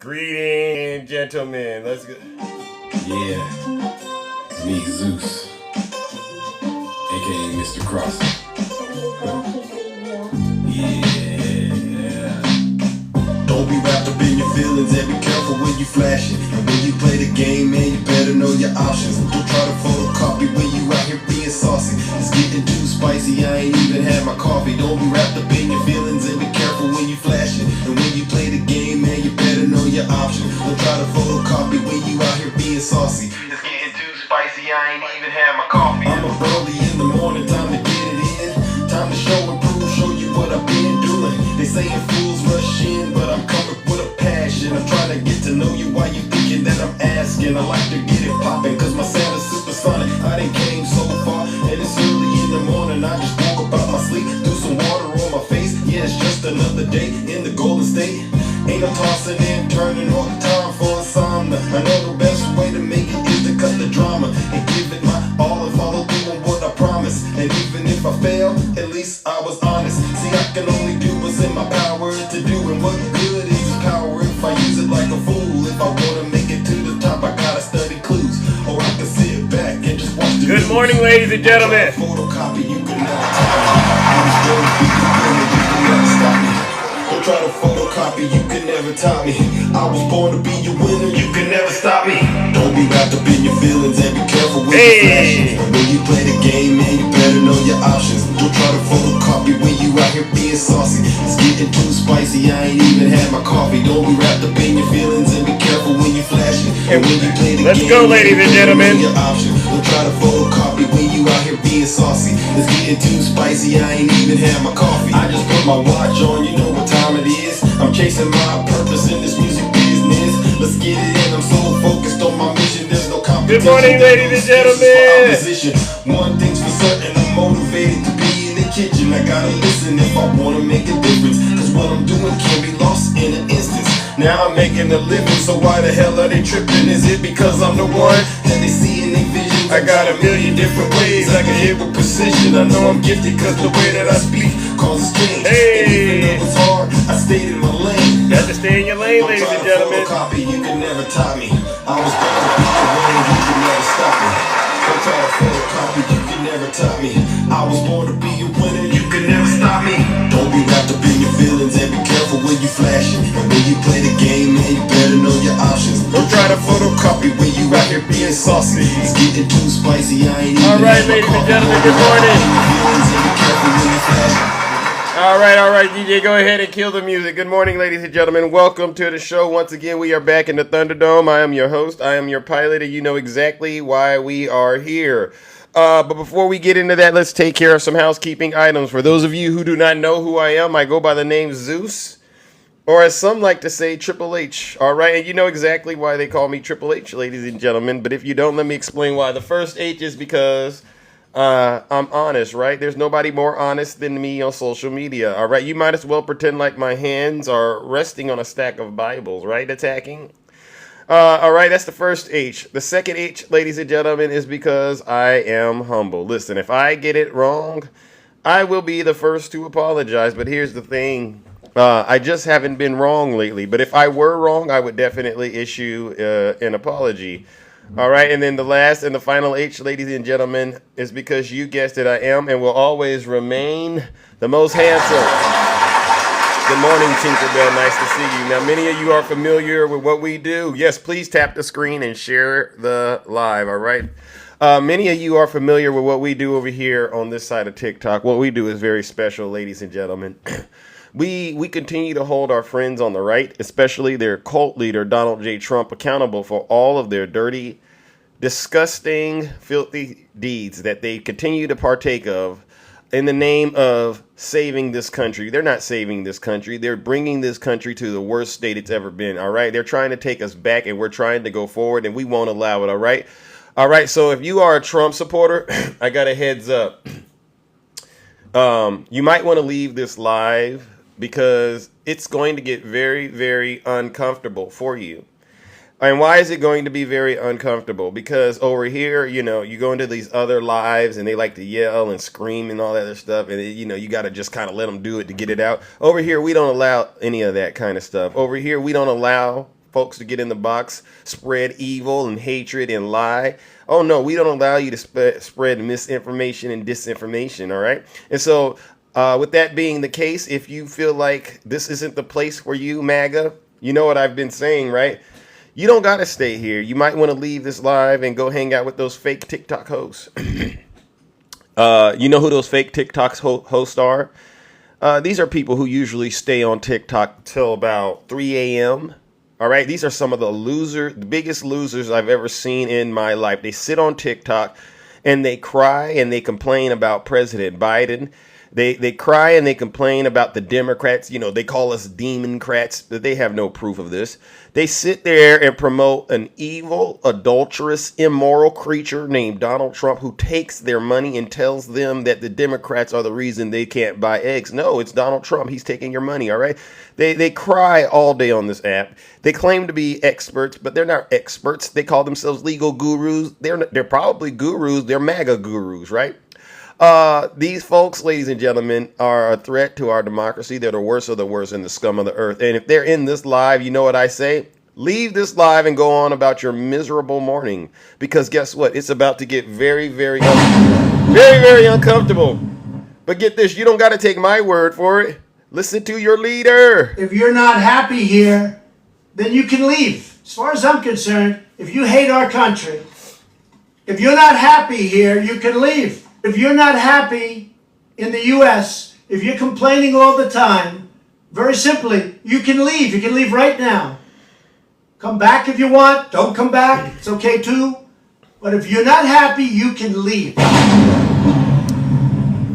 Greetings, gentlemen. Let's go. Yeah, it's me, Zeus, aka Mr. Cross. Yeah. Don't be wrapped up in your feelings and be careful when you flash it. And when you play the game, man, you better know your options. Don't try to photocopy when you out here being saucy. It's getting too spicy, I ain't even had my coffee. Don't be wrapped up in your feelings and be careful when you flash it. And when you play the game, man, you better know your options. Don't try to photocopy when you out here being saucy. It's getting too spicy, I ain't even had my coffee. I'm up early in the morning, time to get it in. Time to show and prove, show you what I've been doing. They saying fools rush in, but I'm coming with a passion. I'm trying to get to know you while you thinking that I'm asking. I like to get it poppin', cause my sound is supersonic. I done came so far, and it's early in the morning. I just woke up out my sleep, threw some water on my face. Yeah, it's just another day in the Golden State. Ain't no tossing and turning all the time for insomnia. I know the best way to make it is to cut the drama and give it my all and follow through on what I promise. And even if I fail, at least I was honest. See, I can only do what's in my power to do, and what good is power if I use it like a fool? If I wanna make it to the top, I gotta study clues, or I can sit back and just watch the Good morning, ladies and gentlemen. Photocopy, you can never stop me. Don't try to photocopy, you can never top me. I was born to be your winner, you can never stop me. Don't be wrapped up in your feelings and be careful with your flashing. When you play the game, man, you better know your options. Don't try to photocopy when you out here being saucy. It's getting too spicy, I ain't even had my coffee. Don't be wrapped up in your feelings and be careful when you flashing. And when you play the Let's game, go, ladies and gentlemen. Your options. Don't try to photocopy when you out here being saucy. It's getting too spicy, I ain't even had my coffee. I just put my watch on, you know what time it is. I'm chasing my purpose in this music business. Let's get it in, I'm so focused on my mission. There's no competition. Good morning, ladies and gentlemen. One thing's for certain, I'm motivated to be in the kitchen. I gotta listen if I wanna make a difference, cause what I'm doing can be lost in an instance. Now I'm making a living, so why the hell are they tripping? Is it because I'm the one that they see in their visions? I got a million different ways I can hit with precision. I know I'm gifted cause the way that I speak causes change. And even though it's hard, I stayed in my lane. Got to stay in your lane, ladies and gentlemen. Copy, you can never top me. I was born to be the winner, you can never stop me. Don't try to photocopy, you can never top me. I was born to be a winner, you can never stop me. Don't be wrapped up in your feelings and be careful when you flashing. And when you play the game, man, you better know your options. Don't try to photocopy when you out here being saucy. It's getting too spicy, I ain't even. All right, ladies and gentlemen, good morning. All right, DJ, go ahead and kill the music. Good morning, ladies and gentlemen. Welcome to the show. Once again, we are back in the Thunderdome. I am your host. I am your pilot, and you know exactly why we are here. But before we get into that, let's take care of some housekeeping items. For those of you who do not know who I am, I go by the name Zeus, or as some like to say, Triple H. All right, and you know exactly why they call me Triple H, ladies and gentlemen. But if you don't, let me explain why. The first H is because I'm honest, right? There's nobody more honest than me on social media, all right? You might as well pretend like my hands are resting on a stack of Bibles, right? Attacking. All right, that's the first H. The second H, ladies and gentlemen, is because I am humble. Listen, if I get it wrong, I will be the first to apologize. But here's the thing. I just haven't been wrong lately. But if I were wrong, I would definitely issue an apology. All right, and then the last and the final H, ladies and gentlemen, is because you guessed it, I am and will always remain the most handsome. Good morning, Tinkerbell. Nice to see you. Now, many of you are familiar with what we do. Yes, please tap the screen and share the live, all right? Many of you are familiar with what we do over here on this side of TikTok. What we do is very special, ladies and gentlemen. We continue to hold our friends on the right, especially their cult leader, Donald J. Trump, accountable for all of their dirty, disgusting, filthy deeds that they continue to partake of in the name of saving this country. They're not saving this country. They're bringing this country to the worst state it's ever been, all right? They're trying to take us back, and we're trying to go forward, and we won't allow it, all right? All right, so if you are a Trump supporter, I got a heads up. You might want to leave this live because it's going to get very, very uncomfortable for you. And why is it going to be very uncomfortable? Because over here, you know, you go into these other lives and they like to yell and scream and all that other stuff. And, you know, you got to just kind of let them do it to get it out. Over here, we don't allow any of that kind of stuff. Over here, we don't allow folks to get in the box, spread evil and hatred and lie. Oh no, we don't allow you to spread misinformation and disinformation, all right? And so with that being the case, if you feel like this isn't the place for you, MAGA, you know what I've been saying, right? You don't got to stay here. You might want to leave this live and go hang out with those fake TikTok hosts. You know who those fake TikTok hosts are? These are people who usually stay on TikTok till about 3 a.m. All right. These are some of the biggest losers I've ever seen in my life. They sit on TikTok and they cry and they complain about President Biden. They cry and they complain about the Democrats. You know, they call us Democrats, but they have no proof of this. They sit there and promote an evil, adulterous, immoral creature named Donald Trump who takes their money and tells them that the Democrats are the reason they can't buy eggs. No, it's Donald Trump. He's taking your money. All right. They cry all day on this app. They claim to be experts, but they're not experts. They call themselves legal gurus. They're probably gurus. They're MAGA gurus, right? These folks, ladies and gentlemen, are a threat to our democracy. They're the worst of the worst and the scum of the earth. And if they're in this live, you know what I say? Leave this live and go on about your miserable morning. Because guess what? It's about to get very, very, very, very uncomfortable. But get this, you don't got to take my word for it. Listen to your leader. If you're not happy here, then you can leave. As far as I'm concerned, if you hate our country, if you're not happy here, you can leave. If you're not happy in the U.S., if you're complaining all the time, very simply, you can leave. You can leave right now. Come back if you want. Don't come back. It's okay too. But if you're not happy, you can leave.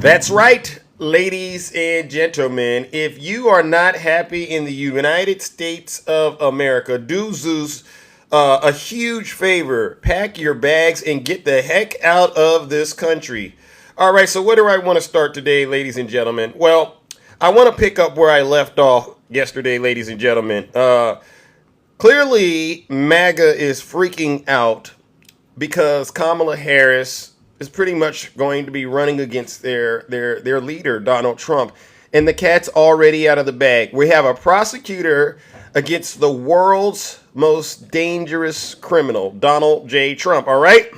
That's right, ladies and gentlemen. If you are not happy in the United States of America, do Zeus a huge favor. Pack your bags and get the heck out of this country. All right, so where do I want to start today, ladies and gentlemen? Well, I want to pick up where I left off yesterday, ladies and gentlemen. Clearly, MAGA is freaking out because Kamala Harris is pretty much going to be running against their leader, Donald Trump. And the cat's already out of the bag. We have a prosecutor against the world's most dangerous criminal, Donald J. Trump, all right?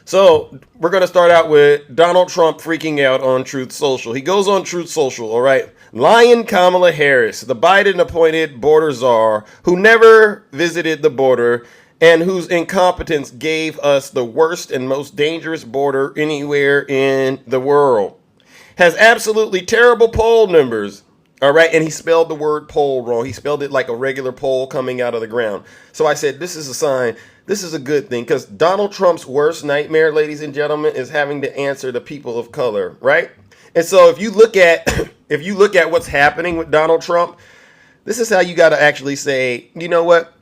So we're going to start out with Donald Trump freaking out on Truth Social. He goes on Truth Social, all right? Lying Kamala Harris, the Biden-appointed border czar who never visited the border and whose incompetence gave us the worst and most dangerous border anywhere in the world, has absolutely terrible poll numbers. All right. And he spelled the word poll wrong. He spelled it like a regular pole coming out of the ground. So I said, this is a sign. This is a good thing, because Donald Trump's worst nightmare, ladies and gentlemen, is having to answer the people of color. Right. And so if you look at what's happening with Donald Trump, this is how you got to actually say, you know what?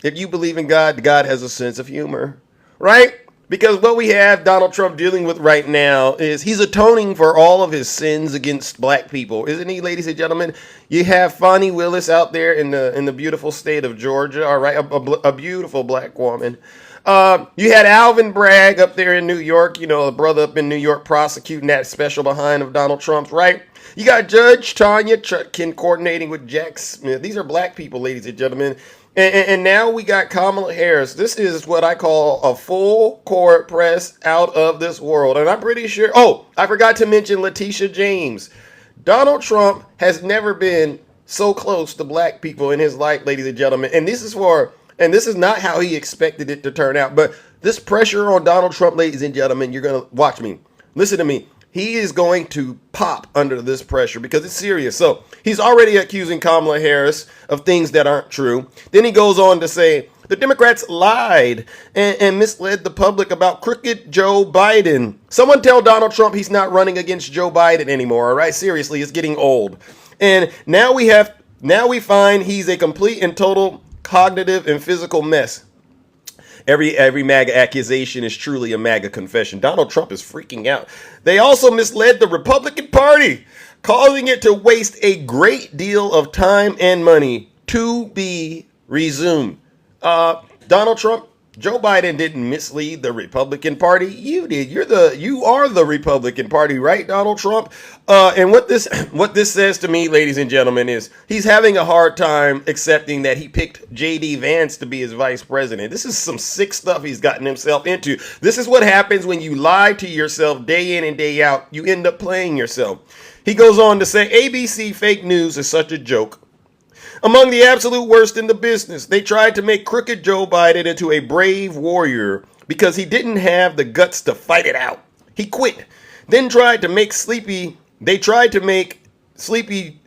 If you believe in God, God has a sense of humor. Right. Because what we have Donald Trump dealing with right now is he's atoning for all of his sins against black people, isn't he, ladies and gentlemen? You have Fonnie Willis out there in the beautiful state of Georgia, all right, a beautiful black woman. You had Alvin Bragg up there in New York, you know, a brother up in New York prosecuting that special behind of Donald Trump's, right? You got Judge Tanya Chutkin coordinating with Jack Smith. These are black people, ladies and gentlemen. And now we got Kamala Harris. This is what I call a full court press out of this world. And I'm pretty sure. Oh, I forgot to mention Letitia James. Donald Trump has never been so close to black people in his life, ladies and gentlemen. And this is not how he expected it to turn out. But this pressure on Donald Trump, ladies and gentlemen, you're going to watch me. Listen to me. He is going to pop under this pressure because it's serious. So he's already accusing Kamala Harris of things that aren't true. Then he goes on to say the Democrats lied and misled the public about crooked Joe Biden. Someone tell Donald Trump he's not running against Joe Biden anymore. All right. Seriously, it's getting old. And now we find he's a complete and total cognitive and physical mess. Every MAGA accusation is truly a MAGA confession. Donald Trump is freaking out. They also misled the Republican Party, causing it to waste a great deal of time and money to be resumed. Donald Trump, Joe Biden didn't mislead the Republican Party. You did. You are the Republican Party, right, Donald Trump? And what this says to me, ladies and gentlemen, is he's having a hard time accepting that he picked J.D. Vance to be his vice president. This is some sick stuff he's gotten himself into. This is what happens when you lie to yourself day in and day out. You end up playing yourself. He goes on to say, ABC fake news is such a joke. Among the absolute worst in the business, they tried to make crooked Joe Biden into a brave warrior because he didn't have the guts to fight it out. He quit, then tried to make Sleepy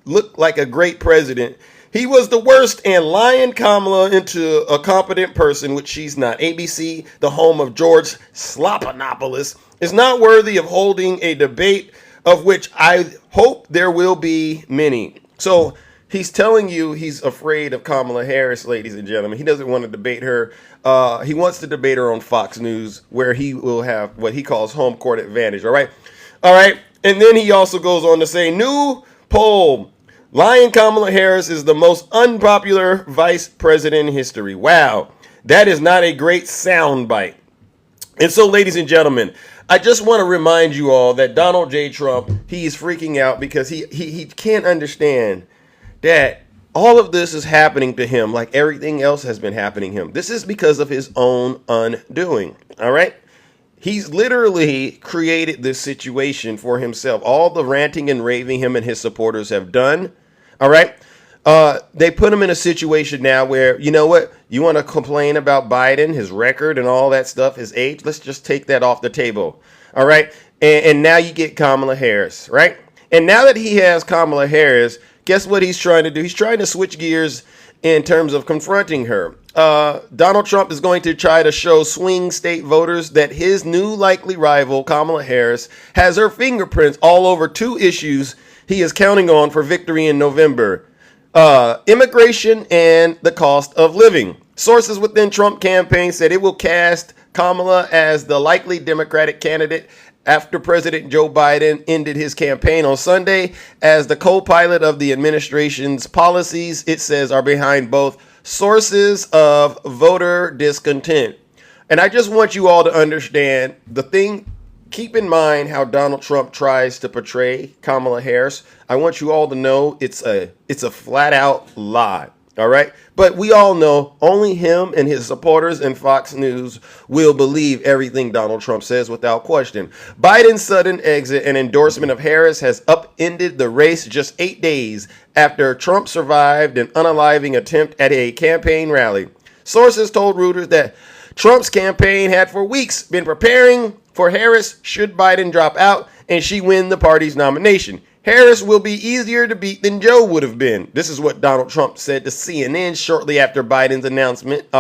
look like a great president. He was the worst and lying Kamala into a competent person, which she's not. ABC, the home of George Slopinopoulos, is not worthy of holding a debate of which I hope there will be many. So he's telling you he's afraid of Kamala Harris, ladies and gentlemen. He doesn't want to debate her. He wants to debate her on Fox News, where he will have what he calls home court advantage. All right. And then he also goes on to say, new poll, lying Kamala Harris is the most unpopular vice president in history. Wow. That is not a great soundbite. And so, ladies and gentlemen, I just want to remind you all that Donald J. Trump, he's freaking out because he can't understand that all of this is happening to him like everything else has been happening to him. This is because of his own undoing. All right. He's literally created this situation for himself. All the ranting and raving him and his supporters have done. All right. They put him in a situation now where, you know what? You want to complain about Biden, his record and all that stuff, his age? Let's just take that off the table. All right. And now you get Kamala Harris. Right. And now that he has Kamala Harris, guess what he's trying to do? He's trying to switch gears in terms of confronting her. Donald Trump is going to try to show swing state voters that his new likely rival, Kamala Harris, has her fingerprints all over two issues he is counting on for victory in November. Immigration and the cost of living. Sources within Trump campaign said it will cast Kamala as the likely Democratic candidate after President Joe Biden ended his campaign on Sunday as the co-pilot of the administration's policies, it says, are behind both sources of voter discontent. And I just want you all to understand the thing. Keep in mind how Donald Trump tries to portray Kamala Harris. I want you all to know it's a flat out lie. All right. But we all know only him and his supporters and Fox News will believe everything Donald Trump says without question. Biden's sudden exit and endorsement of Harris has upended the race just 8 days after Trump survived an unaliving attempt at a campaign rally. Sources told Reuters that Trump's campaign had for weeks been preparing for Harris should Biden drop out and she win the party's nomination. Harris will be easier to beat than Joe would have been. This is what Donald Trump said to CNN shortly after Biden's announcement.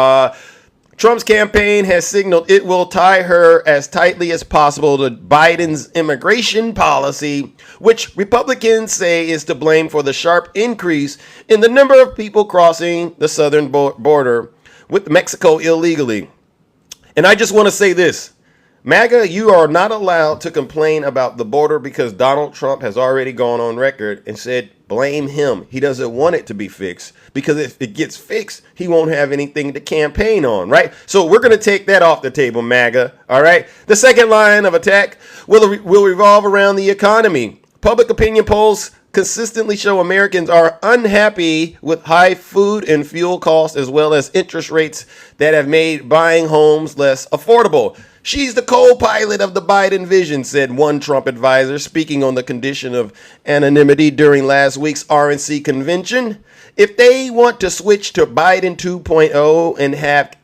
Trump's campaign has signaled it will tie her as tightly as possible to Biden's immigration policy, which Republicans say is to blame for the sharp increase in the number of people crossing the southern border with Mexico illegally. And I just want to say this. MAGA, you are not allowed to complain about the border because Donald Trump has already gone on record and said blame him. He doesn't want it to be fixed because if it gets fixed, he won't have anything to campaign on, right? So we're going to take that off the table, MAGA, all right? The second line of attack will revolve around the economy. Public opinion polls consistently show Americans are unhappy with high food and fuel costs as well as interest rates that have made buying homes less affordable. She's the co-pilot of the Biden vision, said one Trump advisor, speaking on the condition of anonymity during last week's RNC convention. If they want to switch to Biden 2.0 and have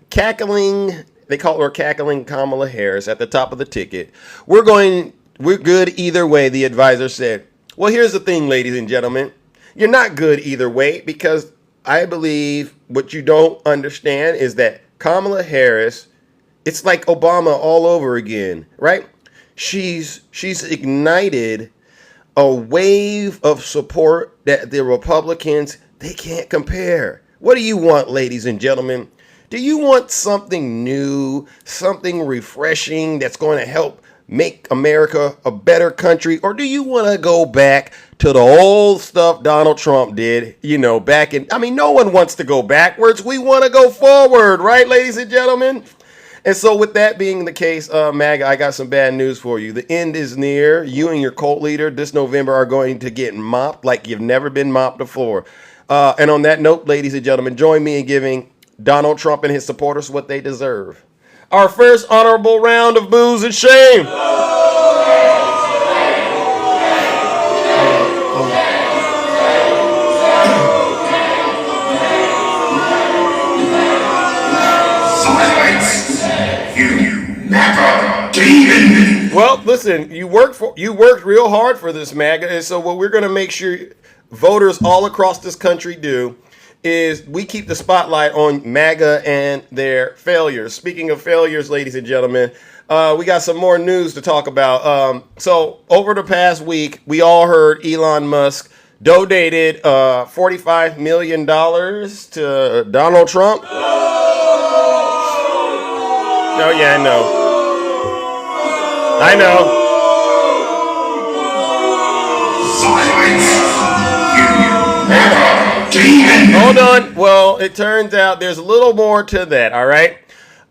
they call her cackling Kamala Harris at the top of the ticket, we're good either way, the advisor said. Well, here's the thing, ladies and gentlemen. You're not good either way because I believe what you don't understand is that Kamala Harris, it's like Obama all over again, right? She's ignited a wave of support that the Republicans, they can't compare. What do you want, ladies and gentlemen? Do you want something new, something refreshing that's going to help make America a better country? Or do you want to go back to the old stuff Donald Trump did, no one wants to go backwards. We want to go forward, right, ladies and gentlemen? And so with that being the case, MAGA, I got some bad news for you. The end is near. You and your cult leader this November are going to get mopped like you've never been mopped before. And on that note, ladies and gentlemen, join me in giving Donald Trump and his supporters what they deserve. Our first honorable round of boos and shame. Well, listen, you worked real hard for this, MAGA, and so what we're going to make sure voters all across this country do is we keep the spotlight on MAGA and their failures. Speaking of failures, ladies and gentlemen, we got some more news to talk about. So over the past week, we all heard Elon Musk donated $45 million to Donald Trump. Oh, yeah, I know. I know. Hold on. Well, it turns out there's a little more to that, all right?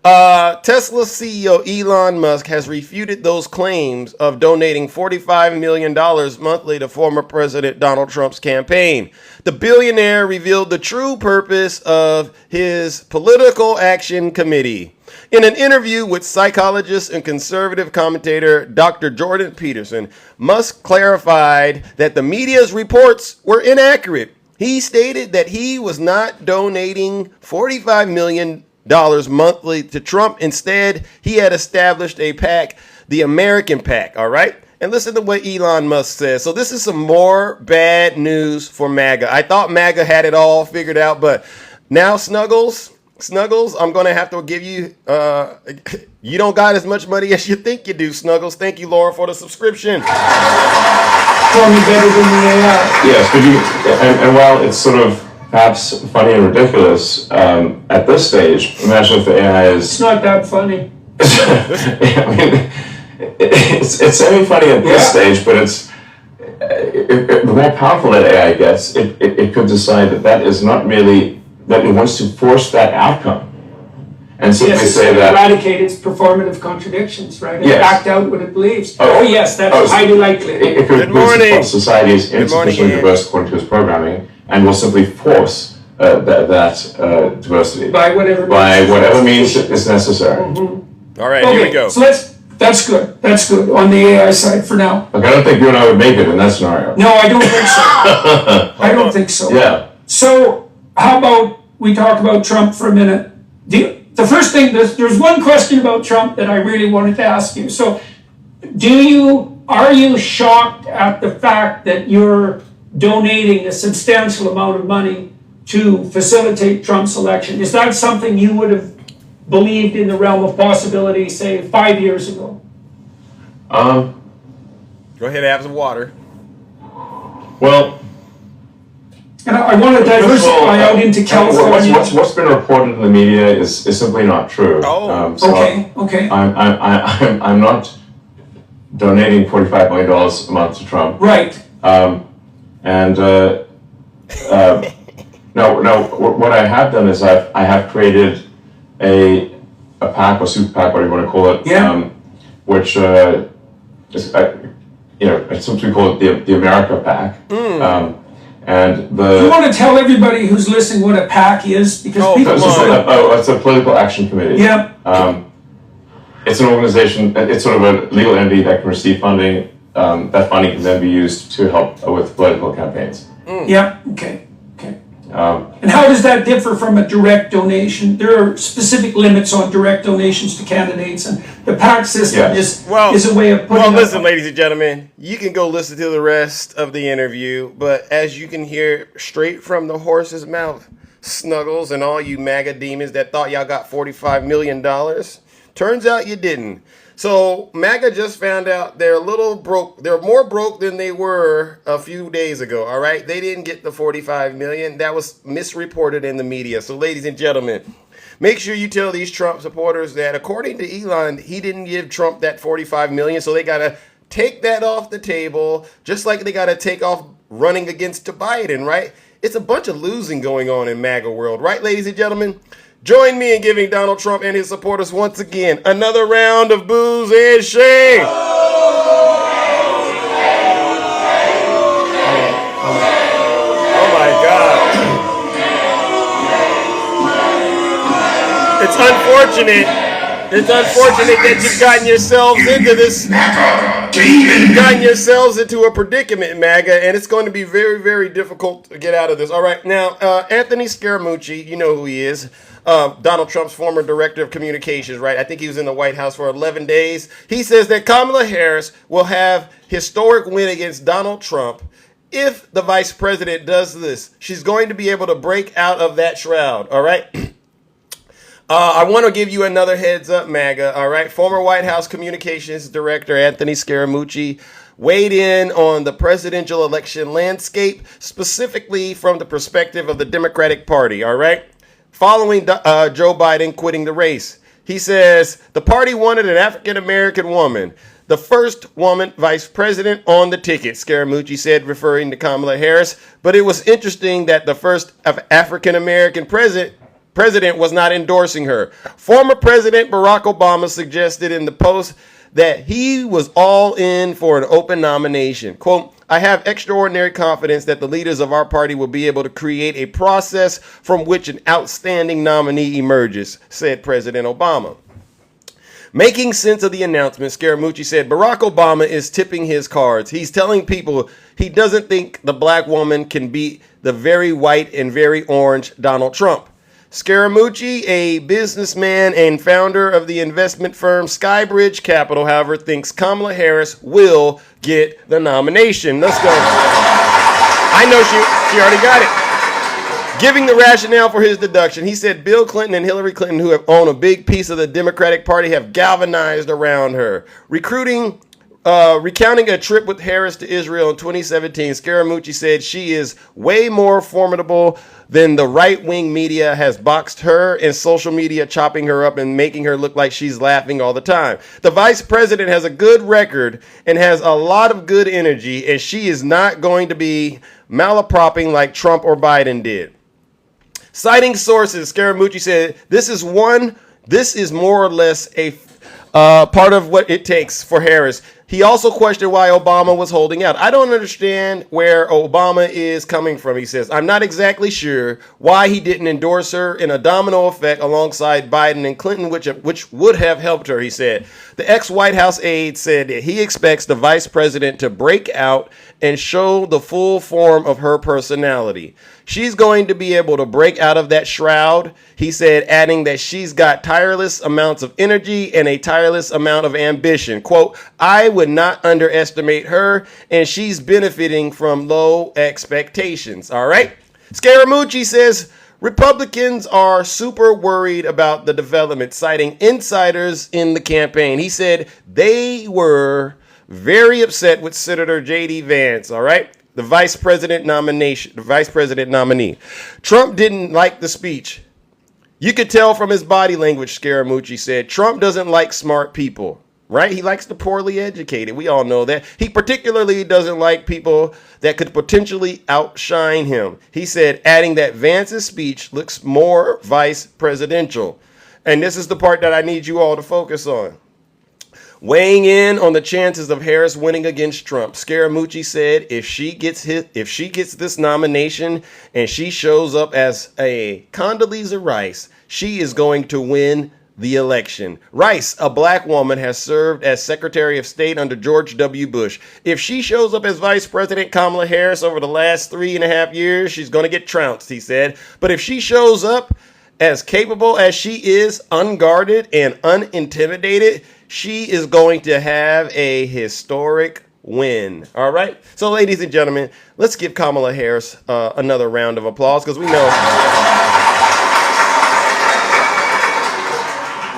Tesla CEO Elon Musk has refuted those claims of donating $45 million monthly to former President Donald Trump's campaign. The billionaire revealed the true purpose of his political action committee. In an interview with psychologist and conservative commentator Dr. Jordan Peterson, Musk clarified that the media's reports were inaccurate. He stated that he was not donating $45 million monthly to Trump. Instead, he had established a PAC, the American PAC, all right? And listen to what Elon Musk says. So this is some more bad news for MAGA. I thought MAGA had it all figured out, but now Snuggles, I'm going to have to give you, you don't got as much money as you think you do, Snuggles. Thank you, Laura, for the subscription. Call me better than the AI. Yes, but and while it's sort of perhaps funny and ridiculous at this stage, imagine if the AI is... It's not that funny. I mean, it's semi-funny at this stage, but it's... the more powerful that AI gets, it could decide that is not really... that it wants to force that outcome. And simply say that... eradicate its performative contradictions, right? And yes. act out what it believes. Oh yes, that's highly likely. It could boost society is insufficiently diverse according to its programming, and will simply force that diversity. By whatever means is necessary. Mm-hmm. All right, here we go. So that's good. That's good on the AI side for now. Look, I don't think you and I would make it in that scenario. No, I don't think so. I don't think so. Yeah. So how about we talk about Trump for a minute? The first thing, there's one question about Trump that I really wanted to ask you. So are you shocked at the fact that you're donating a substantial amount of money to facilitate Trump's election? Is that something you would have believed in the realm of possibility, say, 5 years ago? Go ahead, have some water. Well, and I want to diversify out into California. What's been reported in the media is simply not true. Oh, okay. I'm not donating $45 million a month to Trump. Right. No. What I have done is I have created a PAC or super PAC, whatever you want to call it. Yeah. Which is something we call it the America PAC. And you want to tell everybody who's listening what a PAC is, because people. It's a political action committee. Yeah. It's an organization. It's sort of a legal entity that can receive funding. That funding can then be used to help with political campaigns. Yeah. Okay. And how does that differ from a direct donation? There are specific limits on direct donations to candidates, and the PAC system is a way of putting. Well, listen, ladies and gentlemen, you can go listen to the rest of the interview, but as you can hear straight from the horse's mouth, Snuggles and all you MAGA demons that thought y'all got $45 million, turns out you didn't. So MAGA just found out they're a little broke. They're more broke than they were a few days ago. All right. They didn't get the 45 million. That was misreported in the media. So ladies and gentlemen, make sure you tell these Trump supporters that according to Elon, he didn't give Trump that 45 million. So they got to take that off the table, just like they got to take off running against Biden. Right. It's a bunch of losing going on in MAGA world. Right, ladies and gentlemen? Join me in giving Donald Trump and his supporters once again another round of boos and shame. Oh my God. It's unfortunate that you've gotten yourselves into this. You've gotten yourselves into a predicament, MAGA, and it's going to be very, very difficult to get out of this. All right, now, Anthony Scaramucci, you know who he is. Donald Trump's former director of communications, right? I think he was in the White House for 11 days. He says that Kamala Harris will have historic win against Donald Trump. If the vice president does this, she's going to be able to break out of that shroud, all right? I want to give you another heads up, MAGA, all right? Former White House Communications Director Anthony Scaramucci weighed in on the presidential election landscape, specifically from the perspective of the Democratic Party, all right? Following Joe Biden quitting the race. He says the party wanted an African-American woman, the first woman vice president on the ticket, Scaramucci said, referring to Kamala Harris. But it was interesting that the first African-American president was not endorsing her. Former President Barack Obama suggested in the Post that he was all in for an open nomination. Quote, I have extraordinary confidence that the leaders of our party will be able to create a process from which an outstanding nominee emerges, said President Obama. Making sense of the announcement, Scaramucci said Barack Obama is tipping his cards. He's telling people he doesn't think the black woman can beat the very white and very orange Donald Trump. Scaramucci, a businessman and founder of the investment firm Skybridge Capital, however, thinks Kamala Harris will get the nomination. Let's go. I know she already got it. Giving the rationale for his deduction, he said Bill Clinton and Hillary Clinton, who have owned a big piece of the Democratic Party, have galvanized around her. Recounting a trip with Harris to Israel in 2017, Scaramucci said she is way more formidable than the right-wing media has boxed her and social media chopping her up and making her look like she's laughing all the time. The vice president has a good record and has a lot of good energy, and she is not going to be malapropping like Trump or Biden did. Citing sources, Scaramucci said, this is more or less a part of what it takes for Harris. He also questioned why Obama was holding out. I don't understand where Obama is coming from, he says. I'm not exactly sure why he didn't endorse her in a domino effect alongside Biden and Clinton, which would have helped her, he said. The ex-White House aide said that he expects the vice president to break out and show the full form of her personality. She's going to be able to break out of that shroud, he said, adding that she's got tireless amounts of energy and a tireless amount of ambition. Quote, I would not underestimate her, and she's benefiting from low expectations. All right. Scaramucci says Republicans are super worried about the development, citing insiders in the campaign. He said they were very upset with Senator J.D. Vance. All right. The vice president nominee. Trump didn't like the speech. You could tell from his body language, Scaramucci said. Trump doesn't like smart people, right? He likes the poorly educated. We all know that. He particularly doesn't like people that could potentially outshine him. He said, adding that Vance's speech looks more vice presidential. And this is the part that I need you all to focus on. Weighing in on the chances of Harris winning against Trump, Scaramucci said if she gets this nomination and she shows up as a Condoleezza Rice, she is going to win the election. Rice, a black woman, has served as Secretary of State under George W. Bush. If she shows up as Vice President Kamala Harris over the last 3.5 years, she's going to get trounced, he said. But if she shows up as capable as she is, unguarded and unintimidated, she is going to have a historic win. All right. So, ladies and gentlemen, let's give Kamala Harris another round of applause because we know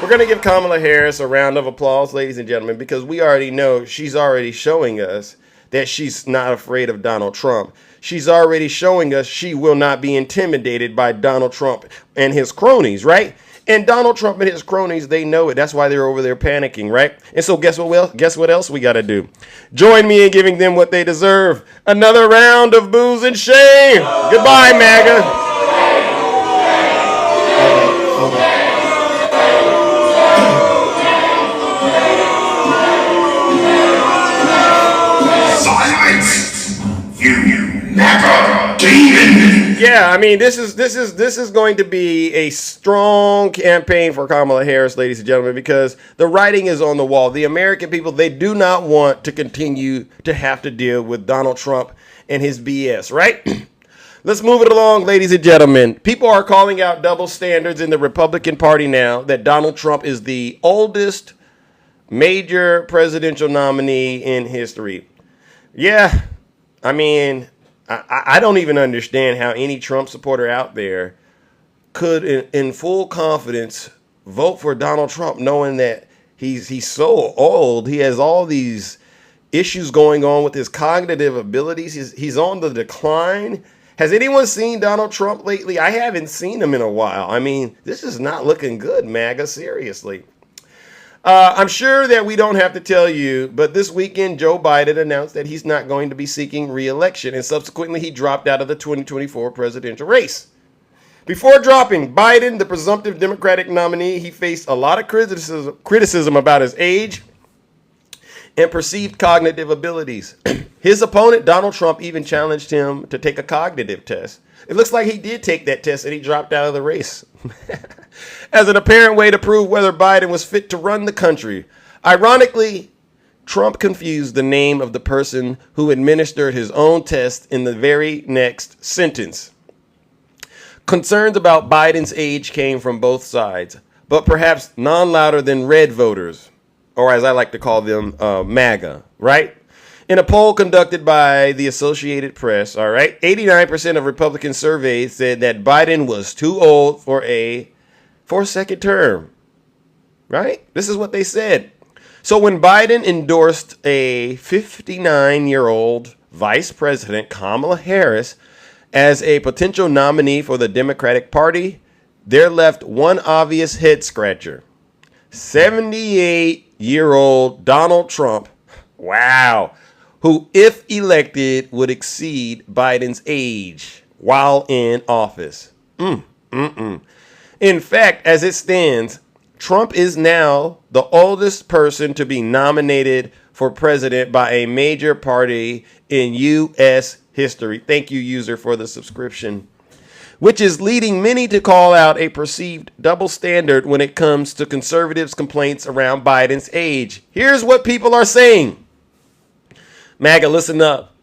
we're going to give Kamala Harris a round of applause, ladies and gentlemen, because we already know she's already showing us that she's not afraid of Donald Trump. She's already showing us she will not be intimidated by Donald Trump and his cronies, right? And Donald Trump and his cronies, they know it. That's why they're over there panicking, right? And so guess what else we got to do? Join me in giving them what they deserve. Another round of boos and shame. Goodbye, MAGA. Yeah, I mean, this is going to be a strong campaign for Kamala Harris, ladies and gentlemen, because the writing is on the wall. The American people, they do not want to continue to have to deal with Donald Trump and his BS, right? Let's move it along, ladies and gentlemen. People are calling out double standards in the Republican Party now that Donald Trump is the oldest major presidential nominee in history. Yeah, I mean, I don't even understand how any Trump supporter out there could, in full confidence, vote for Donald Trump, knowing that he's so old. He has all these issues going on with his cognitive abilities. He's on the decline. Has anyone seen Donald Trump lately? I haven't seen him in a while. I mean, this is not looking good, MAGA, seriously. I'm sure that we don't have to tell you, but this weekend, Joe Biden announced that he's not going to be seeking re-election, and subsequently he dropped out of the 2024 presidential race. Before dropping, Biden, the presumptive Democratic nominee, he faced a lot of criticism about his age and perceived cognitive abilities. His opponent, Donald Trump, even challenged him to take a cognitive test. It looks like he did take that test and he dropped out of the race as an apparent way to prove whether Biden was fit to run the country. Ironically, Trump confused the name of the person who administered his own test in the very next sentence. Concerns about Biden's age came from both sides, but perhaps none louder than red voters, or as I like to call them, MAGA, right? In a poll conducted by the Associated Press, all right, 89% of Republicans surveyed said that Biden was too old for a second term, right? This is what they said. So when Biden endorsed a 59-year-old Vice President, Kamala Harris, as a potential nominee for the Democratic Party, there left one obvious head scratcher. 78-year-old Donald Trump, wow, who, if elected, would exceed Biden's age while in office. In fact, as it stands, Trump is now the oldest person to be nominated for president by a major party in U.S. history. Thank you, user, for the subscription. Which is leading many to call out a perceived double standard when it comes to conservatives' complaints around Biden's age. Here's what people are saying. MAGA, listen up.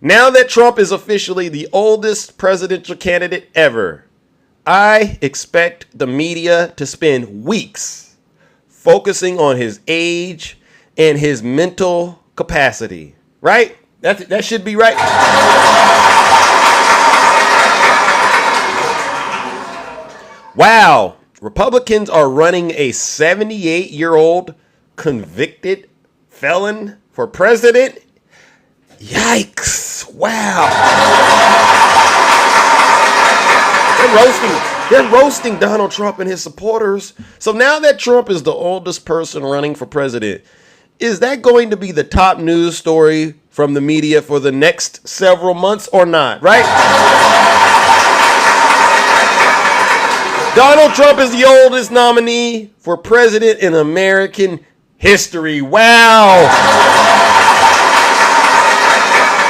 Now that Trump is officially the oldest presidential candidate ever, I expect the media to spend weeks focusing on his age and his mental capacity. Right? That should be right. Wow. Republicans are running a 78-year-old convicted felon for president? Yikes. Wow. They're roasting Donald Trump and his supporters. So now that Trump is the oldest person running for president, is that going to be the top news story from the media for the next several months or not, right? Donald Trump is the oldest nominee for president in American history. Wow.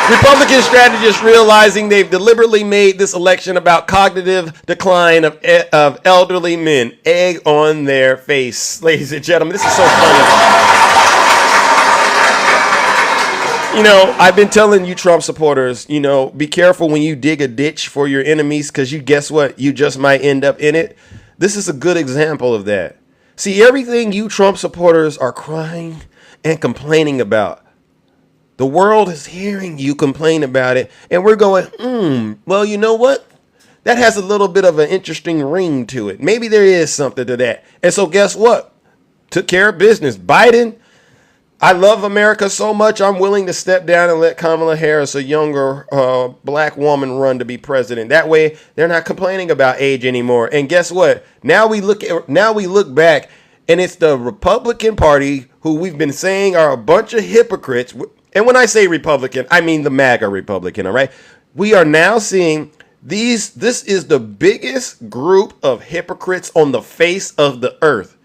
Republican strategists realizing they've deliberately made this election about cognitive decline of elderly men. Egg on their face. Ladies and gentlemen, this is so funny. You know, I've been telling you Trump supporters, you know, be careful when you dig a ditch for your enemies because you guess what? You just might end up in it. This is a good example of that. See, everything you Trump supporters are crying and complaining about, the world is hearing you complain about it, and we're going, well, you know what? That has a little bit of an interesting ring to it. Maybe there is something to that. And so guess what? Took care of business. Biden, I love America so much, I'm willing to step down and let Kamala Harris, a younger black woman, run to be president. That way, they're not complaining about age anymore. And guess what? Now we look back, and it's the Republican Party, who we've been saying are a bunch of hypocrites. And when I say Republican, I mean the MAGA Republican, all right? We are now seeing this is the biggest group of hypocrites on the face of the earth.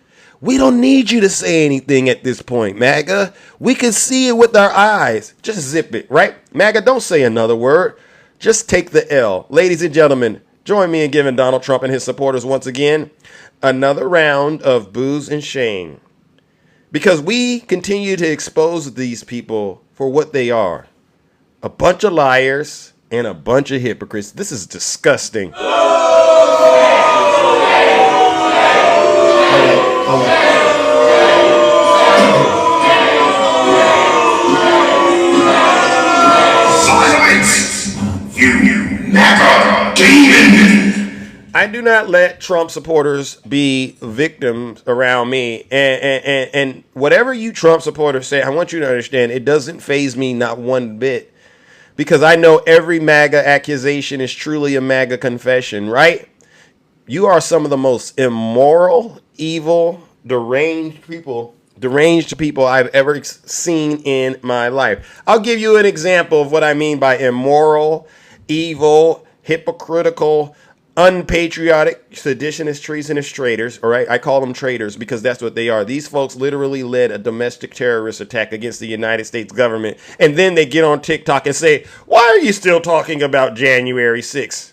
We don't need you to say anything at this point, MAGA. We can see it with our eyes. Just zip it, right? MAGA, don't say another word. Just take the L. Ladies and gentlemen, join me in giving Donald Trump and his supporters once again another round of booze and shame. Because we continue to expose these people for what they are. A bunch of liars and a bunch of hypocrites. This is disgusting. Silence! You MAGA demon! I do not let Trump supporters be victims around me. And whatever you Trump supporters say, I want you to understand it doesn't faze me not one bit. Because I know every MAGA accusation is truly a MAGA confession, right? You are some of the most immoral, evil, deranged people I've ever seen in my life. I'll give you an example of what I mean by immoral, evil, hypocritical, unpatriotic, seditionist, treasonous traitors. All right, I call them traitors because that's what they are. These folks literally led a domestic terrorist attack against the United States government, and then they get on TikTok and say, "Why are you still talking about January 6th?"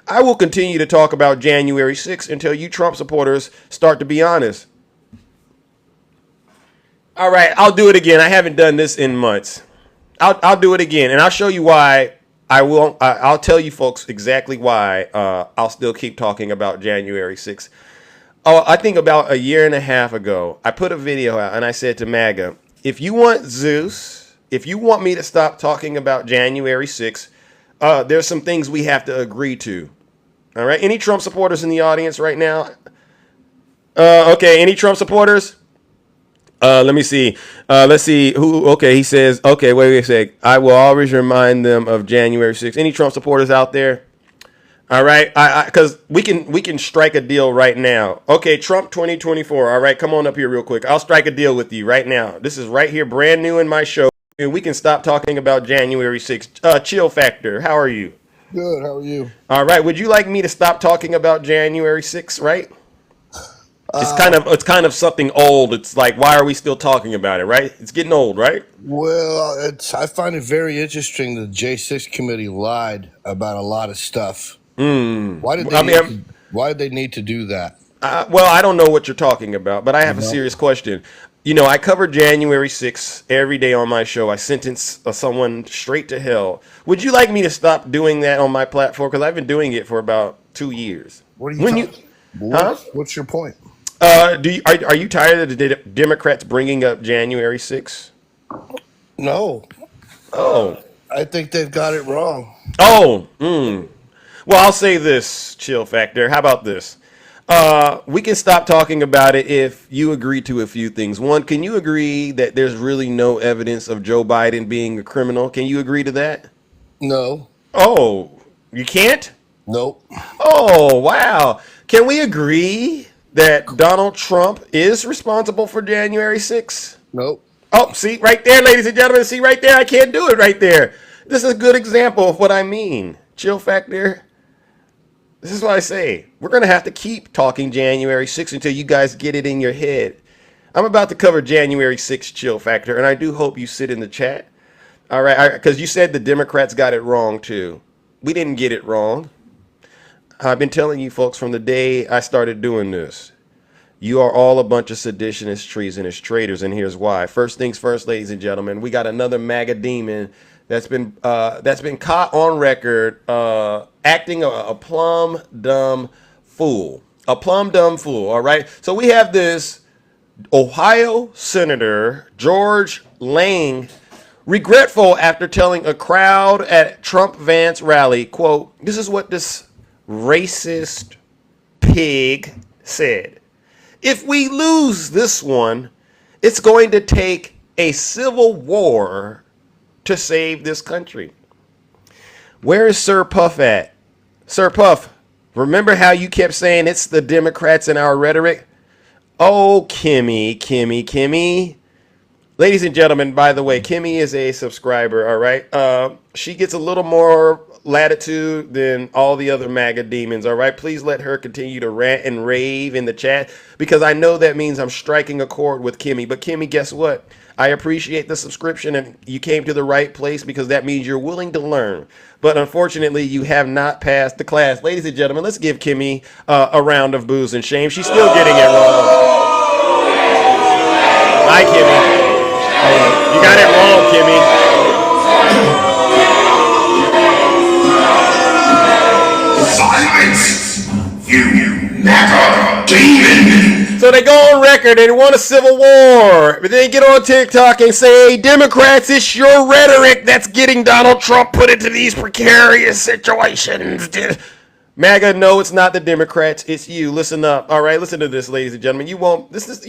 I will continue to talk about January 6th until you Trump supporters start to be honest. All right, I'll do it again. I haven't done this in months. I'll do it again, and I'll show you why. I'll tell you folks exactly why I'll still keep talking about January 6th. Oh, I think about a year and a half ago, I put a video out and I said to MAGA, if you want Zeus, if you want me to stop talking about January 6th, there's some things we have to agree to. All right. Any Trump supporters in the audience right now? Okay. Any Trump supporters? Let me see. Let's see who. Okay, he says. Okay, wait a sec. I will always remind them of January 6th. Any Trump supporters out there? All right, because we can strike a deal right now. Okay, Trump 2024. All right, come on up here real quick. I'll strike a deal with you right now. This is right here, brand new in my show, and we can stop talking about January 6th. Chill Factor. How are you? Good. How are you? All right. Would you like me to stop talking about January 6th? Right. It's kind of something old. It's like, why are we still talking about it, right? It's getting old, right? Well, I find it very interesting the J6 committee lied about a lot of stuff. Why did they need to do that? Well, I don't know what you're talking about, but I have a serious question. You know, I cover January 6th every day on my show. I sentence someone straight to hell. Would you like me to stop doing that on my platform? Because I've been doing it for about 2 years. What are you What's your point? Are you tired of the Democrats bringing up January 6th? No. Oh. I think they've got it wrong. Oh. Well, I'll say this, Chill Factor. How about this? We can stop talking about it if you agree to a few things. One, can you agree that there's really no evidence of Joe Biden being a criminal? Can you agree to that? No. Oh, you can't? Nope. Oh, wow. Can we agree that Donald Trump is responsible for January 6th? Nope. Oh, see, right there, ladies and gentlemen. See, right there. I can't do it right there. This is a good example of what I mean. Chill Factor. This is what I say. We're going to have to keep talking January 6th until you guys get it in your head. I'm about to cover January 6th, Chill Factor, and I do hope you sit in the chat. All right, because you said the Democrats got it wrong, too. We didn't get it wrong. I've been telling you folks from the day I started doing this. You are all a bunch of seditionists, treasonous traitors, and here's why. First things first, ladies and gentlemen, we got another MAGA demon that's been caught on record acting a plumb dumb fool. A plumb dumb fool, all right? So we have this Ohio Senator George Lang regretful after telling a crowd at Trump Vance rally, quote, this is what this racist pig said. If we lose this one, it's going to take a civil war to save this country. Where is Sir Puff at? Sir Puff, remember how you kept saying it's the Democrats in our rhetoric? Oh, Kimmy. Ladies and gentlemen, by the way, Kimmy is a subscriber, all right? She gets a little more latitude than all the other MAGA demons, all right? Please let her continue to rant and rave in the chat, because I know that means I'm striking a chord with Kimmy. But Kimmy, guess what? I appreciate the subscription, and you came to the right place, because that means you're willing to learn. But unfortunately, you have not passed the class. Ladies and gentlemen, let's give Kimmy a round of boos and shame. She's still getting it wrong. Hi, Kimmy. You got it wrong, Kimmy. Silence! You MAGA demon! So they go on record and want a civil war, but then get on TikTok and say, hey, Democrats, it's your rhetoric that's getting Donald Trump put into these precarious situations. MAGA, no, it's not the Democrats, it's you. Listen up. All right, listen to this, ladies and gentlemen. You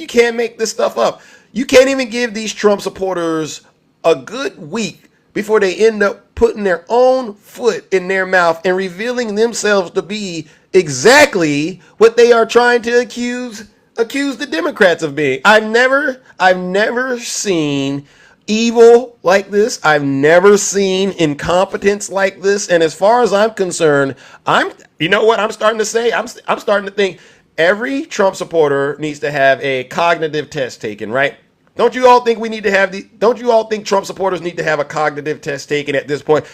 can't make this stuff up. You can't even give these Trump supporters a good week before they end up putting their own foot in their mouth and revealing themselves to be exactly what they are trying to accuse the Democrats of being. I've never seen evil like this. I've never seen incompetence like this. And as far as I'm concerned, you know what I'm starting to say? I'm starting to think every Trump supporter needs to have a cognitive test taken, right? Don't you all think don't you all think Trump supporters need to have a cognitive test taken at this point?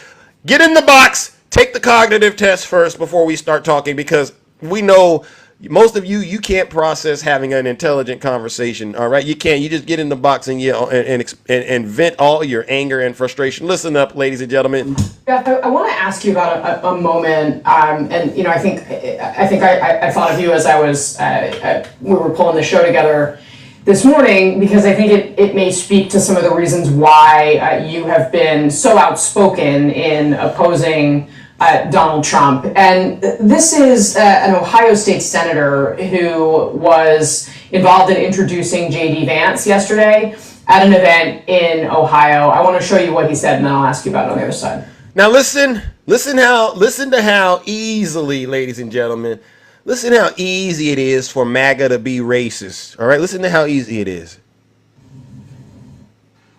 Get in the box, take the cognitive test first before we start talking, because we know most of you can't process having an intelligent conversation. All right, you can't. You just get in the box and yell and vent all your anger and frustration. Listen up, ladies and gentlemen. Beth, I want to ask you about a moment, and I think I thought of you as we were pulling the show together this morning, because I think it may speak to some of the reasons why you have been so outspoken in opposing Donald Trump. And this is an Ohio State senator who was involved in introducing J.D. Vance yesterday at an event in Ohio. I want to show you what he said, and then I'll ask you about it on the other side. Now listen to how easily, ladies and gentlemen, listen how easy it is for MAGA to be racist. All right, listen to how easy it is.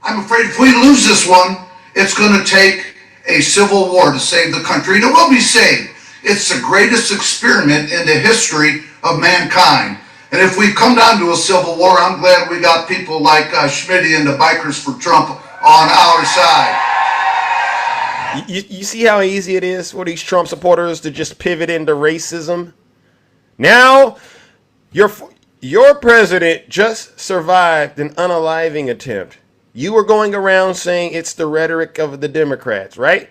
I'm afraid if we lose this one, it's going to take a civil war to save the country, and it will be saved. It's the greatest experiment in the history of mankind. And if we come down to a civil war, I'm glad we got people like Schmitty and the Bikers for Trump on our side. You see how easy it is for these Trump supporters to just pivot into racism? Now, your president just survived an unaliving attempt. You were going around saying it's the rhetoric of the Democrats, right?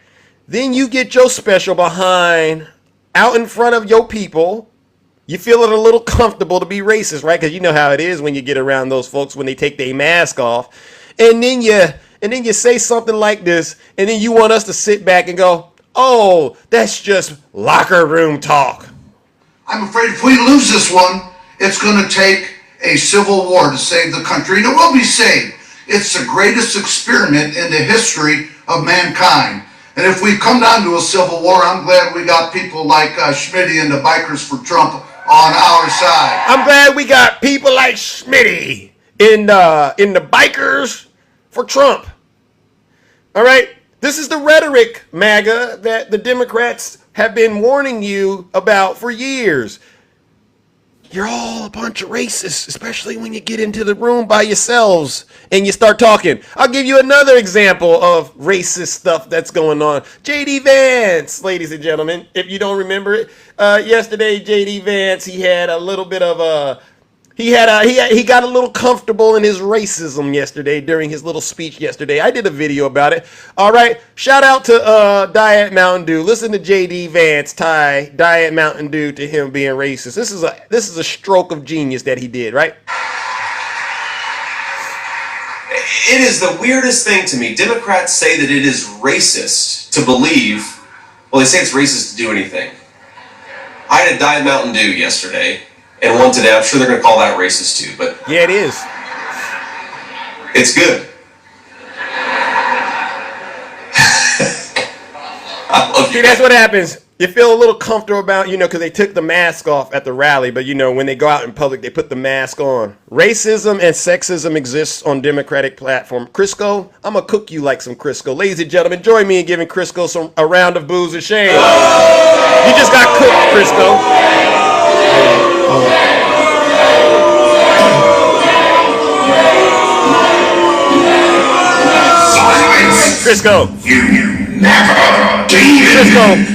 Then you get your special behind out in front of your people. You feel it a little comfortable to be racist, right? Because you know how it is when you get around those folks when they take their mask off. And then you say something like this, and then you want us to sit back and go, oh, that's just locker room talk. I'm afraid if we lose this one, it's going to take a civil war to save the country, and it will be saved. It's the greatest experiment in the history of mankind. And if we come down to a civil war, I'm glad we got people like Schmitty and the Bikers for Trump on our side. I'm glad we got people like Schmitty in the Bikers for Trump. All right? This is the rhetoric, MAGA, that the Democrats have been warning you about for years. You're all a bunch of racists, especially when you get into the room by yourselves and you start talking. I'll give you another example of racist stuff that's going on. J.D. Vance, ladies and gentlemen, if you don't remember it, yesterday J.D. Vance, he had a little bit of a he got a little comfortable in his racism yesterday during his little speech yesterday. I did a video about it. All right, shout out to Diet Mountain Dew. Listen to J.D. Vance tie Diet Mountain Dew to him being racist. This is a stroke of genius that he did, right? It is the weirdest thing to me. Democrats say that it is racist to believe, well, they say it's racist to do anything. I had a Diet Mountain Dew yesterday, and one today. I'm sure they're going to call that racist too, but yeah, it is. It's good. See, that's what happens. You feel a little comfortable about, because they took the mask off at the rally, but when they go out in public, they put the mask on. Racism and sexism exists on Democratic platform. Crisco, I'm gonna cook you like some Crisco. Ladies and gentlemen, join me in giving Crisco a round of boos and shame. You just got cooked, Crisco. Crisco.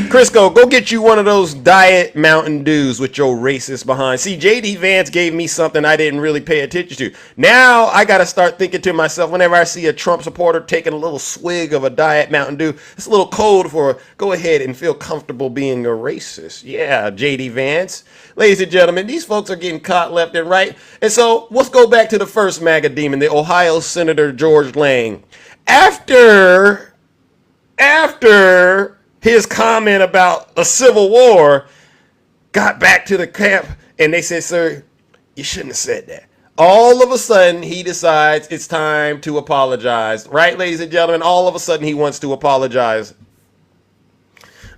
Crisco, go get you one of those Diet Mountain Dews with your racist behind. See, J.D. Vance gave me something I didn't really pay attention to. Now I got to start thinking to myself, whenever I see a Trump supporter taking a little swig of a Diet Mountain Dew, it's a little cold for go ahead and feel comfortable being a racist. Yeah, J.D. Vance. Ladies and gentlemen, these folks are getting caught left and right. And so let's go back to the first MAGA demon, the Ohio Senator George Lang. After his comment about a civil war, got back to the camp and they said, sir, you shouldn't have said that. All of a sudden, he decides it's time to apologize. Right, ladies and gentlemen? All of a sudden, he wants to apologize.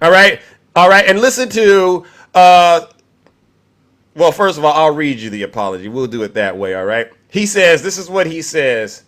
All right. And listen to, well, first of all, I'll read you the apology. We'll do it that way, all right? He says, this is what he says.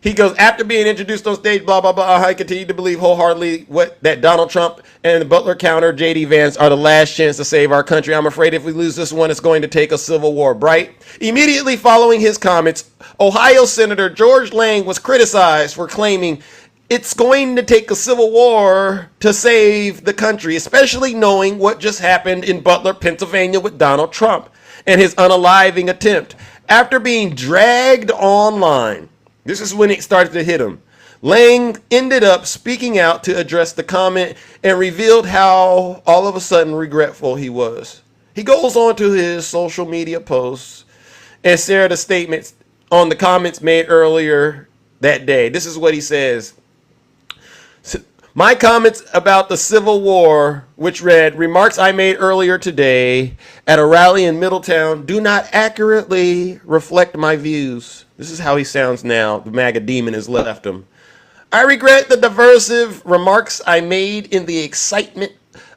He goes, after being introduced on stage, blah, blah, blah, I continue to believe wholeheartedly that Donald Trump and the Butler counter, J.D. Vance, are the last chance to save our country. I'm afraid if we lose this one, it's going to take a civil war. Bright. Immediately following his comments, Ohio Senator George Lang was criticized for claiming it's going to take a civil war to save the country, especially knowing what just happened in Butler, Pennsylvania with Donald Trump and his unaliving attempt. After being dragged online, this is when it started to hit him. Lang ended up speaking out to address the comment and revealed how all of a sudden regretful he was. He goes on to his social media posts and shared a statement on the comments made earlier that day. This is what he says. My comments about the Civil War, which read, remarks I made earlier today at a rally in Middletown, do not accurately reflect my views. This is how he sounds now. The MAGA demon has left him. I regret the diversive remarks I made in the excitement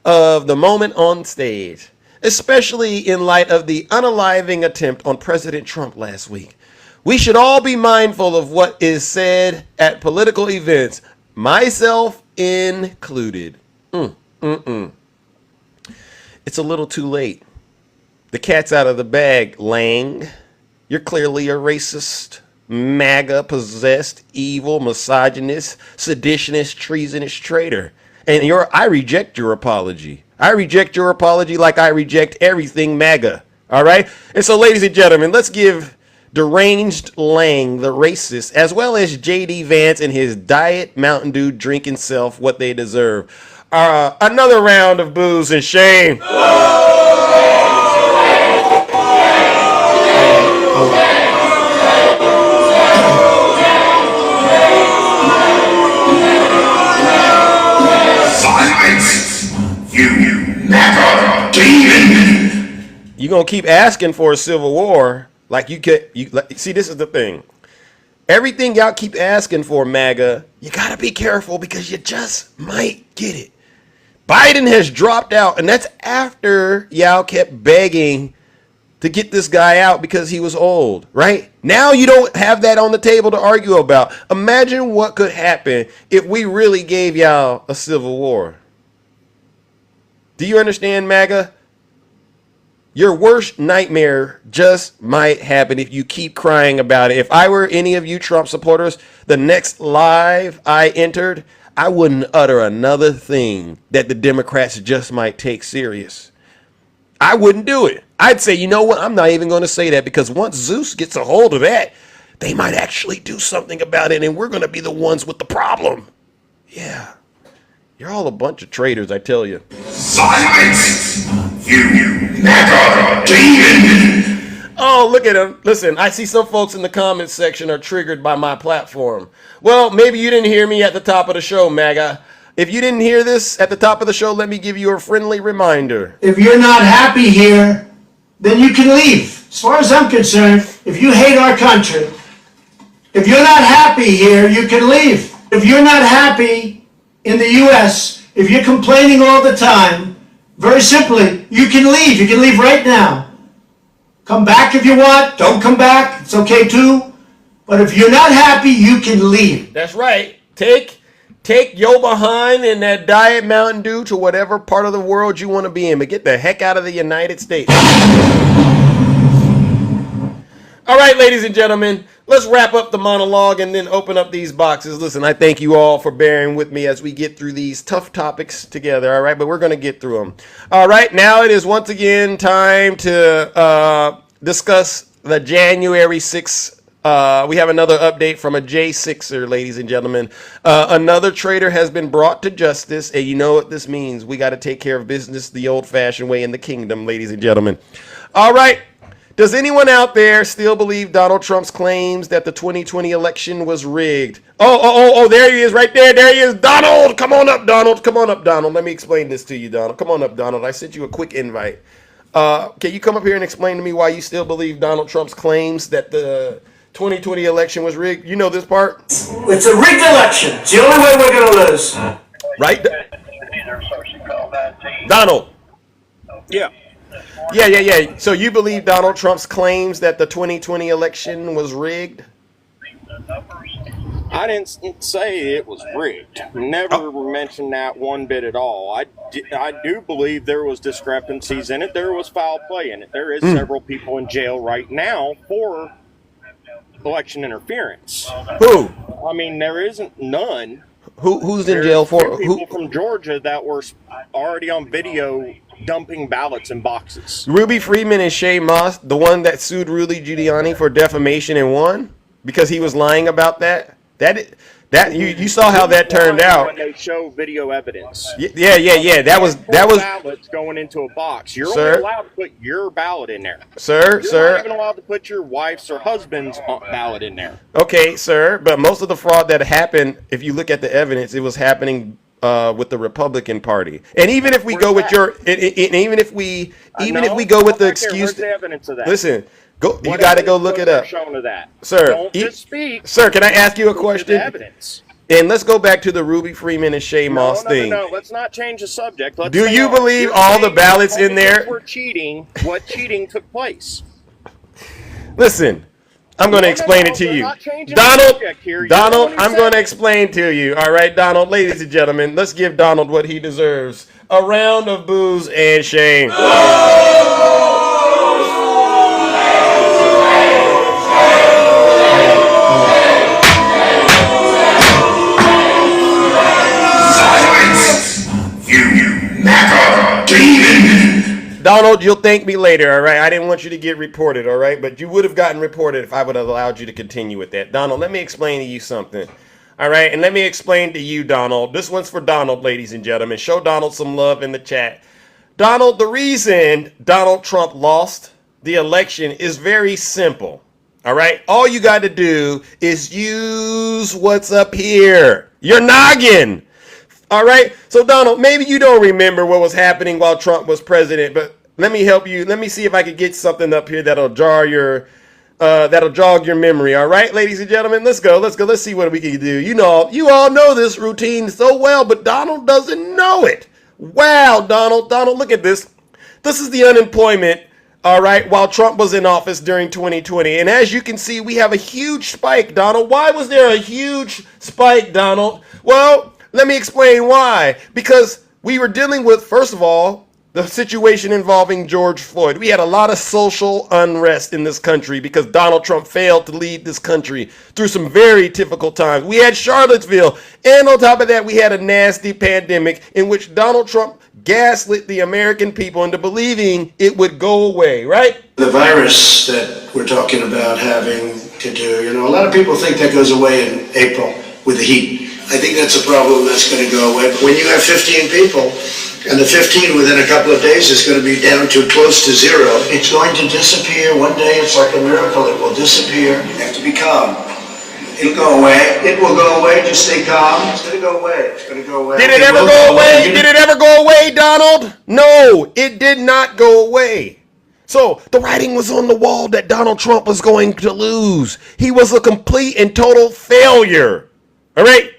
of the moment on stage, especially in light of the unaliving attempt on President Trump last week. We should all be mindful of what is said at political events, myself included. It's a little too late. The cat's out of the bag, Lang. You're clearly a racist, MAGA-possessed, evil, misogynist, seditionist, treasonous traitor. And I reject your apology. I reject your apology like I reject everything MAGA. All right? And so, ladies and gentlemen, let's give deranged Lang, the racist, as well as J.D. Vance and his Diet Mountain Dew drinking self what they deserve. Another round of boos and shame. Silence! You MAGA demon! You're going to keep asking for a civil war. Like see, this is the thing. Everything y'all keep asking for, MAGA, you got to be careful because you just might get it. Biden has dropped out, and that's after y'all kept begging to get this guy out because he was old, right? Now you don't have that on the table to argue about. Imagine what could happen if we really gave y'all a civil war. Do you understand, MAGA? Your worst nightmare just might happen if you keep crying about it. If I were any of you Trump supporters, the next live I entered, I wouldn't utter another thing that the Democrats just might take serious. I wouldn't do it. I'd say, you know what? I'm not even going to say that because once Zeus gets a hold of that, they might actually do something about it and we're going to be the ones with the problem. Yeah. You're all a bunch of traitors, I tell you. Silence! You MAGA demon! Oh, look at him. Listen, I see some folks in the comments section are triggered by my platform. Well, maybe you didn't hear me at the top of the show, MAGA. If you didn't hear this at the top of the show, let me give you a friendly reminder. If you're not happy here, then you can leave. As far as I'm concerned, if you hate our country, if you're not happy here, you can leave. If you're not happy in the U.S., If you're complaining all the time, very simply, you can leave. You can leave right now. Come back if you want. Don't come back. It's okay too. But if you're not happy, you can leave. That's right. Take your behind and that Diet Mountain Dew to whatever part of the world you want to be in, but get the heck out of the United States. All right, ladies and gentlemen, let's wrap up the monologue and then open up these boxes. Listen, I thank you all for bearing with me as we get through these tough topics together, all right? But we're going to get through them. All right, now it is once again time to discuss the January 6th. We have another update from a J6er, ladies and gentlemen. Another traitor has been brought to justice, and you know what this means. We got to take care of business the old-fashioned way in the kingdom, ladies and gentlemen. All right. Does anyone out there still believe Donald Trump's claims that the 2020 election was rigged? Oh, there he is right there. There he is. Donald, come on up, Donald. Come on up, Donald. Let me explain this to you, Donald. Come on up, Donald. I sent you a quick invite. Can you come up here and explain to me why you still believe Donald Trump's claims that the 2020 election was rigged? You know this part? It's a rigged election. It's the only way we're going to lose. Right? Donald. Yeah. Yeah. So you believe Donald Trump's claims that the 2020 election was rigged? I didn't say it was rigged. Never mentioned that one bit at all. I do believe there was discrepancies in it. There was foul play in it. There is several people in jail right now for election interference. Who? I mean, there isn't none. Who's in jail for? People from Georgia that were already on video dumping ballots in boxes. Ruby Freeman and Shay Moss, the one that sued Rudy Giuliani for defamation and won because he was lying about that. That you saw how that turned out. When they show video evidence. Yeah. That was ballots going into a box. You're only allowed to put your ballot in there. You're not even allowed to put your wife's or husband's ballot in there. Okay, sir, but most of the fraud that happened, if you look at the evidence, it was happening with the Republican Party. And even if we go with your, even if we go with the excuse, where's the evidence of that? Listen. You got to go look it up, sir. Don't just speak. Sir, can I ask you a question? Evidence. And let's go back to the Ruby Freeman and Shay Moss thing. No, let's not change the subject. Do you believe all the ballots in there were cheating? What cheating took place? Listen, I'm going to explain it to you, Donald. I'm going to explain to you. All right, Donald, ladies and gentlemen, let's give Donald what he deserves: a round of booze and shame. Donald, you'll thank me later, all right? I didn't want you to get reported, all right? But you would have gotten reported if I would have allowed you to continue with that. Donald, let me explain to you something, all right? And let me explain to you, Donald. This one's for Donald, ladies and gentlemen. Show Donald some love in the chat. Donald, the reason Donald Trump lost the election is very simple, all right? All you got to do is use what's up here, your noggin. All right. So, Donald, maybe you don't remember what was happening while Trump was president, but let me help you. Let me see if I could get something up here that'll jog your memory. All right, ladies and gentlemen, let's go. Let's see what we can do. You all know this routine so well, but Donald doesn't know it. Wow, Donald, look at this. This is the unemployment. All right, while Trump was in office during 2020. And as you can see, we have a huge spike, Donald. Why was there a huge spike, Donald? Well, let me explain why. Because we were dealing with, first of all, the situation involving George Floyd. We had a lot of social unrest in this country because Donald Trump failed to lead this country through some very difficult times. We had Charlottesville. And on top of that, we had a nasty pandemic in which Donald Trump gaslit the American people into believing it would go away, right? The virus that we're talking about having to do, a lot of people think that goes away in April with the heat. I think that's a problem that's going to go away. But when you have 15 people, and the 15 within a couple of days is going to be down to close to zero, it's going to disappear. One day it's like a miracle. It will disappear. You have to be calm. It'll go away. It will go away. Just stay calm. It's going to go away. It's going to go away. Did it ever go away? Did it ever go away, Donald? No, it did not go away. So the writing was on the wall that Donald Trump was going to lose. He was a complete and total failure. All right?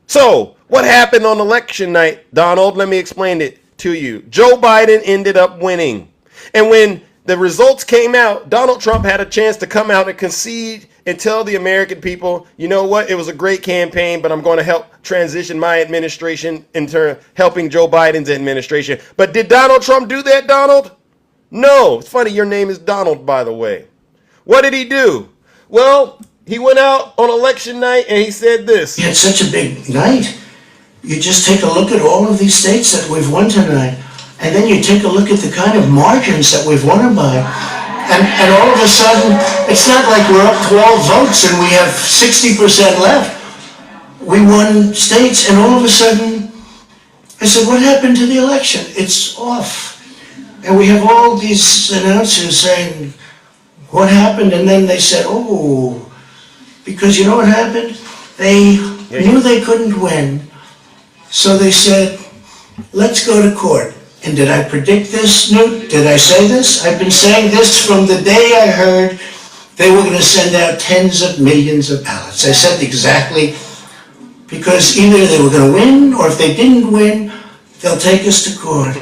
So What happened on election night, Donald? Let me explain it to you. Joe Biden ended up winning. And when the results came out, Donald Trump had a chance to come out and concede and tell the American people, you know what, it was a great campaign, but I'm going to help transition my administration into helping Joe Biden's administration. But did Donald Trump do that, Donald? No. It's funny, your name is Donald, by the way. What did he do? Well, he went out on election night and he said this. We had such a big night. You just take a look at all of these states that we've won tonight, and then you take a look at the kind of margins that we've won them by. And all of a sudden, it's not like we're up 12 votes and we have 60% left. We won states, and all of a sudden, I said, what happened to the election? It's off. And we have all these announcers saying, what happened? And then they said, oh, because you know what happened? They knew they couldn't win. So they said, let's go to court. And did I predict this, Newt? Did I say this? I've been saying this from the day I heard they were going to send out tens of millions of ballots. I said exactly, because either they were going to win, or if they didn't win, they'll take us to court.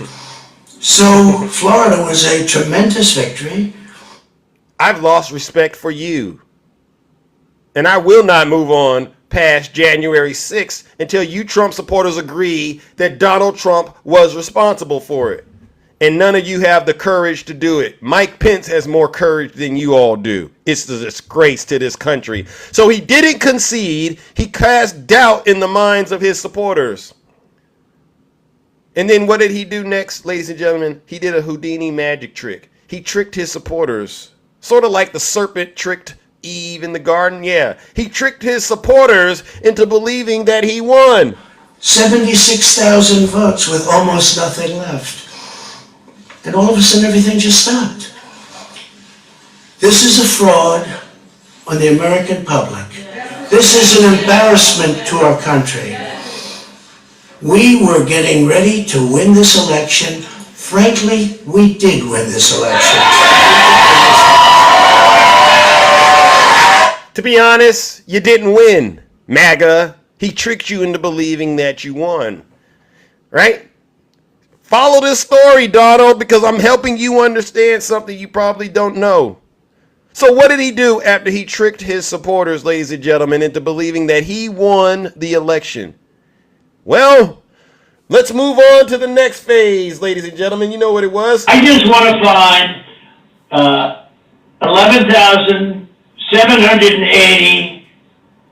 So Florida was a tremendous victory. I've lost respect for you. And I will not move on past January 6th until you Trump supporters agree that Donald Trump was responsible for it. And none of you have the courage to do it. Mike Pence has more courage than you all do. It's a disgrace to this country. So he didn't concede. He cast doubt in the minds of his supporters. And then what did he do next, ladies and gentlemen? He did a Houdini magic trick. He tricked his supporters. Sort of like the serpent tricked Eve in the garden. Yeah, he tricked his supporters into believing that he won. 76,000 votes with almost nothing left. And all of a sudden everything just stopped. This is a fraud on the American public. This is an embarrassment to our country. We were getting ready to win this election. Frankly, we did win this election. To be honest, you didn't win, MAGA. He tricked you into believing that you won, right? Follow this story, Donald, because I'm helping you understand something you probably don't know. So what did he do after he tricked his supporters, ladies and gentlemen, into believing that he won the election? Well, let's move on to the next phase, ladies and gentlemen. You know what it was. I just want to find 11,780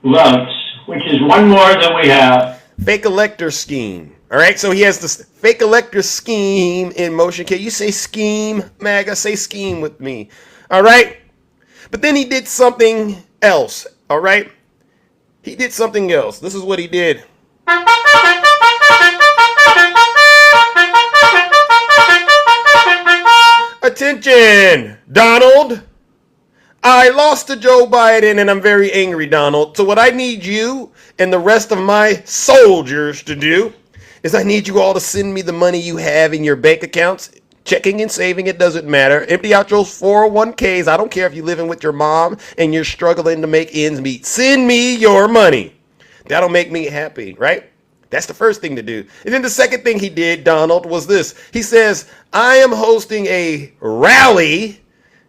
votes, which is one more than we have. Fake elector scheme. All right, so he has this fake elector scheme in motion. Can you say scheme, MAGA? Say scheme with me. All right? But then he did something else. All right? He did something else. This is what he did. Attention, Donald. I lost to Joe Biden and I'm very angry, Donald. So what I need you and the rest of my soldiers to do is I need you all to send me the money you have in your bank accounts. Checking and saving, it doesn't matter. Empty out those 401ks. I don't care if you're living with your mom and you're struggling to make ends meet. Send me your money. That'll make me happy, right? That's the first thing to do. And then the second thing he did, Donald, was this. He says, I am hosting a rally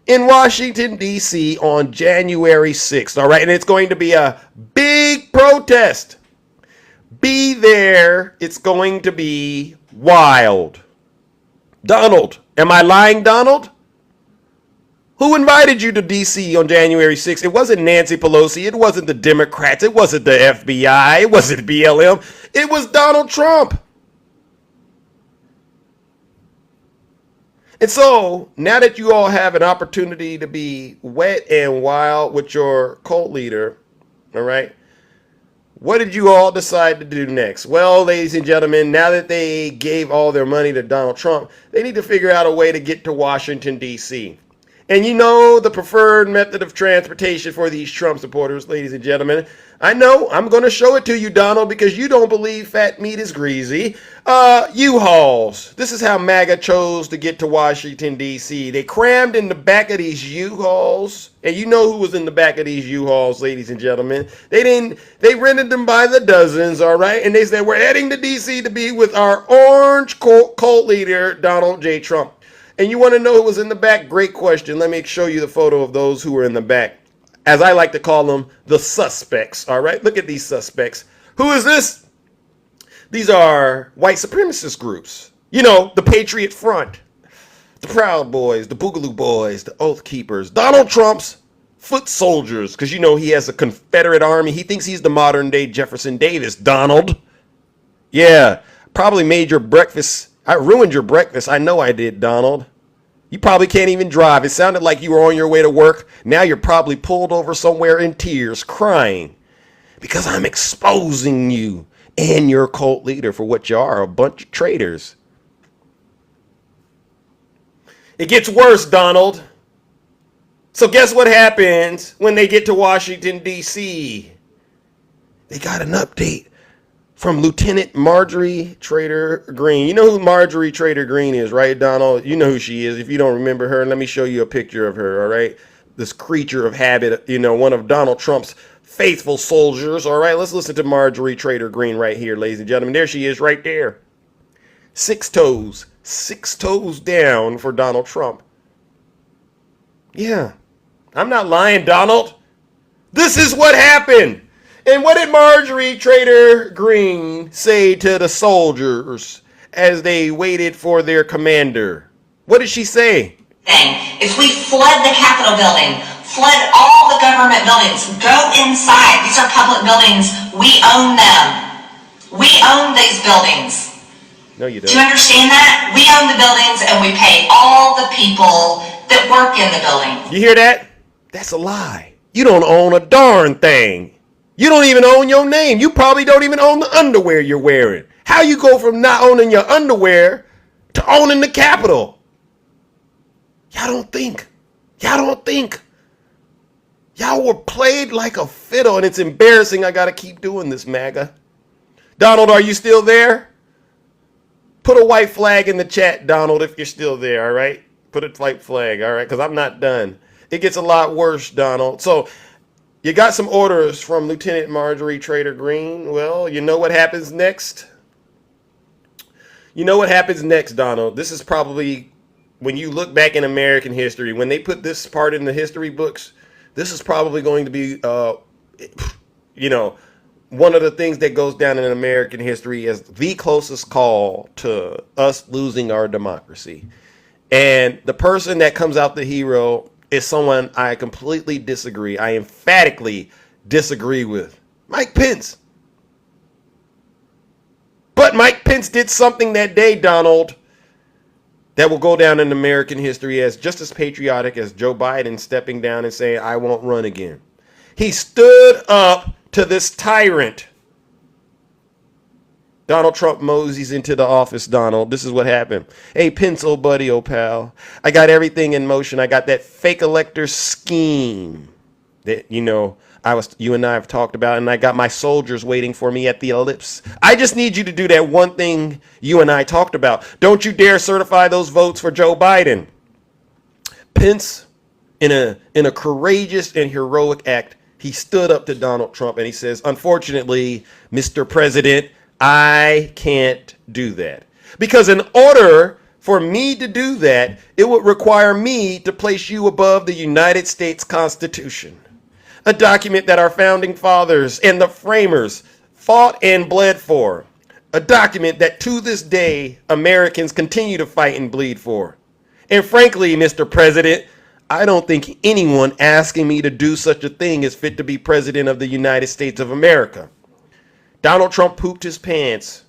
in Washington, D.C. on January 6th, all right? And it's going to be a big protest. Be there. It's going to be wild. Donald, am I lying, Donald? Who invited you to D.C. on January 6th? It wasn't Nancy Pelosi. It wasn't the Democrats. It wasn't the FBI. It wasn't BLM. It was Donald Trump. And so, now that you all have an opportunity to be wet and wild with your cult leader, all right, what did you all decide to do next? Well, ladies and gentlemen, now that they gave all their money to Donald Trump, they need to figure out a way to get to Washington, D.C. And you know the preferred method of transportation for these Trump supporters, ladies and gentlemen. I know, I'm going to show it to you, Donald, because you don't believe fat meat is greasy. U-Hauls. This is how MAGA chose to get to Washington, D.C. They crammed in the back of these U-Hauls. And you know who was in the back of these U-Hauls, ladies and gentlemen. They rented them by the dozens, all right? And they said, we're heading to D.C. to be with our orange cult leader, Donald J. Trump. And you want to know who was in the back? Great question. Let me show you the photo of those who were in the back. As I like to call them, the suspects. All right, look at these suspects. Who is this? These are white supremacist groups. You know, the Patriot Front, the Proud Boys, the Boogaloo Boys, the Oath Keepers, Donald Trump's foot soldiers, because you know he has a Confederate army. He thinks he's the modern day Jefferson Davis. Donald. Yeah, probably made your breakfast. I ruined your breakfast. I know I did, Donald. You probably can't even drive. It sounded like you were on your way to work. Now you're probably pulled over somewhere in tears, crying. Because I'm exposing you and your cult leader for what you are, a bunch of traitors. It gets worse, Donald. So guess what happens when they get to Washington, D.C.? They got an update from Lieutenant Marjorie Trader Green. You know who Marjorie Trader Green is, right, Donald? You know who she is. If you don't remember her, let me show you a picture of her, all right? This creature of habit, you know, one of Donald Trump's faithful soldiers, all right? Let's listen to Marjorie Trader Green right here, ladies and gentlemen. There she is right there. 6 toes down for Donald Trump. Yeah, I'm not lying, Donald. This is what happened. And what did Marjorie Trader Green say to the soldiers as they waited for their commander? What did she say? If we flood the Capitol building, flood all the government buildings, go inside. These are public buildings. We own them. We own these buildings. No, you don't. Do you understand that? We own the buildings and we pay all the people that work in the building. You hear that? That's a lie. You don't own a darn thing. You don't even own your name. You probably don't even own the underwear you're wearing. How you go from not owning your underwear to owning the Capitol? Y'all don't think. Y'all were played like a fiddle, and it's embarrassing. I got to keep doing this, MAGA. Donald, are you still there? Put a white flag in the chat, Donald, if you're still there, all right? Put a white flag, all right? Because I'm not done. It gets a lot worse, Donald. So you got some orders from Lieutenant Marjorie Trader Green. Well, you know what happens next? You know what happens next, Donald? This is probably, when you look back in American history, when they put this part in the history books, this is probably going to be, you know, one of the things that goes down in American history as the closest call to us losing our democracy. And the person that comes out the hero is someone I completely disagree. I emphatically disagree with. Mike Pence. But Mike Pence did something that day, Donald, that will go down in American history as just as patriotic as Joe Biden stepping down and saying, I won't run again. He stood up to this tyrant. Donald Trump moseys into the office, Donald. This is what happened. Hey, Pence, old buddy, old pal. I got everything in motion. I got that fake elector scheme that, you know, you and I have talked about, and I got my soldiers waiting for me at the ellipse. I just need you to do that one thing you and I talked about. Don't you dare certify those votes for Joe Biden. Pence, in a courageous and heroic act, he stood up to Donald Trump and he says, unfortunately, Mr. President, I can't do that. Because in order for me to do that, it would require me to place you above the United States Constitution, a document that our founding fathers and the framers fought and bled for, a document that to this day Americans continue to fight and bleed for. And frankly, Mr. President, I don't think anyone asking me to do such a thing is fit to be president of the United States of America. Donald Trump pooped his pants.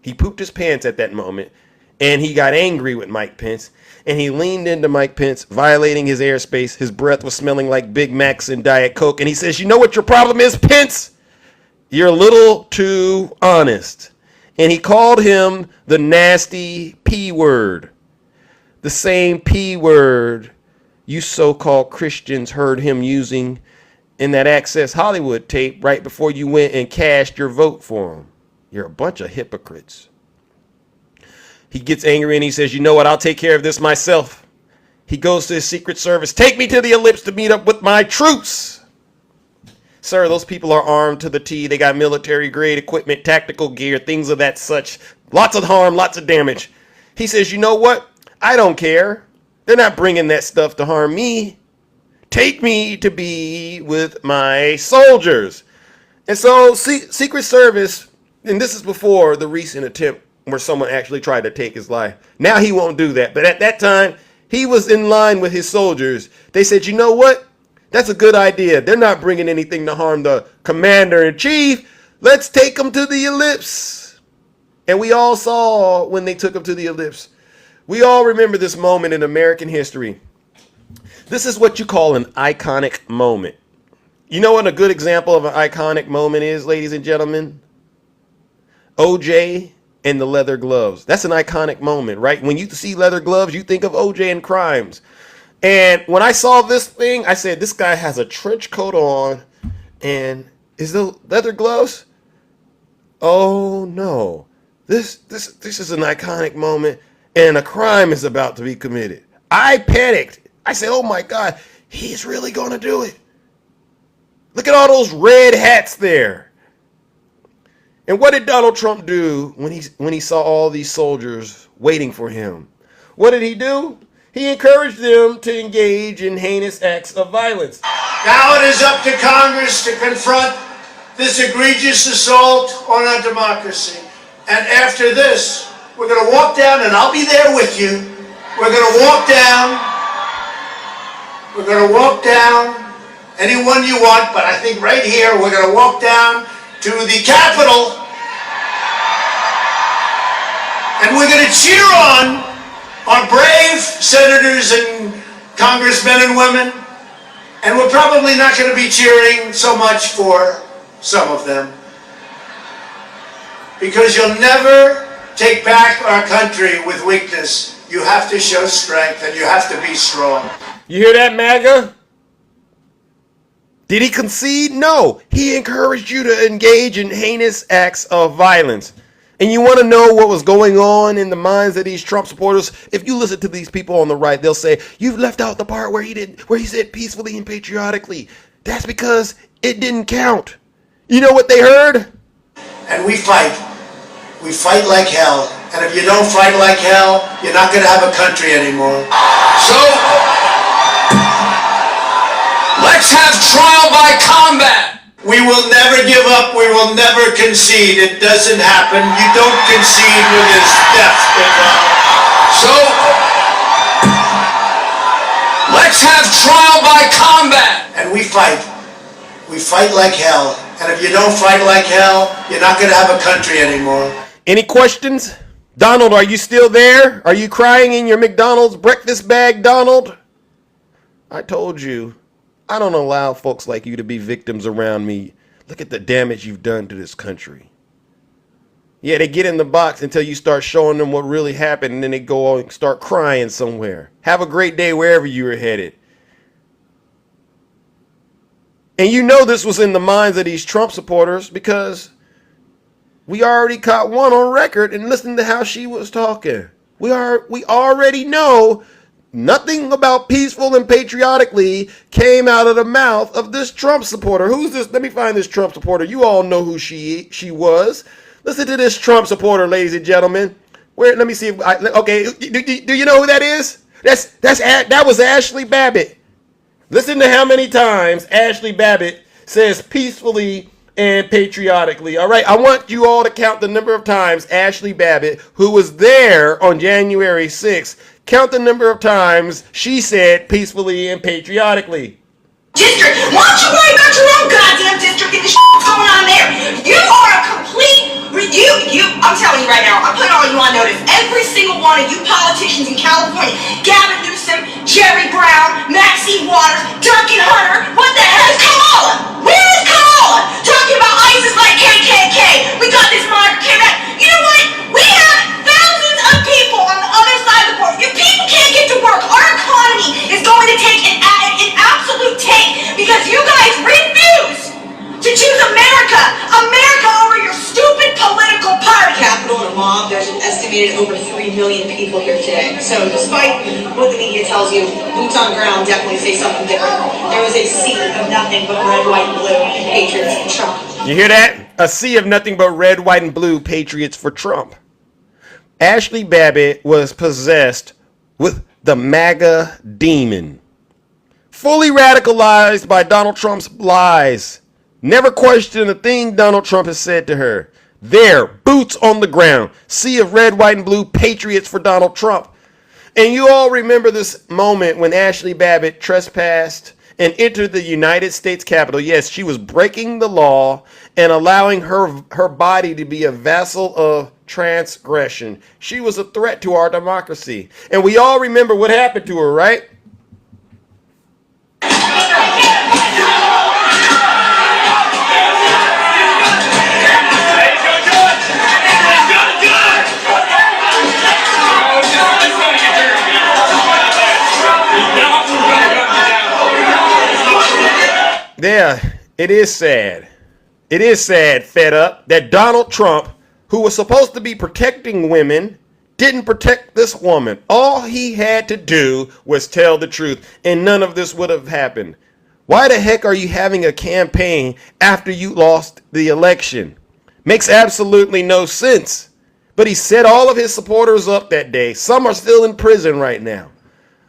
He pooped his pants at that moment, and he got angry with Mike Pence, and he leaned into Mike Pence, violating his airspace. His breath was smelling like Big Macs and Diet Coke, and he says, you know what your problem is, Pence? You're a little too honest. And he called him the nasty P word, the same P word you so-called Christians heard him using in that Access Hollywood tape right before you went and cast your vote for him. You're a bunch of hypocrites. He gets angry and he says, you know what? I'll take care of this myself. He goes to his Secret Service. Take me to the ellipse to meet up with my troops. Sir, those people are armed to the T. They got military grade equipment, tactical gear, things of that such. Lots of harm, lots of damage. He says, you know what? I don't care. They're not bringing that stuff to harm me. Take me to be with my soldiers. And so Secret Service, and this is before the recent attempt where someone actually tried to take his life. Now he won't do that. But at that time, he was in line with his soldiers. They said, you know what? That's a good idea. They're not bringing anything to harm the commander-in-chief. Let's take them to the ellipse. And we all saw when they took him to the ellipse. We all remember this moment in American history. This is what you call an iconic moment. You know what a good example of an iconic moment is, ladies and gentlemen? OJ and the leather gloves. That's an iconic moment, right? When you see leather gloves, you think of OJ and crimes. And when I saw this thing, I said, this guy has a trench coat on. And is the leather gloves? Oh, no. This is an iconic moment. And a crime is about to be committed. I panicked. I said, oh, my God, he's really going to do it. Look at all those red hats there. And what did Donald Trump do when he saw all these soldiers waiting for him? What did he do? He encouraged them to engage in heinous acts of violence. Now it is up to Congress to confront this egregious assault on our democracy. And after this, we're going to walk down, and I'll be there with you. We're going to walk down. We're going to walk down anyone you want, but I think right here we're going to walk down to the Capitol, and we're going to cheer on our brave senators and congressmen and women, and we're probably not going to be cheering so much for some of them, because you'll never take back our country with weakness. You have to show strength, and you have to be strong. You hear that, MAGA? Did he concede? No. He encouraged you to engage in heinous acts of violence. And you want to know what was going on in the minds of these Trump supporters? If you listen to these people on the right, they'll say, you've left out the part where he said peacefully and patriotically. That's because it didn't count. You know what they heard? And we fight. We fight like hell. And if you don't fight like hell, you're not going to have a country anymore. So, let's have trial by combat. We will never give up. We will never concede. It doesn't happen. You don't concede when there's death involved. So, let's have trial by combat. And we fight. We fight like hell. And if you don't fight like hell, you're not going to have a country anymore. Any questions? Donald, are you still there? Are you crying in your McDonald's breakfast bag, Donald? I told you. I don't allow folks like you to be victims around me. Look at the damage you've done to this country. Yeah, they get in the box until you start showing them what really happened, and then they go and start crying somewhere. Have a great day wherever you are headed. And you know this was in the minds of these Trump supporters because we already caught one on record and listened to how she was talking. We already know nothing about peaceful and patriotically came out of the mouth of this Trump supporter. Who's this? Let me find this Trump supporter. You all know who she was. Listen to this Trump supporter, ladies and gentlemen. Where? Let me see. Okay, do you know who that is? That was Ashley Babbitt. Listen to how many times Ashley Babbitt says peacefully and patriotically. All right, I want you all to count the number of times Ashley Babbitt, who was there on January 6th, count the number of times she said peacefully and patriotically. District, why don't you worry about your own goddamn district and the shit going on there? You are a complete, I'm telling you right now, I'm putting all you on notice. Every single one of you politicians in California, Gavin Newsom, Jerry Brown, Maxine Waters, Duncan Hunter, what the hell is Kamala? Where is Kamala? Talking about ISIS like KKK. We got this MAGA came back. You know what? We have thousands of people on the other side of the border. If people can't get to work, our economy is going to take congregated over 3 million people here today. So despite what the media tells you, boots on the ground definitely say something different. There was a sea of nothing but red, white, and blue patriots and Trump. You hear that? A sea of nothing but red, white, and blue patriots for Trump. Ashley Babbitt was possessed with the MAGA demon. Fully radicalized by Donald Trump's lies. Never questioned a thing Donald Trump has said to her. There, boots on the ground. Sea of red, white, and blue patriots for Donald Trump. And you all remember this moment when Ashley Babbitt trespassed and entered the United States Capitol. Yes, she was breaking the law and allowing her body to be a vessel of transgression. She was a threat to our democracy. And we all remember what happened to her, right? Yeah, it is sad. It is sad, fed up, that Donald Trump, who was supposed to be protecting women, didn't protect this woman. All he had to do was tell the truth, and none of this would have happened. Why the heck are you having a campaign after you lost the election? Makes absolutely no sense. But he set all of his supporters up that day. Some are still in prison right now.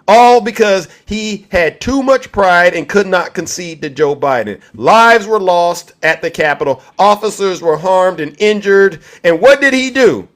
All because he had too much pride and could not concede to Joe Biden. Lives were lost at the Capitol. Officers were harmed and injured. And what did he do?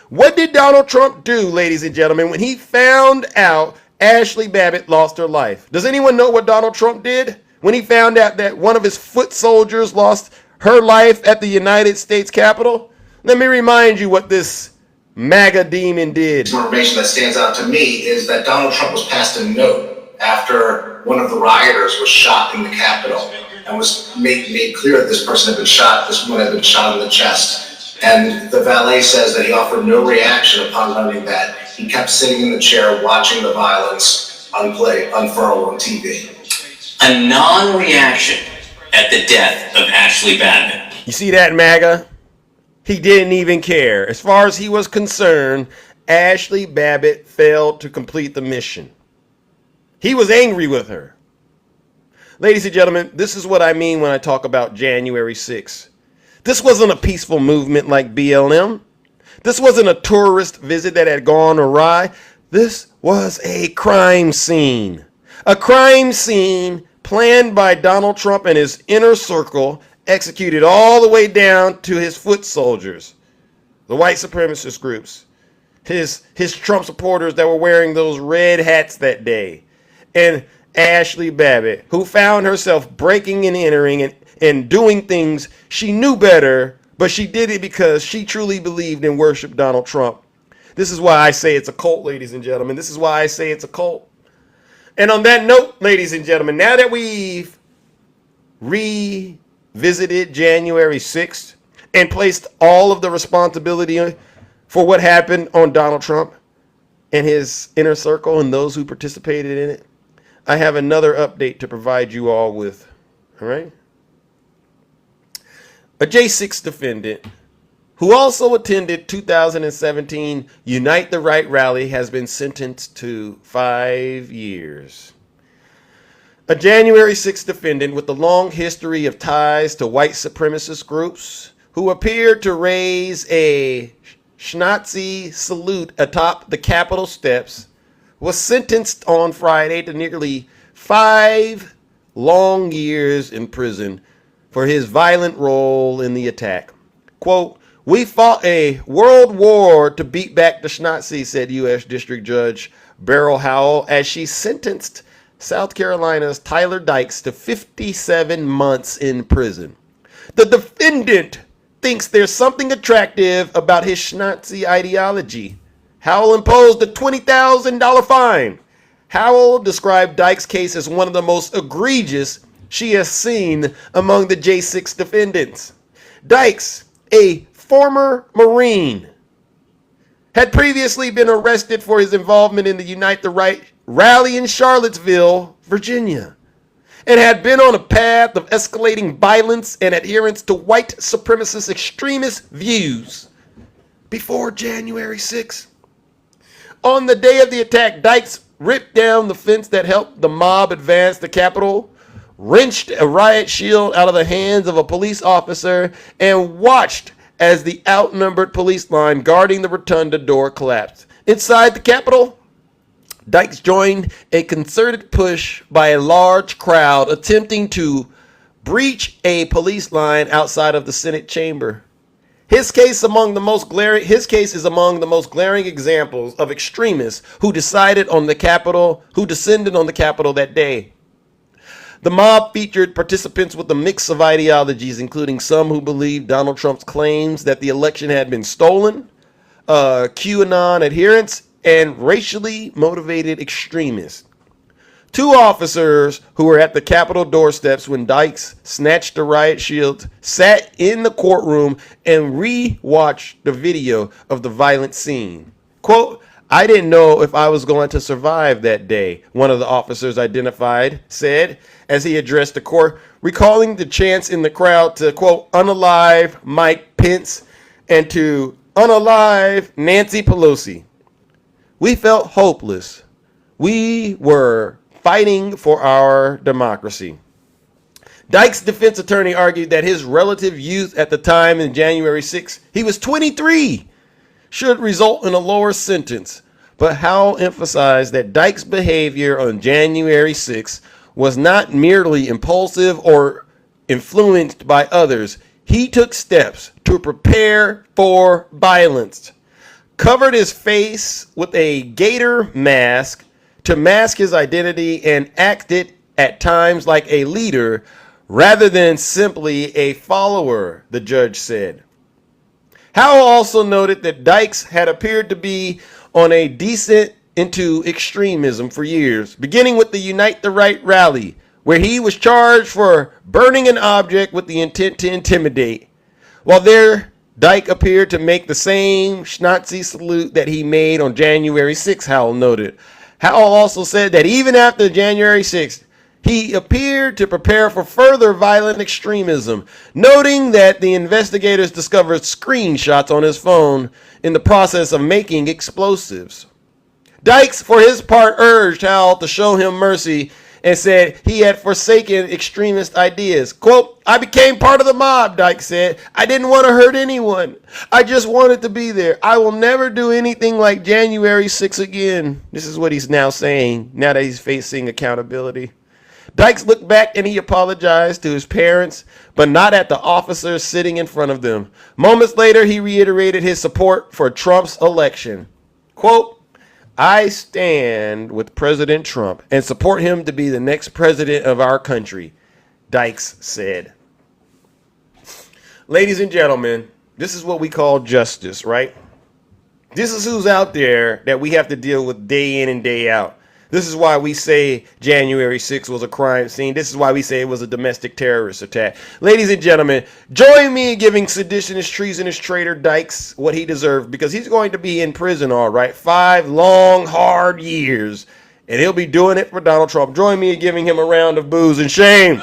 What did Donald Trump do, ladies and gentlemen, when he found out Ashley Babbitt lost her life? Does anyone know what Donald Trump did when he found out that one of his foot soldiers lost her life at the United States Capitol? Let me remind you what this MAGA demon did. Information that stands out to me is that Donald Trump was passed a note after one of the rioters was shot in the Capitol and was made clear that this person had been shot, this woman had been shot in the chest. And the valet says that he offered no reaction upon learning that. He kept sitting in the chair watching the violence unfurl on TV. A non-reaction at the death of Ashley Babbitt. You see that, MAGA? He didn't even care. As far as he was concerned, Ashley Babbitt failed to complete the mission. He was angry with her. Ladies and gentlemen, this is what I mean when I talk about January 6th. This wasn't a peaceful movement like BLM. This wasn't a tourist visit that had gone awry. This was a crime scene. A crime scene planned by Donald Trump and his inner circle, executed all the way down to his foot soldiers, the white supremacist groups, his Trump supporters that were wearing those red hats that day, and Ashley Babbitt, who found herself breaking and entering and doing things she knew better, but she did it because she truly believed and worshiped Donald Trump. This is why I say it's a cult, ladies and gentlemen. This is why I say it's a cult. And on that note, ladies and gentlemen, now that we've revisited January 6th and placed all of the responsibility for what happened on Donald Trump and his inner circle and those who participated in it, I have another update to provide you all with. All right? A J6 defendant who also attended 2017 Unite the Right rally has been sentenced to 5 years. A January 6th defendant with a long history of ties to white supremacist groups who appeared to raise a Nazi salute atop the Capitol steps was sentenced on Friday to nearly 5 long years in prison for his violent role in the attack. Quote, "We fought a world war to beat back the Nazis," said U.S. District Judge Beryl Howell as she sentenced South Carolina's Tyler Dykes to 57 months in prison. The defendant thinks there's something attractive about his Nazi ideology. Howell imposed a $20,000 fine. Howell described Dykes' case as one of the most egregious she has seen among the J6 defendants. Dykes, a former Marine, had previously been arrested for his involvement in the Unite the Right rally in Charlottesville, Virginia, and had been on a path of escalating violence and adherence to white supremacist extremist views before January 6th. On the day of the attack, Dykes ripped down the fence that helped the mob advance the Capitol, wrenched a riot shield out of the hands of a police officer, and watched as the outnumbered police line guarding the rotunda door collapsed. Inside the Capitol, Dykes joined a concerted push by a large crowd attempting to breach a police line outside of the Senate chamber. His case is among the most glaring examples of extremists who descended on the Capitol that day. The mob featured participants with a mix of ideologies, including some who believed Donald Trump's claims that the election had been stolen, QAnon adherents, and racially motivated extremists. Two officers who were at the Capitol doorsteps when Dykes snatched the riot shield sat in the courtroom and re-watched the video of the violent scene. Quote, "I didn't know if I was going to survive that day," one of the officers identified said as he addressed the court, recalling the chants in the crowd to, quote, "Unalive Mike Pence" and to "Unalive Nancy Pelosi." "We felt hopeless. We were fighting for our democracy." Dykes' defense attorney argued that his relative youth at the time in January 6th, he was 23, should result in a lower sentence. But Howell emphasized that Dykes' behavior on January 6th was not merely impulsive or influenced by others. He took steps to prepare for violence, covered his face with a gator mask to mask his identity, and acted at times like a leader rather than simply a follower, the judge said. Howell also noted that Dykes had appeared to be on a descent into extremism for years, beginning with the Unite the Right rally, where he was charged for burning an object with the intent to intimidate. While there, Dyke appeared to make the same Nazi salute that he made on January 6th, Howell noted. Howell also said that even after January 6th, he appeared to prepare for further violent extremism, noting that the investigators discovered screenshots on his phone in the process of making explosives. Dykes, for his part, urged Howell to show him mercy and said he had forsaken extremist ideas. Quote, "I became part of the mob," Dykes said. "I didn't want to hurt anyone. I just wanted to be there. I will never do anything like January 6th again." This is what he's now saying, now that he's facing accountability. Dykes looked back and he apologized to his parents, but not at the officers sitting in front of them. Moments later, he reiterated his support for Trump's election. Quote, "I stand with President Trump and support him to be the next president of our country," Dykes said. Ladies and gentlemen, this is what we call justice, right? This is who's out there that we have to deal with day in and day out. This is why we say January 6th was a crime scene. This is why we say it was a domestic terrorist attack. Ladies and gentlemen, join me in giving seditionist, treasonous traitor Dykes what he deserved, because he's going to be in prison, all right, 5 long, hard years, and he'll be doing it for Donald Trump. Join me in giving him a round of boos and shame.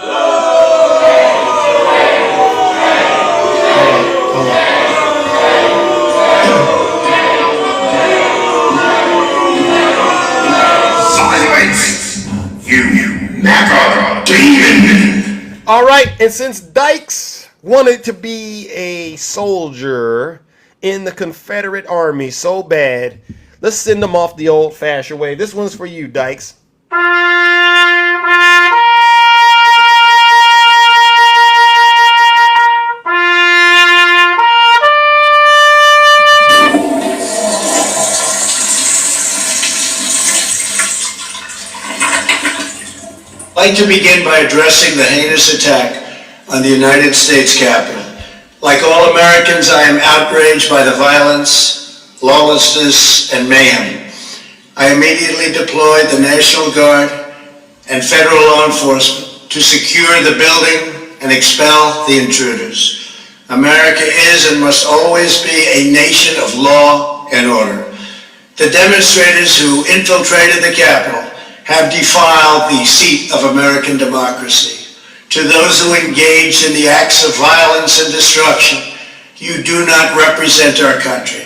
You MAGA demon! All right, and since Dykes wanted to be a soldier in the Confederate Army so bad, let's send him off the old-fashioned way. This one's for you, Dykes. I'd like to begin by addressing the heinous attack on the United States Capitol. Like all Americans, I am outraged by the violence, lawlessness, and mayhem. I immediately deployed the National Guard and federal law enforcement to secure the building and expel the intruders. America is and must always be a nation of law and order. The demonstrators who infiltrated the Capitol have defiled the seat of American democracy. To those who engaged in the acts of violence and destruction, you do not represent our country.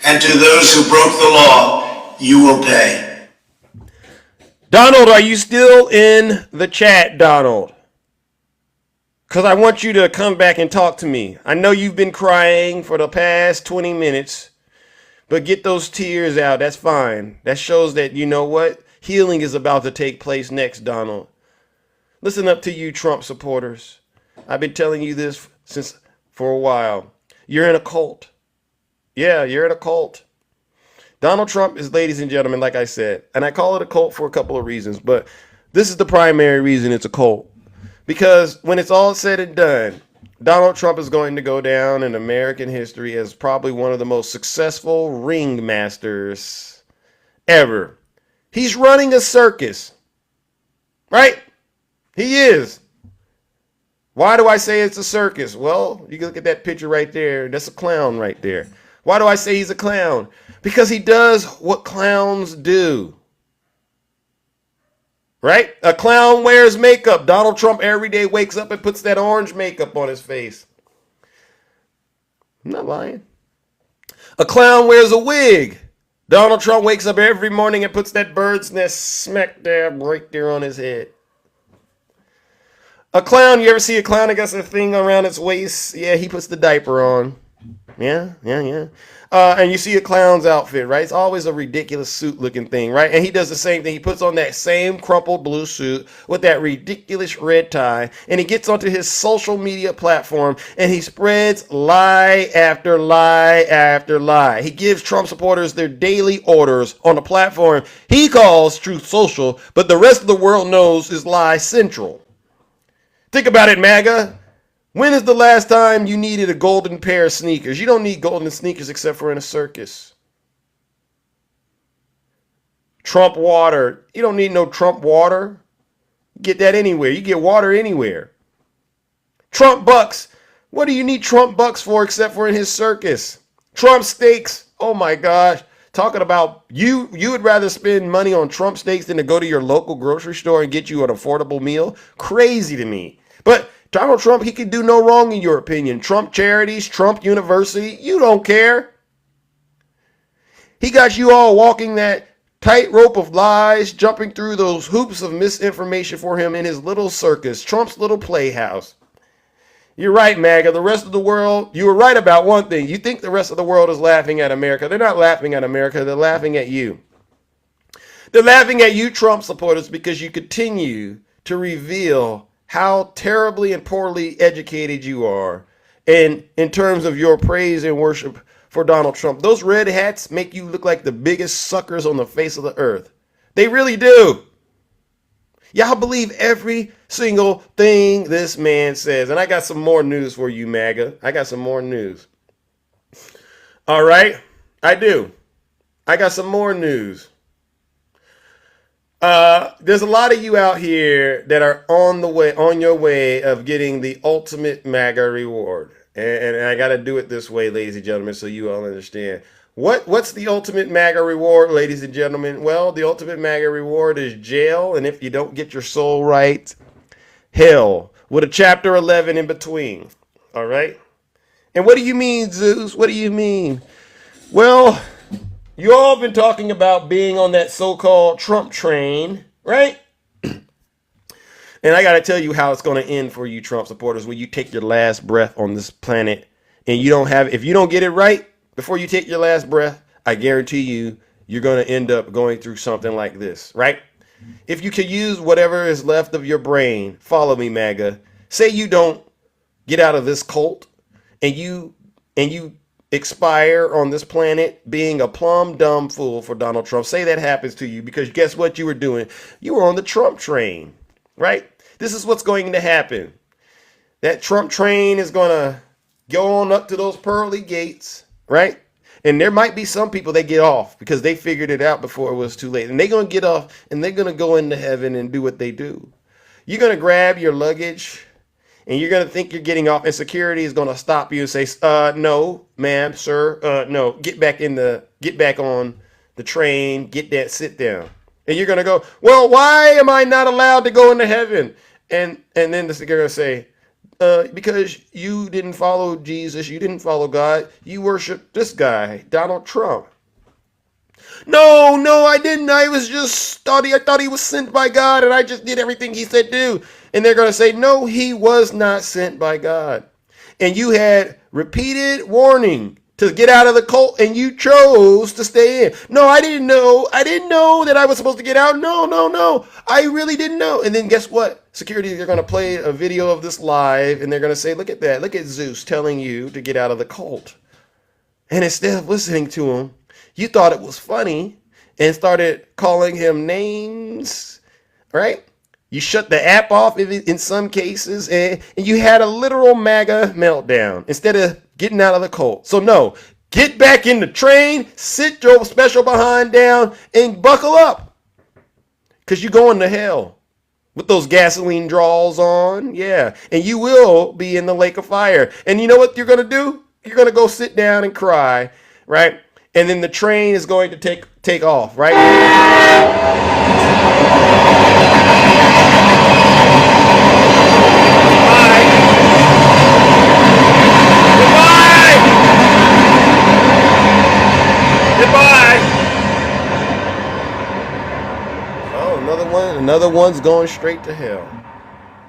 And to those who broke the law, you will pay. Donald, are you still in the chat, Donald? Because I want you to come back and talk to me. I know you've been crying for the past 20 minutes, but get those tears out. That's fine. That shows that, you know what? Healing is about to take place next, Donald. Listen up to you, Trump supporters. I've been telling you this for a while. You're in a cult. Yeah, you're in a cult. Donald Trump is, ladies and gentlemen, like I said, and I call it a cult for a couple of reasons, but this is the primary reason it's a cult. Because when it's all said and done, Donald Trump is going to go down in American history as probably one of the most successful ringmasters ever. He's running a circus, right? He is. Why do I say it's a circus? Well, you can look at that picture right there. That's a clown right there. Why do I say he's a clown? Because he does what clowns do. Right? A clown wears makeup. Donald Trump every day wakes up and puts that orange makeup on his face. I'm not lying. A clown wears a wig. Donald Trump wakes up every morning and puts that bird's nest smack dab right there on his head. A clown, you ever see a clown that got a thing around its waist? Yeah, he puts the diaper on. Yeah. And you see a clown's outfit, right? It's always a ridiculous suit looking thing, right? And he does the same thing. He puts on that same crumpled blue suit with that ridiculous red tie, and he gets onto his social media platform and he spreads lie after lie after lie. He gives Trump supporters their daily orders on a platform he calls Truth Social, but the rest of the world knows is Lie Central. Think about it, MAGA. When is the last time you needed a golden pair of sneakers? You don't need golden sneakers except for in a circus. Trump water. You don't need no Trump water. You get that anywhere. You get water anywhere. Trump bucks. What do you need Trump bucks for except for in his circus? Trump steaks. Oh my gosh. Talking about you would rather spend money on Trump steaks than to go to your local grocery store and get you an affordable meal? Crazy to me. But Donald Trump, he could do no wrong in your opinion. Trump charities, Trump University, you don't care. He got you all walking that tightrope of lies, jumping through those hoops of misinformation for him in his little circus, Trump's little playhouse. You're right, MAGA. The rest of the world, you were right about one thing. You think the rest of the world is laughing at America. They're not laughing at America. They're laughing at you. They're laughing at you, Trump supporters, because you continue to reveal how terribly and poorly educated you are and in terms of your praise and worship for Donald Trump. Those red hats make you look like the biggest suckers on the face of the earth. They really do. Y'all believe every single thing this man says. And I got some more news for you, MAGA. I got some more news. All right? I do. I got some more news. There's a lot of you out here that are on your way of getting the ultimate MAGA reward. And I got to do it this way, ladies and gentlemen, so you all understand. What's the ultimate MAGA reward, ladies and gentlemen? Well, the ultimate MAGA reward is jail, and if you don't get your soul right, hell, with a chapter 11 in between. All right? And what do you mean, Zeus? What do you mean? Well, you all have been talking about being on that so-called Trump train, right? And I got to tell you how it's going to end for you Trump supporters when you take your last breath on this planet and if you don't get it right before you take your last breath, I guarantee you're going to end up going through something like this, right? If you could use whatever is left of your brain, follow me, MAGA. Say you don't get out of this cult and you expire on this planet being a plumb dumb fool for Donald Trump. Say that happens to you because guess what you were doing? You were on the Trump train, right? This is what's going to happen. That Trump train is going to go on up to those pearly gates, right? And there might be some people that get off because they figured it out before it was too late. And they're going to get off and they're going to go into heaven and do what they do. You're going to grab your luggage and you're going to think you're getting off and security is going to stop you and say, no, ma'am, sir, no, get back on the train, sit down. And you're going to go, well, why am I not allowed to go into heaven? And then they're going to say, because you didn't follow Jesus, you didn't follow God, you worship this guy, Donald Trump. No, I didn't. I thought he was sent by God, and I just did everything he said do. And they're going to say, no, he was not sent by God. And you had repeated warning to get out of the cult, and you chose to stay in. No, I didn't know. I didn't know that I was supposed to get out. No. I really didn't know. And then guess what? Security, they're going to play a video of this live, and they're going to say, look at that. Look at Zeus telling you to get out of the cult. And instead of listening to him, you thought it was funny and started calling him names, right? You shut the app off in some cases, and you had a literal MAGA meltdown instead of getting out of the cult. So no, get back in the train, sit your special behind down, and buckle up, because you're going to hell with those gasoline draws on. Yeah, and you will be in the lake of fire. And you know what you're going to do? You're going to go sit down and cry, right? And then the train is going to take off, right? Goodbye. Oh, another one's going straight to hell.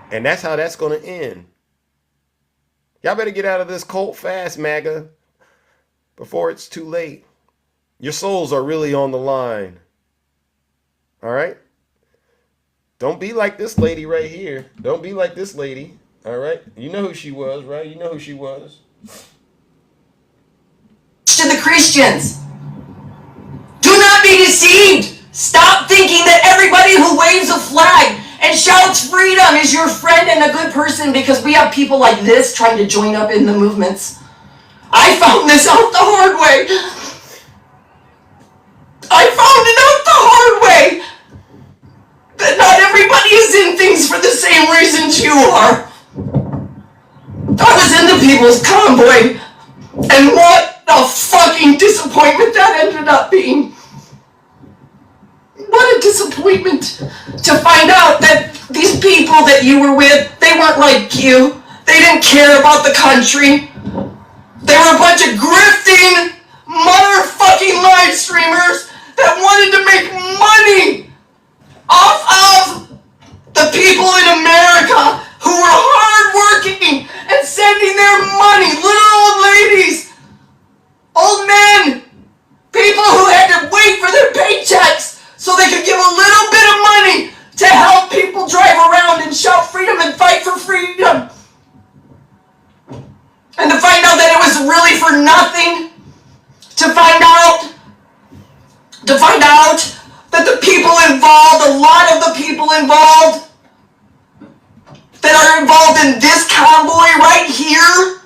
And that's how that's going to end. Y'all better get out of this cult fast, MAGA, before it's too late. Your souls are really on the line. All right? Don't be like this lady right here. Don't be like this lady. All right? You know who she was, right? You know who she was. To the Christians, do not be deceived. Stop thinking that everybody who waves a flag and shouts freedom is your friend and a good person, because we have people like this trying to join up in the movements. I found this out the hard way. That not everybody is in things for the same reasons you are. I was in the People's Convoy, and what a fucking disappointment that ended up being. What a disappointment to find out that these people that you were with, they weren't like you. They didn't care about the country. They were a bunch of grifting motherfucking live streamers that wanted to make money off of the people in America who were hardworking and sending their money, little old ladies, old men, people who had to wait for their paychecks so they could give a little bit of money to help people drive around and shout freedom and fight for freedom. And to find out that it was really for nothing, to find out that the people involved, a lot of the people involved that are involved in this convoy right here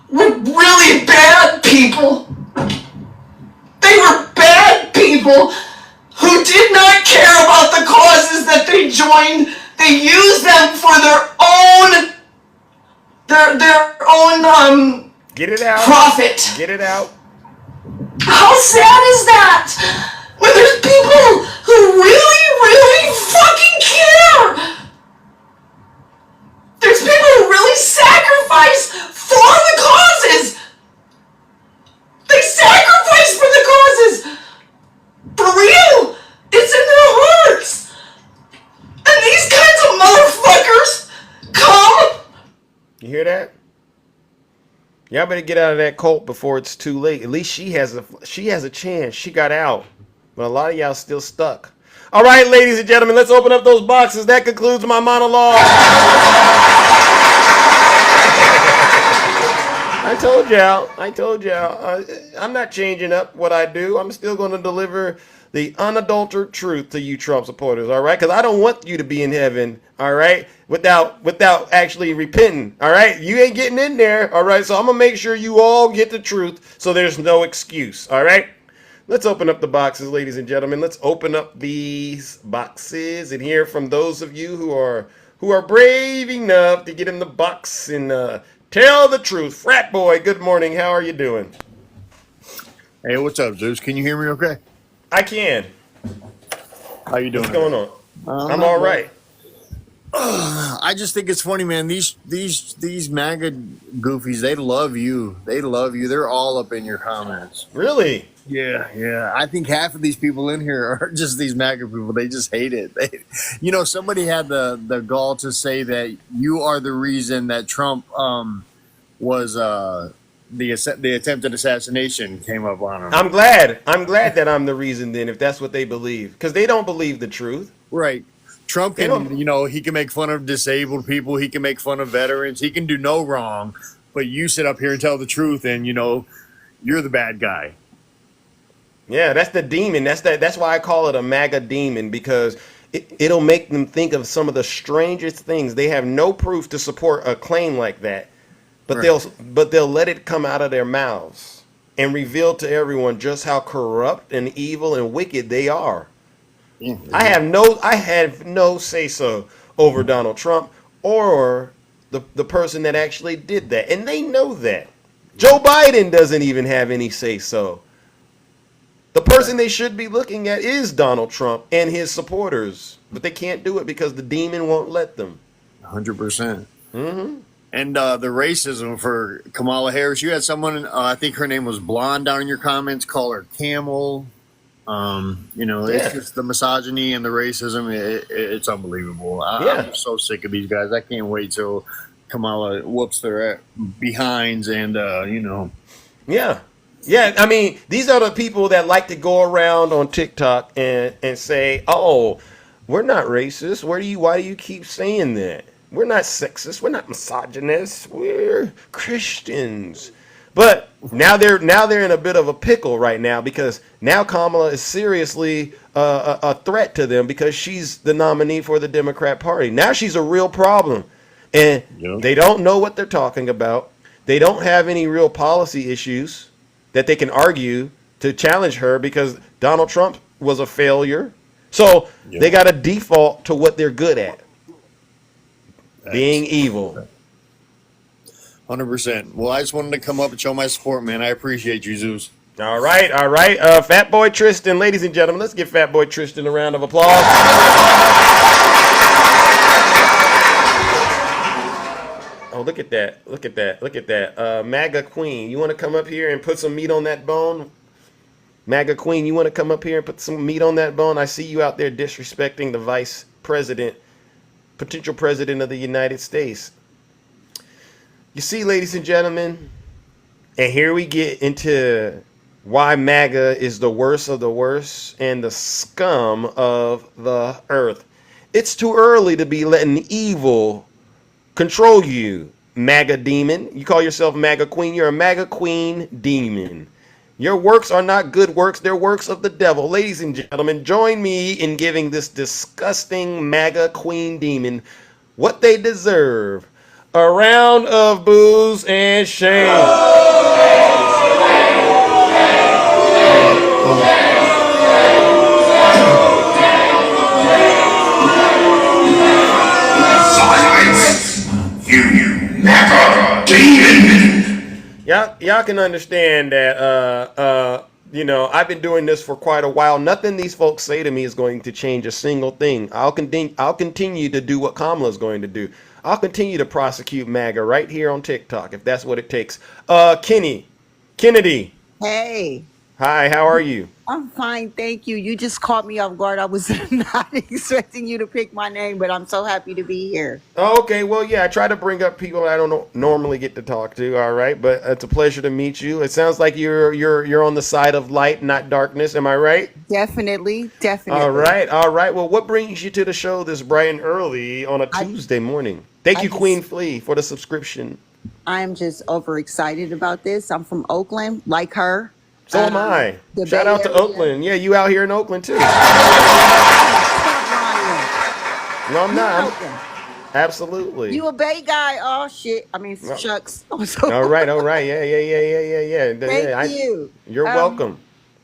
were really bad people. They were bad people who did not care about the causes that they joined. They used them for their own Get it out. Profit. Get it out. How sad is that? When there's people who really, really fucking care. There's people who really sacrifice for the causes. They sacrifice for the causes. For real. It's in their hearts. And these kinds of motherfuckers come. You hear that? Y'all better get out of that cult before it's too late. At least she has a chance. She got out. But a lot of y'all still stuck. All right, ladies and gentlemen, let's open up those boxes. That concludes my monologue. I told y'all. I'm not changing up what I do. I'm still going to deliver the unadulterated truth to you Trump supporters, all right? Because I don't want you to be in heaven, all right, without actually repenting, all right? You ain't getting in there, all right? So I'm going to make sure you all get the truth so there's no excuse, all right? Let's open up the boxes, ladies and gentlemen. Let's open up these boxes and hear from those of you who are brave enough to get in the box and tell the truth. Frat boy, good morning. How are you doing? Hey, what's up, Zeus? Can you hear me okay? I can. How you doing? What's going on? I'm all right. I just think it's funny, man. These MAGA goofies, they love you. They love you. They're all up in your comments. Really? Yeah. I think half of these people in here are just these MAGA people. They just hate it. Somebody had the gall to say that you are the reason that Trump was the attempted assassination came up on him. I'm glad that I'm the reason then, if that's what they believe, because they don't believe the truth. Right. Trump can, he can make fun of disabled people. He can make fun of veterans. He can do no wrong. But you sit up here and tell the truth, and you're the bad guy. Yeah, that's the demon. That's why I call it a MAGA demon, because it'll make them think of some of the strangest things. They have no proof to support a claim like that, but Right. they'll let it come out of their mouths and reveal to everyone just how corrupt and evil and wicked they are. I have no say so over Donald Trump or the person that actually did that, and they know that. Joe Biden doesn't even have any say so. The person they should be looking at is Donald Trump and his supporters, but they can't do it because the demon won't let them. 100%. Mm-hmm. And the racism for Kamala Harris, you had someone, I think her name was Blonde, down in your comments, call her Camel. It's just the misogyny and the racism. It's unbelievable. I'm so sick of these guys. I can't wait till Kamala whoops their behinds and, Yeah, I mean, these are the people that like to go around on TikTok and say, "Oh, we're not racist. Why do you keep saying that? We're not sexist. We're not misogynists. We're Christians." But now they're in a bit of a pickle right now, because now Kamala is seriously a threat to them, because she's the nominee for the Democrat Party. Now she's a real problem, and they don't know what they're talking about. They don't have any real policy issues that they can argue to challenge her, because Donald Trump was a failure. So they got to default to what they're good at, being evil. 100%. Well, I just wanted to come up and show my support, man. I appreciate you, Zeus. All right. Fat Boy Tristan, ladies and gentlemen, let's give Fat Boy Tristan a round of applause. Oh, look at that. MAGA Queen, you want to come up here and put some meat on that bone? MAGA Queen, you want to come up here and put some meat on that bone? I see you out there disrespecting the vice president, potential president of the United States. You see, ladies and gentlemen, and here we get into why MAGA is the worst of the worst and the scum of the earth. It's too early to be letting evil control you, MAGA demon. You call yourself MAGA Queen. You're a MAGA Queen demon. Your works are not good works. They're works of the devil. Ladies and gentlemen, join me in giving this disgusting MAGA Queen demon what they deserve. A round of boos and shame. You MAGA demon! Y'all can understand that, I've been doing this for quite a while. Nothing these folks say to me is going to change a single thing. I'll continue to do what Kamala's going to do. I'll continue to prosecute MAGA right here on TikTok, if that's what it takes. Kennedy. Hey. Hi, how are you? I'm fine, thank you. You just caught me off guard. I was not expecting you to pick my name, but I'm so happy to be here. Okay, well, yeah, I try to bring up people I don't normally get to talk to, all right? But it's a pleasure to meet you. It sounds like you're on the side of light, not darkness. Am I right? Definitely. All right. Well, what brings you to the show this bright and early on a Tuesday morning? Thank you, Queen Flea, for the subscription. I am just overexcited about this. I'm from Oakland, like her. So am I. Shout out to Oakland. Yeah, you out here in Oakland too. No, I'm not. Absolutely. You a Bay guy? Oh shit. I mean, shucks. All right. Yeah. Thank you. You're welcome.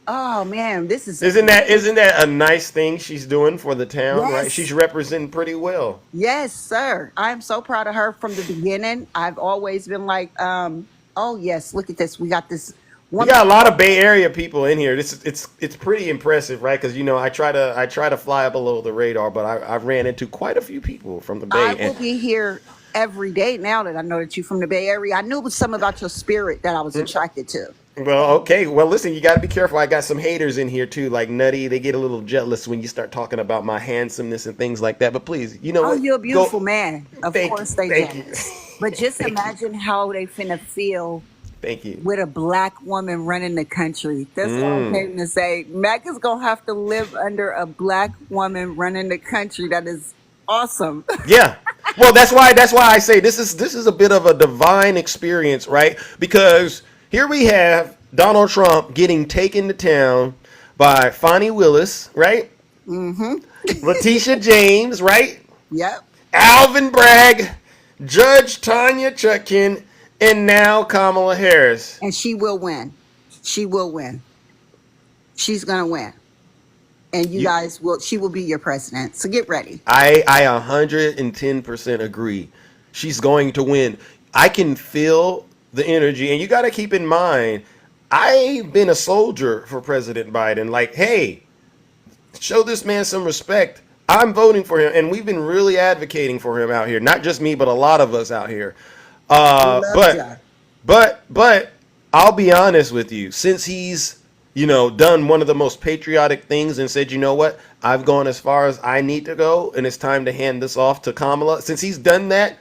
Oh man, this is isn't that a nice thing she's doing for the town, yes. Right? She's representing pretty well. Yes, sir. I'm so proud of her from the beginning. I've always been like, oh yes, look at this. We got this We got a lot of Bay Area people in here. It's pretty impressive, right? Because I try to fly below the radar, but I've ran into quite a few people from the Bay. I will be here every day now that I know that you're from the Bay Area. I knew it was something about your spirit that I was attracted to. Well, okay. Well, listen, you got to be careful. I got some haters in here too, like Nutty. They get a little jealous when you start talking about my handsomeness and things like that. But please, what? You're a beautiful man. Of course they thank jealous. But just imagine how they finna feel. Thank you. With a black woman running the country. That's all I came to say. MAGA's gonna have to live under a black woman running the country. That is awesome. Yeah. Well, that's why I say this is a bit of a divine experience, right? Because here we have Donald Trump getting taken to town by Fonnie Willis, right? Mm-hmm. Letitia James, right? Yep. Alvin Bragg, Judge Tanya Chutkin, and now Kamala Harris. And she will win. She will win. She's gonna win. And she will be your president. So get ready. I 110% agree. She's going to win. I can feel the energy. And you got to keep in mind, I've been a soldier for President Biden. Like, hey, show this man some respect. I'm voting for him. And we've been really advocating for him out here. Not just me, but a lot of us out here. But I'll be honest with you. Since he's done one of the most patriotic things and said, you know what, I've gone as far as I need to go, and it's time to hand this off to Kamala. Since he's done that,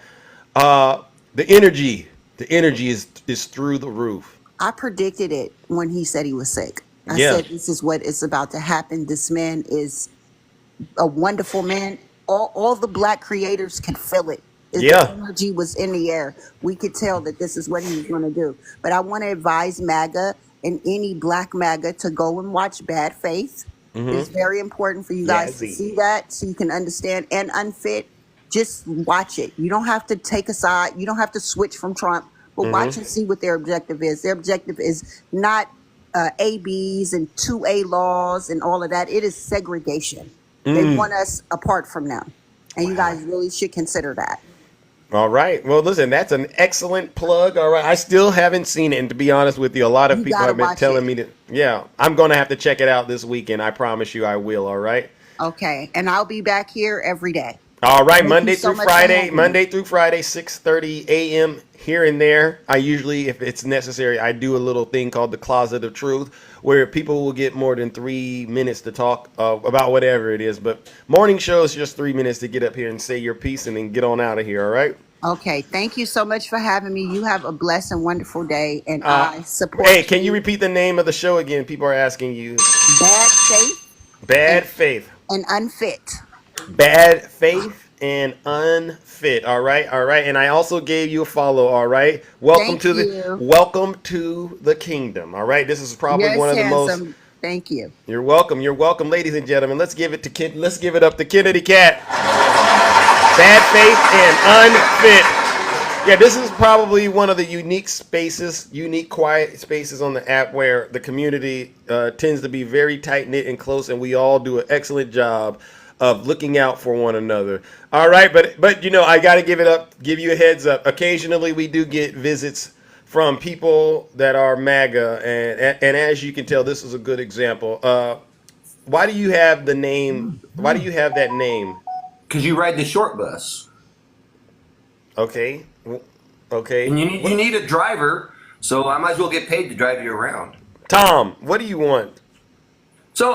the energy is through the roof. I predicted it when he said he was sick. I said, this is what is about to happen. This man is a wonderful man. All the black creators can feel it. The energy was in the air. We could tell that this is what he was going to do. But I want to advise MAGA and any black MAGA to go and watch Bad Faith. It's very important for you guys to see that so you can understand. And Unfit, just watch it. You don't have to take a side. You don't have to switch from Trump, but watch and see what their objective is. Their objective is not ABs and 2A laws and all of that. It is segregation. They want us apart from them. And you guys really should consider that. All right. Well, listen, that's an excellent plug. All right. I still haven't seen it. And to be honest with you, a lot of people have been telling me to. I'm going to have to check it out this weekend. I promise you I will. All right. Okay. And I'll be back here every day. All right. Monday through Friday, 6:30 a.m. here and there. I usually, if it's necessary, I do a little thing called the Closet of Truth, where people will get more than 3 minutes to talk about whatever it is. But morning show is just 3 minutes to get up here and say your piece and then get on out of here. All right. Okay. Thank you so much for having me. You have a blessed and wonderful day. And I support you. Hey, can you repeat the name of the show again? People are asking you. Bad Faith. Bad Faith. And Unfit. Bad Faith and Unfit. All right. And I also gave you a follow. All right. Welcome to the kingdom. All right. This is probably one of the most. Thank you. You're welcome. You're welcome, ladies and gentlemen. Let's give it up to Kennedy Cat. Bad Faith and Unfit. Yeah, this is probably one of the unique quiet spaces on the app where the community tends to be very tight knit and close, and we all do an excellent job of looking out for one another. All right, but I got to give you a heads up. Occasionally, we do get visits from people that are MAGA, and as you can tell, this is a good example. Why do you have the name? Why do you have that name? Because you ride the short bus. Okay. And you need a driver, so I might as well get paid to drive you around. Tom, what do you want? So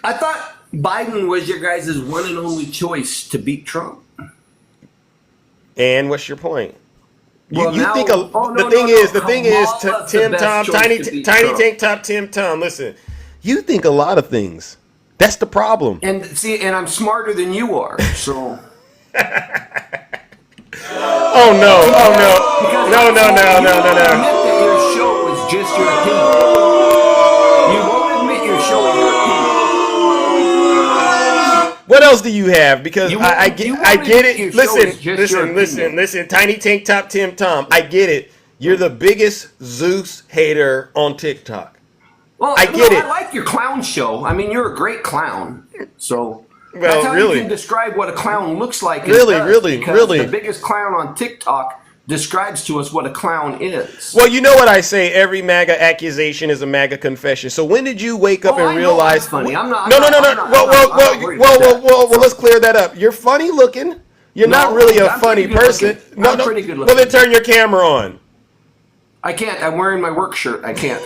I thought Biden was your guys' one and only choice to beat Trump. And what's your point? The thing is, Tim Tom, Tiny Tank Top Tim Tom. Listen, you think a lot of things. That's the problem. And I'm smarter than you are. So. Oh no! No! You won't admit that your show was just your opinion. You won't admit your show is your opinion. What else do you have? Because I get it. Listen. Tiny Tank Top Tim Tom. I get it. You're the biggest Zeus hater on TikTok. Well, I get it. I like your clown show. I mean, you're a great clown. So that's how you can describe what a clown looks like. Really. The biggest clown on TikTok describes to us what a clown is. Well, you know what I say. Every MAGA accusation is a MAGA confession. So when did you wake up and I know realize? I'm funny. I'm not. No. I'm not worried about that. Well. Let's clear that up. You're funny looking. You're not really a funny person. I'm pretty good looking. Well, then turn your camera on. I can't. I'm wearing my work shirt. I can't.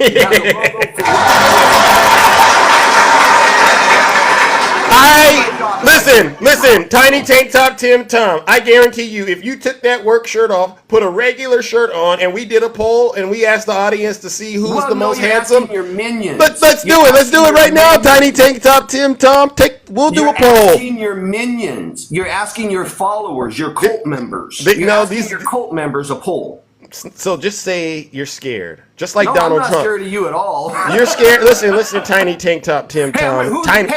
Listen, Tiny Tank Top Tim Tom. I guarantee you, if you took that work shirt off, put a regular shirt on, and we did a poll, and we asked the audience to see who's the most handsome. Your minions. Let's do it. Let's do it right now. Tiny Tank Top Tim Tom. We'll do a poll. You're asking your minions. You're asking your followers, your cult members. You're asking your cult members a poll. So just say you're scared, just like Donald I'm not Trump. Scared of you at all. You're scared. Listen, Tiny Tank Top Tim Tom. Tiny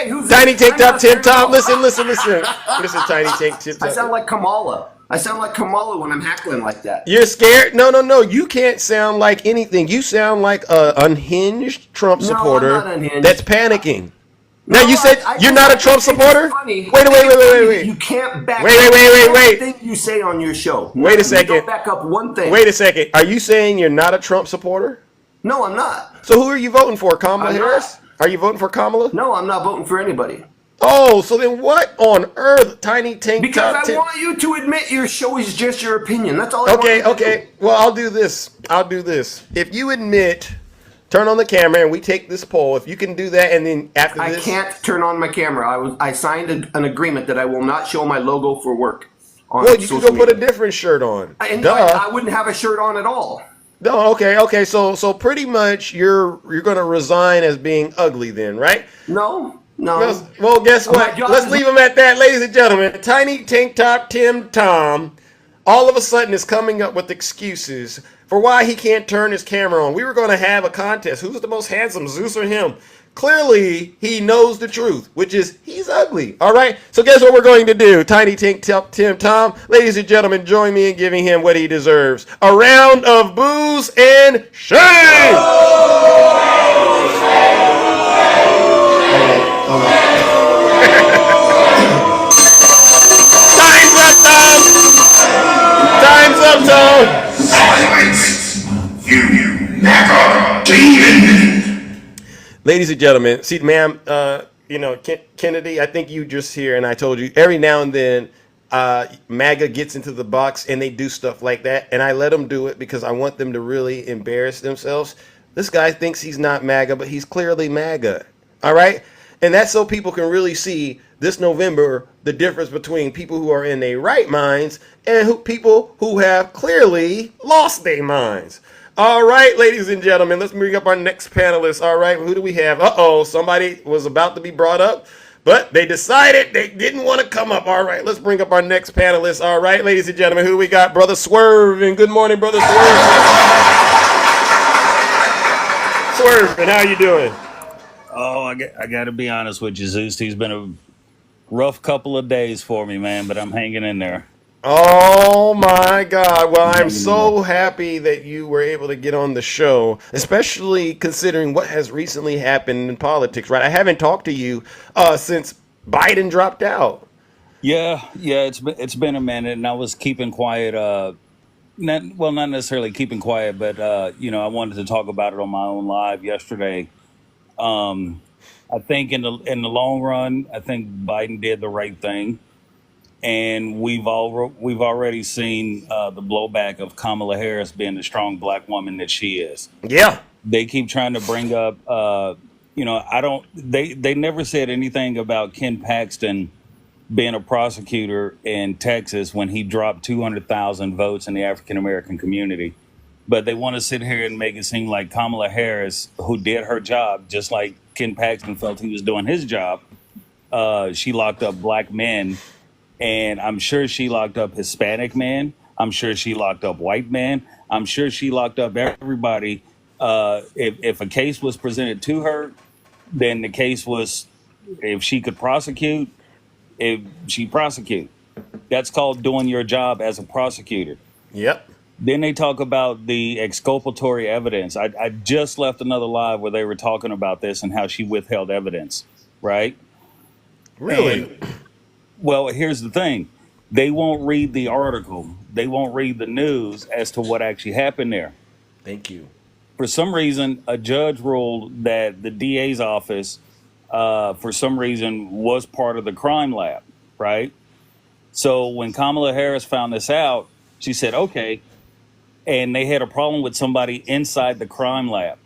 Tank Top Tim Tom. Listen, Tiny Tank Tim Tom. I sound like Kamala. I sound like Kamala when I'm heckling like that. You're scared? No. You can't sound like anything. You sound like an unhinged Trump supporter I'm not unhinged. that's panicking. Now you said you're not a Trump supporter? Wait. You can't back wait. up everything you say on your show. Wait a second. Don't back up one thing. Wait a second. Are you saying you're not a Trump supporter? No, I'm not. So who are you voting for? Kamala Harris? Are you voting for Kamala? No, I'm not voting for anybody. Oh, so then what on earth, Tiny Tank Because Top I want you to admit your show is just your opinion. That's all I want you to do. Well, I'll do this. If you admit, turn on the camera and we take this poll. If you can do that, and then after this, I can't turn on my camera. I signed an agreement that I will not show my logo for work. Well, you can go put a different shirt on. I wouldn't have a shirt on at all. No, okay. So pretty much you're gonna resign as being ugly then, right? No. Well, guess what? Let's leave them at that, ladies and gentlemen. Tiny Tank Top Tim Tom, all of a sudden is coming up with excuses for why he can't turn his camera on. We were going to have a contest. Who's the most handsome, Zeus or him? Clearly, he knows the truth, which is he's ugly. All right? So guess what we're going to do? Tiny Tank Top Tim Tom, ladies and gentlemen, join me in giving him what he deserves. A round of boos and shame! Time's up, Tom! Silence! You MAGA demon! Ladies and gentlemen, see, ma'am, Kennedy, I think you just here, and I told you, every now and then, MAGA gets into the box, and they do stuff like that, and I let them do it because I want them to really embarrass themselves. This guy thinks he's not MAGA, but he's clearly MAGA, all right? And that's so people can really see this November the difference between people who are in their right minds and people who have clearly lost their minds. All right, ladies and gentlemen, let's bring up our next panelist. All right, who do we have? Somebody was about to be brought up, but they decided they didn't want to come up. All right, let's bring up our next panelist. All right, ladies and gentlemen, who do we got? Brother Swerve, and good morning, Brother Swerve. Swerve, and how you doing? Oh, I got to be honest with you, Zeus. He's been a rough couple of days for me, man, but I'm hanging in there. Oh my God. Well, I'm so happy that you were able to get on the show, especially considering what has recently happened in politics, right? I haven't talked to you since Biden dropped out. Yeah, it's been a minute, and I was keeping quiet. Not necessarily keeping quiet, but I wanted to talk about it on my own live yesterday. I think in the long run, I think Biden did the right thing, and we've already seen the blowback of Kamala Harris being the strong black woman that she is. Yeah, they keep trying to bring up, They never said anything about Ken Paxton being a prosecutor in Texas when he dropped 200,000 votes in the African American community. But they want to sit here and make it seem like Kamala Harris, who did her job, just like Ken Paxton felt he was doing his job, she locked up black men. And I'm sure she locked up Hispanic men. I'm sure she locked up white men. I'm sure she locked up everybody. If a case was presented to her, then the case was, if she could prosecute, if she prosecute. That's called doing your job as a prosecutor. Yep. Then they talk about the exculpatory evidence. I just left another live where they were talking about this and how she withheld evidence, right? Really? And, well, here's the thing. They won't read the article. They won't read the news as to what actually happened there. Thank you. For some reason, a judge ruled that the DA's office, for some reason, was part of the crime lab, right? So when Kamala Harris found this out, she said, okay. And they had a problem with somebody inside the crime lab.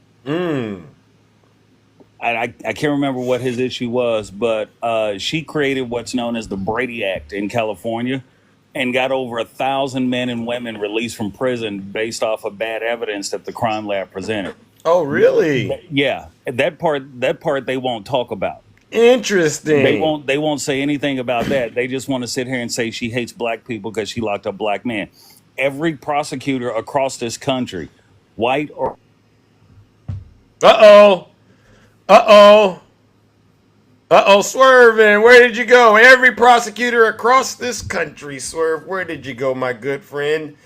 I can't remember what his issue was, but she created what's known as the Brady Act in California and got over 1,000 men and women released from prison based off of bad evidence that the crime lab presented. Oh, really? Yeah, that part they won't talk about. Interesting. They won't say anything about that. They just want to sit here and say she hates black people because she locked up black men. Every prosecutor across this country, white or Swerving, where did you go? Every prosecutor across this country, Swerve, where did you go, my good friend?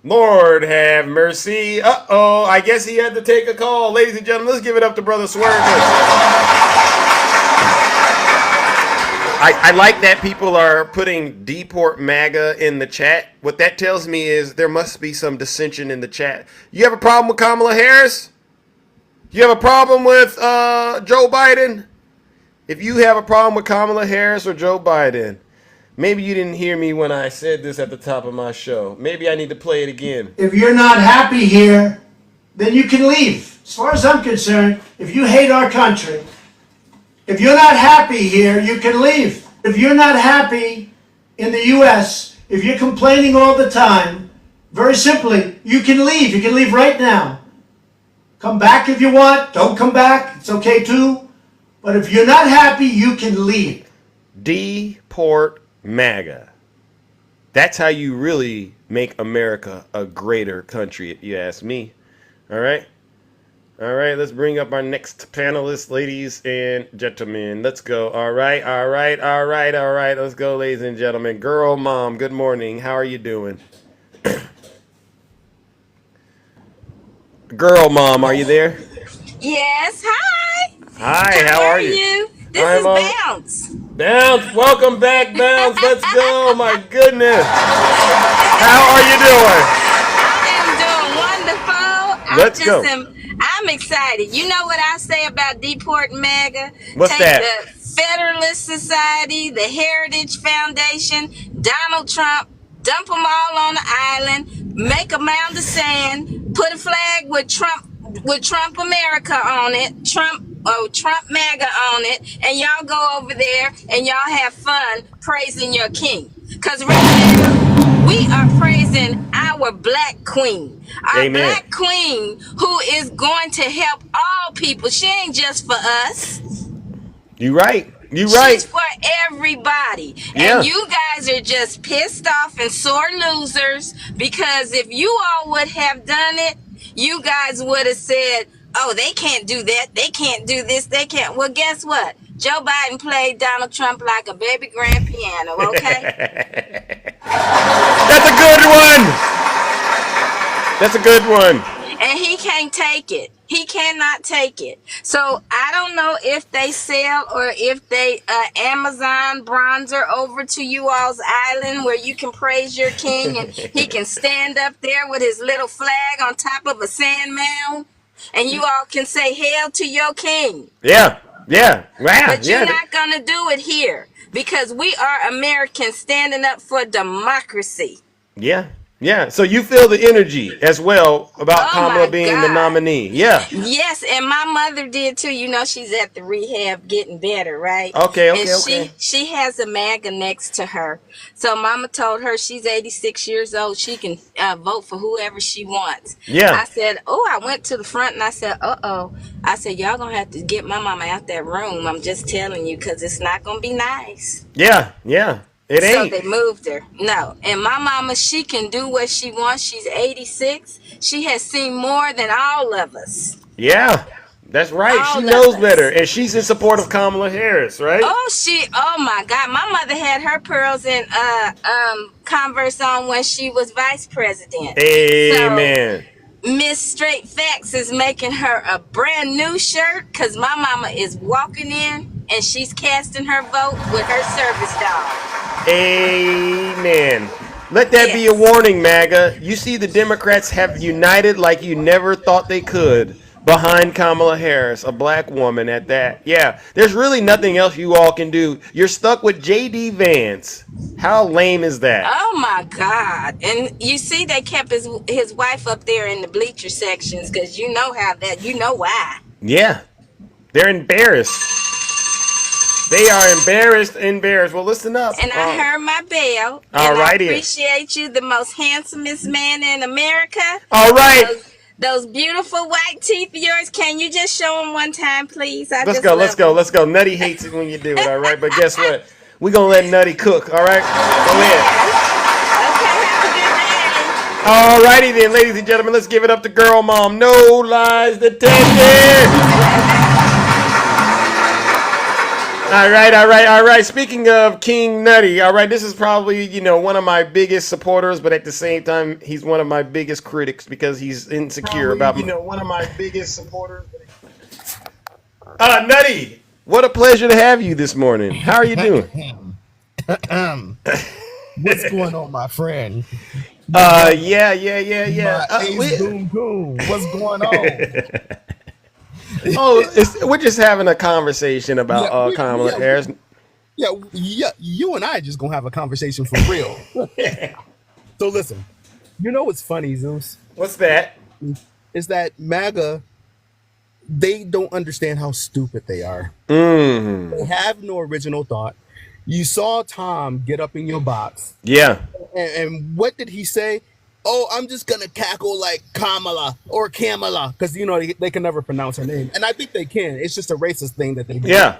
Lord have mercy. I guess he had to take a call. Ladies and gentlemen, let's give it up to Brother Swerve. I like that people are putting Deport MAGA in the chat. What that tells me is there must be some dissension in the chat. You have a problem with Kamala Harris? You have a problem with Joe Biden? If you have a problem with Kamala Harris or Joe Biden, maybe you didn't hear me when I said this at the top of my show. Maybe I need to play it again. If you're not happy here, then you can leave. As far as I'm concerned, if you hate our country, if you're not happy here, you can leave. If you're not happy in the U.S., if you're complaining all the time, very simply, you can leave. You can leave right now. Come back if you want. Don't come back. It's okay too. But if you're not happy, you can leave. Deport MAGA. That's how you really make America a greater country, if you ask me. All right? All right, let's bring up our next panelist, ladies and gentlemen. Let's go. All right. Let's go, ladies and gentlemen. Girl Mom, good morning. How are you doing? Girl Mom, are you there? Yes, hi. Hi, how are you? This is Bounce. Bounce, welcome back, Bounce. Let's go. My goodness. How are you doing? I am doing wonderful. Let's go. I'm excited. You know what I say about Deport MAGA? What's Take that? The Federalist Society, the Heritage Foundation, Donald Trump, dump them all on the island, make a mound of sand, put a flag with Trump America on it, Trump MAGA on it, and y'all go over there and y'all have fun praising your king. Because right now, we are praising our black queen. Our Amen. Black queen who is going to help all people. She ain't just for us. You right. You right. She's for everybody. Yeah. And you guys are just pissed off and sore losers because if you all would have done it, you guys would have said, oh, they can't do that. They can't do this. They can't. Well, guess what? Joe Biden played Donald Trump like a baby grand piano, okay? That's a good one. That's a good one. And he can't take it. He cannot take it. So I don't know if they sell or if they Amazon bronzer over to you all's island where you can praise your king and he can stand up there with his little flag on top of a sand mound and you all can say hail to your king. Yeah. Wow. But you're not going to do it here because we are Americans standing up for democracy. Yeah. So you feel the energy as well about Kamala being the nominee. Yeah. Yes, and my mother did too. You know, she's at the rehab getting better, right? Okay. She has a MAGA next to her. So mama told her she's 86 years old. She can vote for whoever she wants. Yeah. I said, I went to the front and I said, I said, y'all gonna have to get my mama out that room. I'm just telling you because it's not gonna be nice. Yeah. It ain't. So they moved her. No. And my mama, she can do what she wants. She's 86. She has seen more than all of us. Yeah. That's right. She knows better. And she's in support of Kamala Harris, right? Oh my God. My mother had her pearls in Converse on when she was vice president. Amen. So, Miss Straight Facts is making her a brand new shirt because my mama is walking in and she's casting her vote with her service dog. Amen. Let that be a warning, MAGA. You see, the Democrats have united like you never thought they could behind Kamala Harris, a black woman at that. Yeah, there's really nothing else you all can do. You're stuck with J.D. Vance. How lame is that? Oh my God! And you see, they kept his wife up there in the bleacher sections because you know why. Yeah, they're embarrassed. They are embarrassed. Well, listen up. And I heard my bell. All And I righty. appreciate you, the most handsomest man in America. All right. Those beautiful white teeth of yours. Can you just show them one time, please? Let's go. Nutty hates it when you do it, all right? But guess what? We're going to let Nutty cook, all right? Go ahead. Okay, have a good day. All righty then, ladies and gentlemen. Let's give it up to Girl Mom. No Lies Detected. All right. Speaking of King Nutty, all right, this is probably, one of my biggest supporters, but at the same time, he's one of my biggest critics because he's insecure about one of my biggest supporters. Nutty, what a pleasure to have you this morning. How are you doing? What's going on, my friend? Yeah. Boom. What's going on? We're just having a conversation about Kamala Harris. Yeah, you and I just gonna have a conversation for real. So listen, you know what's funny, Zeus? What's that? Is that MAGA, they don't understand how stupid they are. Mm-hmm. They have no original thought. You saw Tom get up in your box. Yeah. And what did he say? Oh, I'm just going to cackle like Kamala or Kamala because, they can never pronounce her name. And I think they can. It's just a racist thing that they do. Yeah.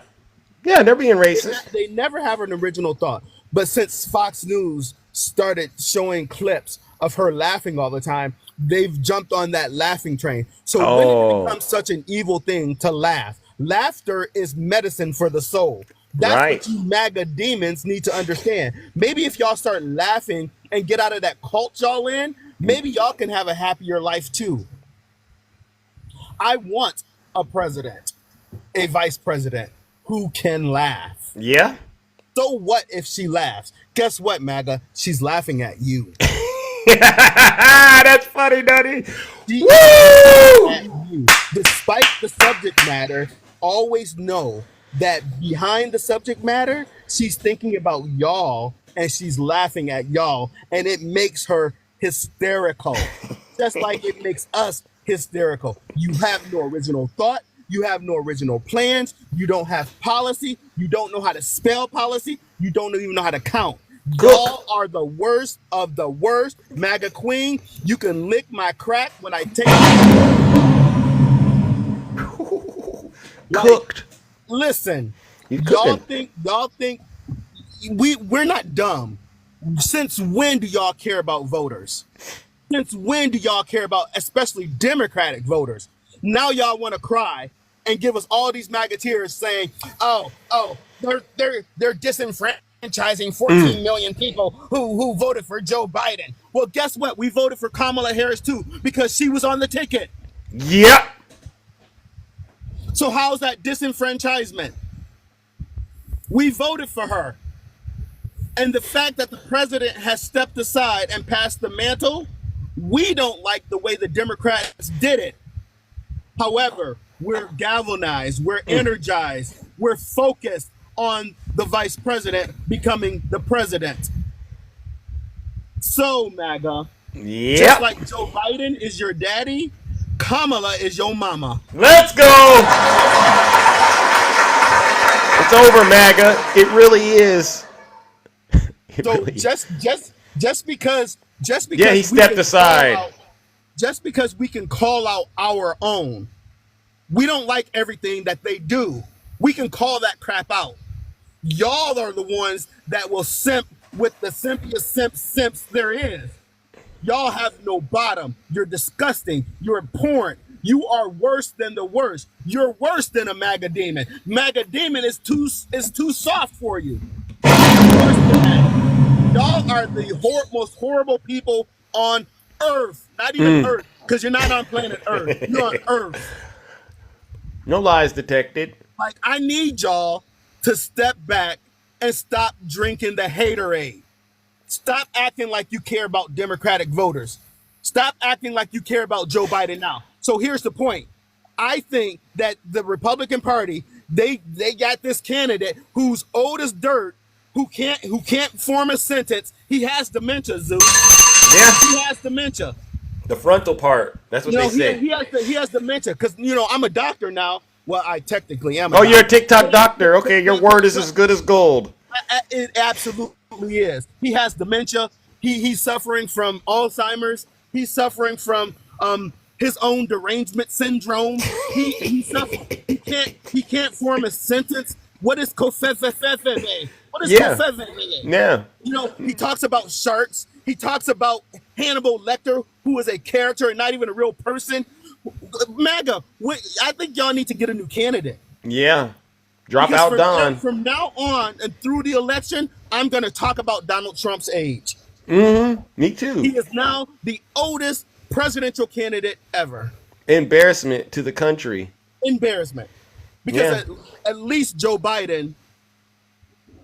Yeah, they're being racist. They never have an original thought. But since Fox News started showing clips of her laughing all the time, they've jumped on that laughing train. So when it becomes such an evil thing to laugh, laughter is medicine for the soul. That's what you MAGA demons need to understand. Maybe if y'all start laughing and get out of that cult y'all in, maybe y'all can have a happier life too. I want a president, a vice president who can laugh. Yeah. So what if she laughs? Guess what, MAGA? She's laughing at you. That's funny, Nutty. Woo! Despite the subject matter, always know that behind the subject matter, she's thinking about y'all and she's laughing at y'all, and it makes her hysterical. Just like it makes us hysterical. You have no original thought. You have no original plans. You don't have policy. You don't know how to spell policy. You don't even know how to count. Y'all are the worst of the worst. MAGA queen, you can lick my crack when I take cooked. Listen, y'all think we're not dumb. Since when do y'all care about voters? Since when do y'all care about especially Democratic voters? Now y'all want to cry and give us all these MAGA tears saying, they're disenfranchising 14 million people who voted for Joe Biden. Well, guess what? We voted for Kamala Harris too because she was on the ticket. Yep. So how's that disenfranchisement? We voted for her. And the fact that the president has stepped aside and passed the mantle, we don't like the way the Democrats did it. However, we're galvanized, we're energized, we're focused on the vice president becoming the president. So, MAGA, just like Joe Biden is your daddy, Kamala is your mama. Let's go! It's over, MAGA. It really is. Just because he stepped aside. Just because we can call out our own, we don't like everything that they do. We can call that crap out. Y'all are the ones that will simp with the simpiest simps there is. Y'all have no bottom. You're disgusting. You're abhorrent. You are worse than the worst. You're worse than a MAGA demon. MAGA demon is too soft for you. Worse than that. Y'all are the most horrible people on Earth. Not even Earth, because you're not on planet Earth. You're on Earth. No lies detected. Like, I need y'all to step back and stop drinking the haterade. Stop acting like you care about Democratic voters. Stop acting like you care about Joe Biden now. So here's the point. I think that the Republican Party, they got this candidate who's old as dirt, who can't form a sentence. He has dementia, Zeus. Yeah. He has dementia. The frontal part. That's what they say. He has dementia because, I'm a doctor now. Well, I technically am. Oh, you're a TikTok doctor. Okay, your word is as good as gold. It absolutely is. He has dementia. He's suffering from Alzheimer's. He's suffering from his own derangement syndrome. He can't form a sentence. What is kofefefefebe? What is kofefefebe? Yeah. He talks about sharks. He talks about Hannibal Lecter, who is a character and not even a real person. MAGA, I think y'all need to get a new candidate. Yeah. Drop out Don. From now on and through the election, I'm going to talk about Donald Trump's age. Mm-hmm. Me too. He is now the oldest presidential candidate ever. Embarrassment to the country. Embarrassment. Because at least Joe Biden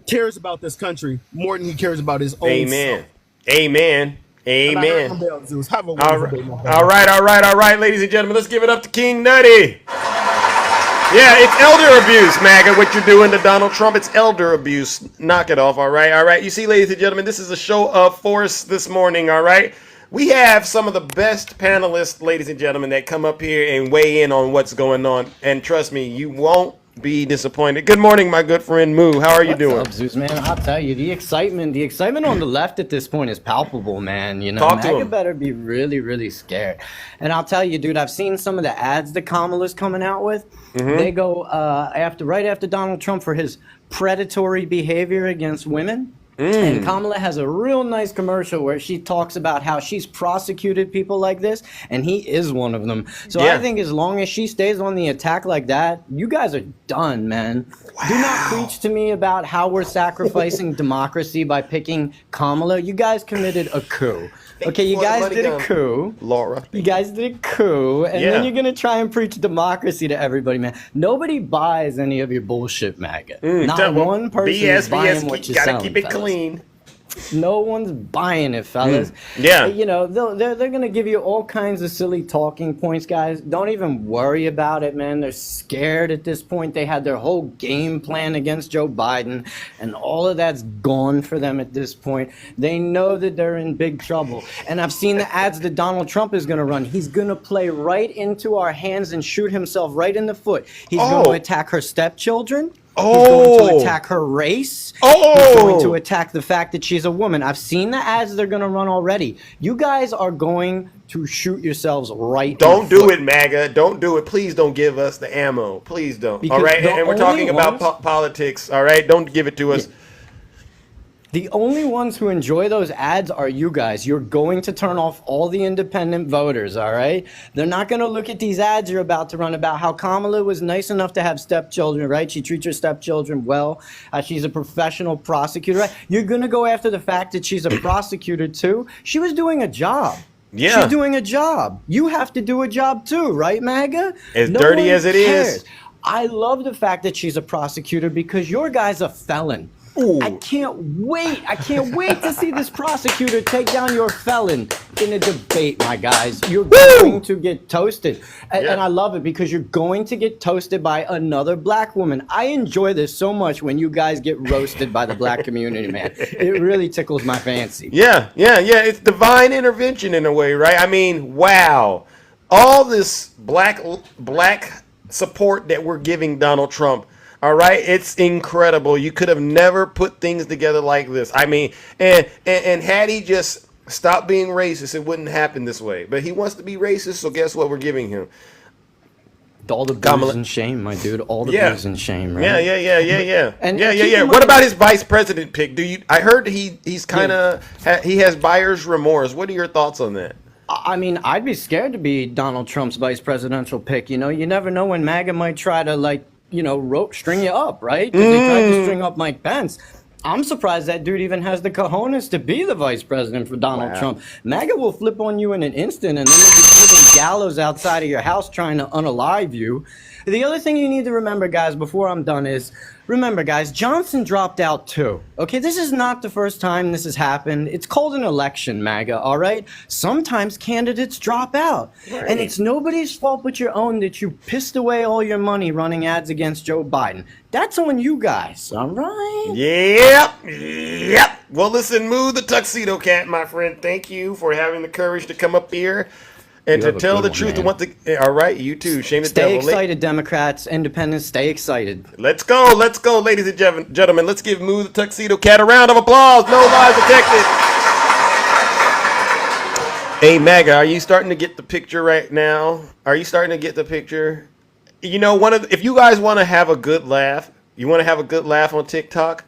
cares about this country more than he cares about his own Amen. self. Amen. Amen. All right, ladies and gentlemen, let's give it up to King Nutty. Yeah, it's elder abuse, MAGA, what you're doing to Donald Trump. It's elder abuse. Knock it off, all right? You see, ladies and gentlemen, this is a show of force this morning, all right? We have some of the best panelists, ladies and gentlemen, that come up here and weigh in on what's going on. And trust me, you won't be disappointed. Good morning, my good friend Moo. How are you doing? What's up, Zeus, man? I'll tell you, the excitement on the left at this point is palpable, man. Talk to MAGA him. better be really, really scared. And I'll tell you, dude, I've seen some of the ads that Kamala's coming out with. Mm-hmm. They go right after Donald Trump for his predatory behavior against women. And Kamala has a real nice commercial where she talks about how she's prosecuted people like this, and he is one of them. So I think as long as she stays on the attack like that, you guys are done, man. Wow. Do not preach to me about how we're sacrificing democracy by picking Kamala. You guys committed a coup. Okay, you guys did a coup. Laura. You guys did a coup, and then you're going to try and preach democracy to everybody, man. Nobody buys any of your bullshit, MAGA. Not one person is buying what you're selling, gotta keep it fellas. clean. No one's buying it, fellas. Yeah. They're going to give you all kinds of silly talking points, guys. Don't even worry about it, man. They're scared at this point. They had their whole game plan against Joe Biden, and all of that's gone for them at this point. They know that they're in big trouble. And I've seen the ads that Donald Trump is going to run. He's going to play right into our hands and shoot himself right in the foot. He's going to attack her stepchildren. He's going to attack her race. He's going to attack the fact that she's a woman. I've seen the ads they're going to run already. You guys are going to shoot yourselves right. Don't do it, MAGA. Don't do it. Please don't give us the ammo. Please don't. Because all right? And we're talking about politics. All right? Don't give it to us. The only ones who enjoy those ads are you guys. You're going to turn off all the independent voters, all right? They're not going to look at these ads you're about to run about how Kamala was nice enough to have stepchildren, right? She treats her stepchildren well. She's a professional prosecutor, right? You're going to go after the fact that she's a prosecutor, too. She was doing a job. Yeah. She's doing a job. You have to do a job, too, right, MAGA? As dirty as it is. I love the fact that she's a prosecutor because your guy's a felon. Ooh. I can't wait to see this prosecutor take down your felon in a debate, my guys. You're going to get toasted. And I love it because you're going to get toasted by another black woman. I enjoy this so much when you guys get roasted by the black community, man. It really tickles my fancy. Yeah. It's divine intervention in a way, right? I mean, wow. All this black support that we're giving Donald Trump. All right, it's incredible. You could have never put things together like this. I mean, and had he just stopped being racist, it wouldn't happen this way. But he wants to be racist, so guess what we're giving him? All the booze and shame, my dude. All the booze and shame, right? Yeah. And What about his vice president pick? I heard he's kind of he has buyer's remorse. What are your thoughts on that? I mean, I'd be scared to be Donald Trump's vice presidential pick. You never know when MAGA might try to string you up, right? Because they tried to string up Mike Pence. I'm surprised that dude even has the cojones to be the vice president for Donald Trump. MAGA will flip on you in an instant, and then they'll be putting gallows outside of your house trying to unalive you. The other thing you need to remember, guys, before I'm done is Remember, guys, Johnson dropped out too. Okay, this is not the first time this has happened. It's called an election, MAGA, all right? Sometimes candidates drop out. Right. And it's nobody's fault but your own that you pissed away all your money running ads against Joe Biden. That's on you guys, all right? Yep. Well, listen, Moo the Tuxedo Cat, my friend, thank you for having the courage to come up here and You to have a tell good the one, truth. man. And what the all right, you too. Shame the Stay devil. excited, Democrats, independents, stay excited. Let's go, ladies and gentlemen. Let's give Moo the Tuxedo Cat a round of applause. No lies detected. Hey, MAGA, are you starting to get the picture right now? Are you starting to get the picture? You know, if you guys want to have a good laugh, on TikTok.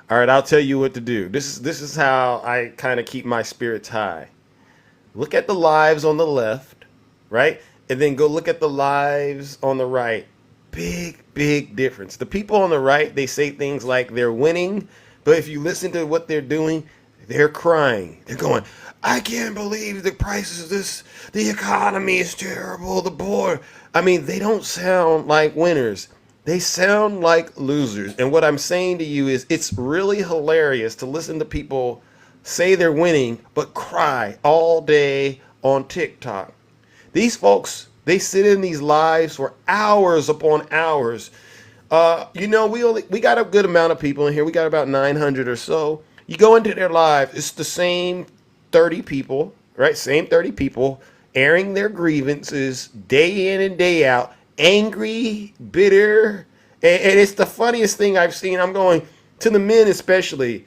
All right, I'll tell you what to do. This is how I kind of keep my spirits high. Look at the lives on the left, right? And then go look at the lives on the right. Big difference. The people on the right, they say things like they're winning, but if you listen to what they're doing, they're crying. They're going, I can't believe the prices of this, the economy is terrible, the poor. I mean, they don't sound like winners. They sound like losers. And what I'm saying to you is it's really hilarious to listen to people say they're winning, but cry all day on TikTok. These folks, they sit in these lives for hours upon hours. You know, we got a good amount of people in here. We got about 900 or so. You go into their live, it's the same 30 people, right? Same 30 people airing their grievances day in and day out, angry, bitter, and it's the funniest thing I've seen. I'm going, to the men especially,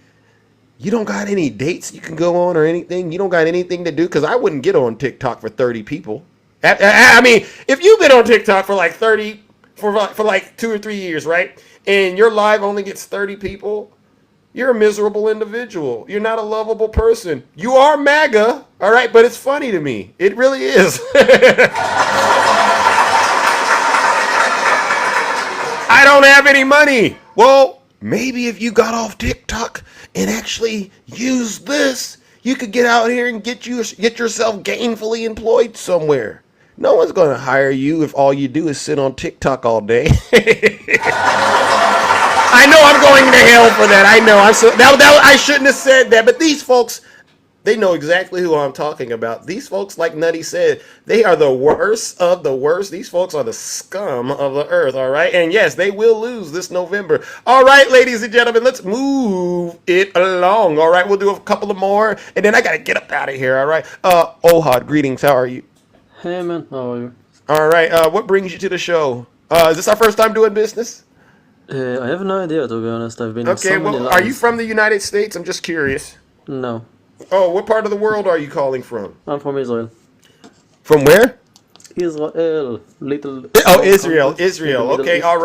you don't got any dates you can go on or anything? You don't got anything to do? Because I wouldn't get on TikTok for 30 people. I mean, if you've been on TikTok for like 30, for like 2 or 3 years, right? And your live only gets 30 people, you're a miserable individual. You're not a lovable person. You are MAGA, all right? But it's funny to me. It really is. I don't have any money. Well, maybe if you got off TikTok and actually use this, you could get out here and get yourself gainfully employed somewhere. No one's going to hire you if all you do is sit on TikTok all day. I know I'm going to hell for that. I know. I shouldn't have said that. But these folks, they know exactly who I'm talking about. These folks, like Nutty said, they are the worst of the worst. These folks are the scum of the earth, all right? And yes, they will lose this November. All right, ladies and gentlemen, let's move it along, all right? We'll do a couple of more, and then I got to get up out of here, all right? Ohad, greetings. How are you? Hey, man. How are you? All right. What brings you to the show? Is this our first time doing business? I have no idea, to be honest. I've been Okay, in so many well, are you lives. from the United States? I'm just curious. No, Oh, what part of the world are you calling from? I'm from Israel. From where? Israel, little. Oh, small Israel, country in the Israel. Middle Okay, East. all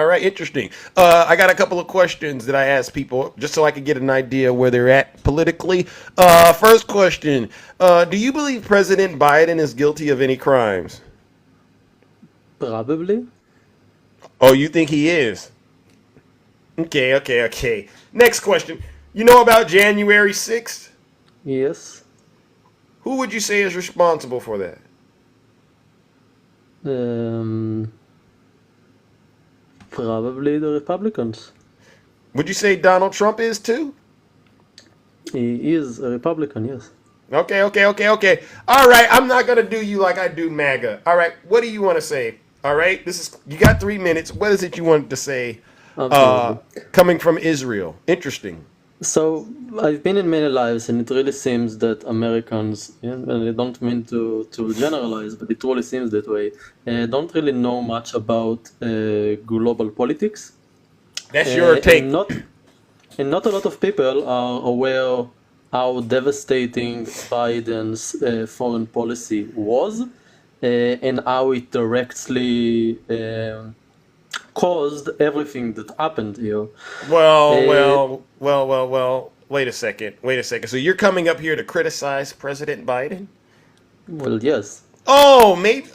right. Interesting. I got a couple of questions that I ask people just so I can get an idea where they're at politically. First question: do you believe President Biden is guilty of any crimes? Probably. Oh, you think he is? Okay. Next question: you know about January 6th? Yes. Who would you say is responsible for that? Probably the Republicans. Would you say Donald Trump is too? He is a Republican, yes. Okay. All right, I'm not gonna do you like I do MAGA. All right, what do you want to say? All right, you got 3 minutes. What is it you wanted to say? Absolutely. Coming from Israel, interesting. So I've been in many lives, and it really seems that Americans, and I don't mean to generalize, but it really seems that way, don't really know much about global politics. That's your take. And not a lot of people are aware how devastating Biden's foreign policy was, and how it directly caused everything that happened here. Well. Wait a second. So you're coming up here to criticize President Biden? Well, yes. Oh, maybe.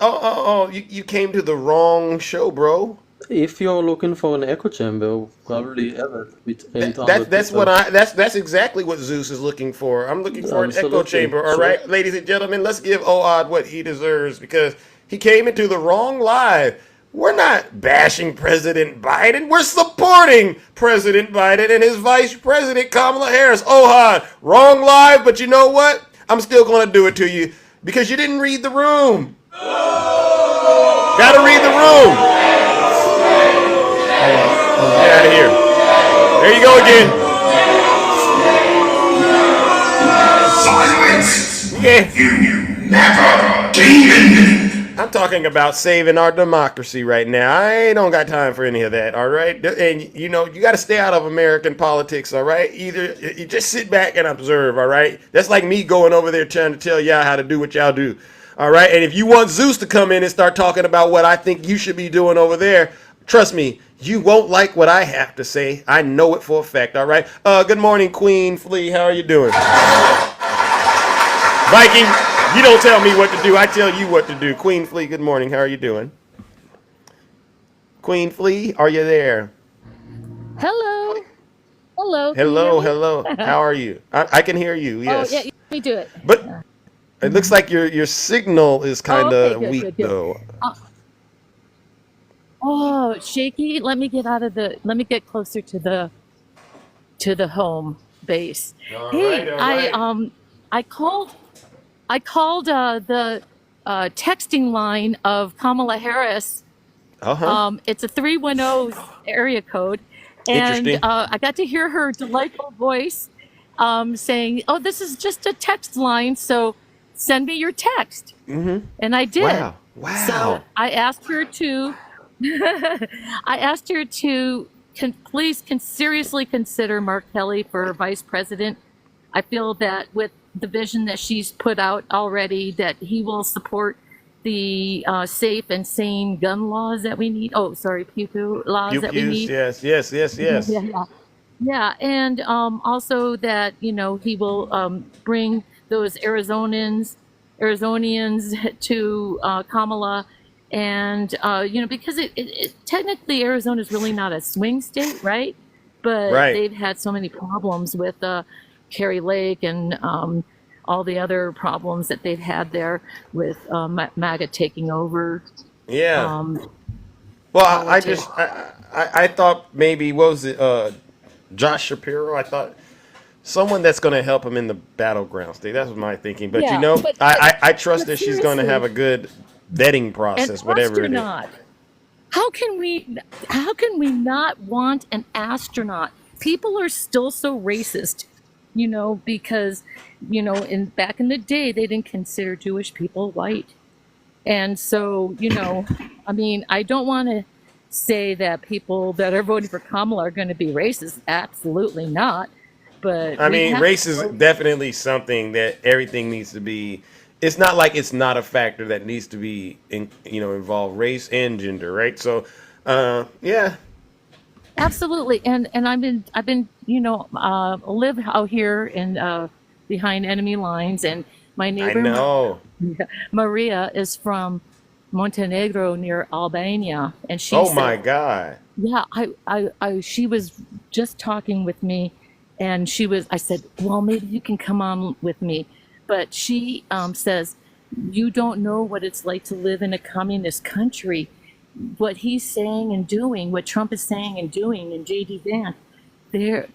You came to the wrong show, bro. If you're looking for an echo chamber, probably have it with 800 That's people. that's exactly what Zeus is looking for. I'm looking for an echo Absolutely. chamber. All Sure. right, ladies and gentlemen, let's give Ohad what he deserves because he came into the wrong live. We're not bashing President Biden. We're supporting President Biden and his Vice President Kamala Harris. Oh, hi, wrong live, but you know what? I'm still going to do it to you because you didn't read the room. Got to read the room. Get out of here. There you go again. Silence! Yeah. You never demon! I'm talking about saving our democracy right now. I don't got time for any of that, all right? And, you know, you got to stay out of American politics, all right? Either you just sit back and observe, all right? That's like me going over there trying to tell y'all how to do what y'all do, all right? And if you want Zeus to come in and start talking about what I think you should be doing over there, trust me, you won't like what I have to say. I know it for a fact, all right? Good morning, Queen Flea. How are you doing? Viking, you don't tell me what to do. I tell you what to do. Queen Flea, good morning. How are you doing? Queen Flea, are you there? Hello. Hello. Hello, hello. How are you? I can hear you, yes. Oh, yeah, let me do it. But it looks like your signal is kind of okay, weak, good. though. Oh, shaky. Let me get closer to the home base. All Hey, right. I called the texting line of Kamala Harris. It's a 310 area code, and Interesting. I got to hear her delightful voice saying, "Oh, this is just a text line, so send me your text." Mm-hmm. And I did. Wow. So I asked her to. Please seriously consider Mark Kelly for vice president. I feel that with the vision that she's put out already, that he will support the safe and sane gun laws that we need. Oh, sorry, pew laws that we need. Yes. Yeah, and also that he will bring those Arizonians to Kamala, and because it technically Arizona is really not a swing state, right? But they've had so many problems with Kerry Lake and all the other problems that they've had there with MAGA taking over. Yeah. Well, I thought maybe, what was it, Josh Shapiro? I thought someone that's going to help him in the battleground state. That's what my thinking. But I trust that she's going to have a good vetting process, whatever it is. How can we not want an astronaut? People are still so racist, because back in the day they didn't consider Jewish people white. And so, I mean, I don't want to say that people that are voting for Kamala are going to be racist. Absolutely not. But I mean, race is definitely something that everything needs to be. It's not like it's not a factor that needs to be, involve race and gender, right? So, yeah. Absolutely, and I've been live out here in behind enemy lines, and my neighbor I know. Maria is from Montenegro near Albania, and she Oh said, my God. yeah, she was just talking with me, and I said, well, maybe you can come on with me, but she says, you don't know what it's like to live in a communist country. What he's saying and doing, what Trump is saying and doing, and JD Vance,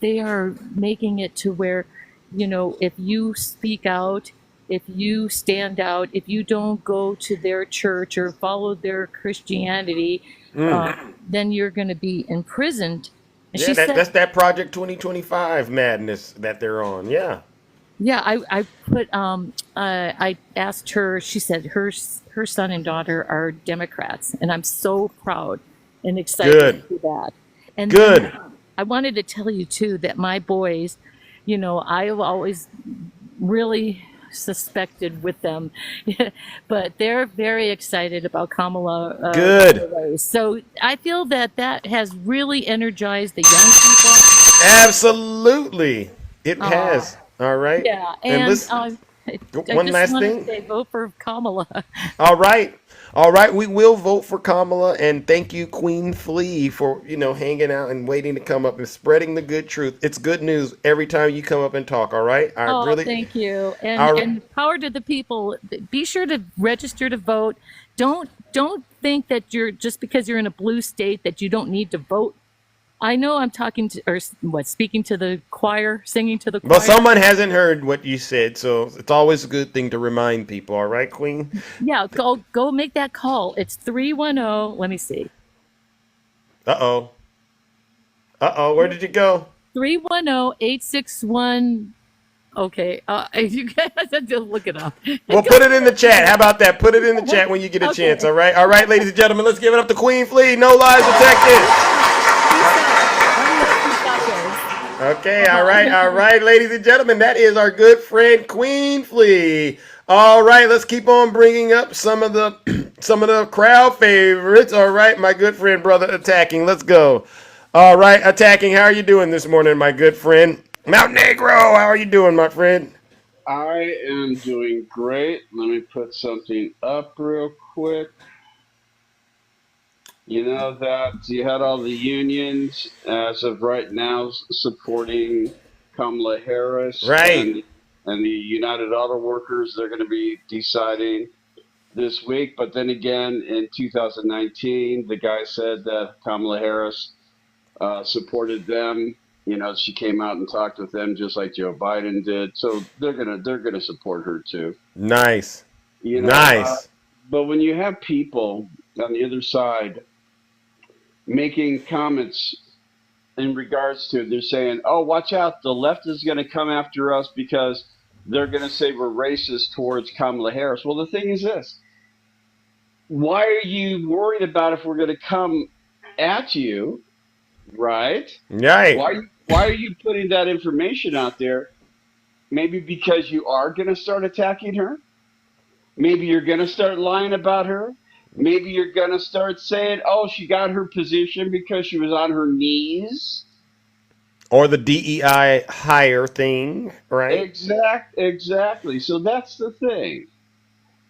they are making it to where, if you speak out, if you stand out, if you don't go to their church or follow their Christianity, then you're going to be imprisoned. And Yeah, that's that Project 2025 madness that they're on. Yeah. Yeah, I asked her. She said her son and daughter are Democrats, and I'm so proud and excited for that. And then, I wanted to tell you too that my boys, I've always really suspected with them, but they're very excited about Kamala. So I feel that has really energized the young people. Absolutely, it has. All right. Yeah, and listen, one last thing. Say, vote for Kamala. All right. We will vote for Kamala, and thank you, Queen Flea, for hanging out and waiting to come up and spreading the good truth. It's good news every time you come up and talk. All right. Thank you, and power to the people. Be sure to register to vote. Don't think that you're just because you're in a blue state that you don't need to vote. I know I'm talking to speaking to the choir, singing to the choir. Well, someone hasn't heard what you said, so it's always a good thing to remind people. All right, Queen? Yeah, go make that call. It's 310. Let me see. Uh-oh. Where did you go? 310-861. Okay, you guys have to look it up. Well, put it in the chat. How about that? Put it in the chat when you get a chance, all right? All right, ladies and gentlemen, let's give it up to Queen Flea. No lies detected. Okay, all right, ladies and gentlemen, that is our good friend Queen Flea. All right, let's keep on bringing up some of the crowd favorites. All right, my good friend, brother Attacking, let's go. All right, Attacking, how are you doing this morning, my good friend? Mount Negro, how are you doing, my friend? I am doing great. Let me put something up real quick. You know that you had all the unions as of right now supporting Kamala Harris. Right. And the United Auto Workers, they're going to be deciding this week. But then again, in 2019, the guy said that Kamala Harris supported them. You know, she came out and talked with them just like Joe Biden did. So they're gonna support her too. Nice. You know, nice. But when you have people on the other side making comments in regards to, they're saying, "Oh, watch out, the left is going to come after us because they're going to say we're racist towards Kamala Harris." Well, the thing is this: why are you worried about if we're going to come at you? Right? Right. Why are you putting that information out there? Maybe because you are going to start attacking her. Maybe you're going to start lying about her. Maybe you're going to start saying, "Oh, she got her position because she was on her knees." Or the DEI hire thing, right? Exactly. So that's the thing.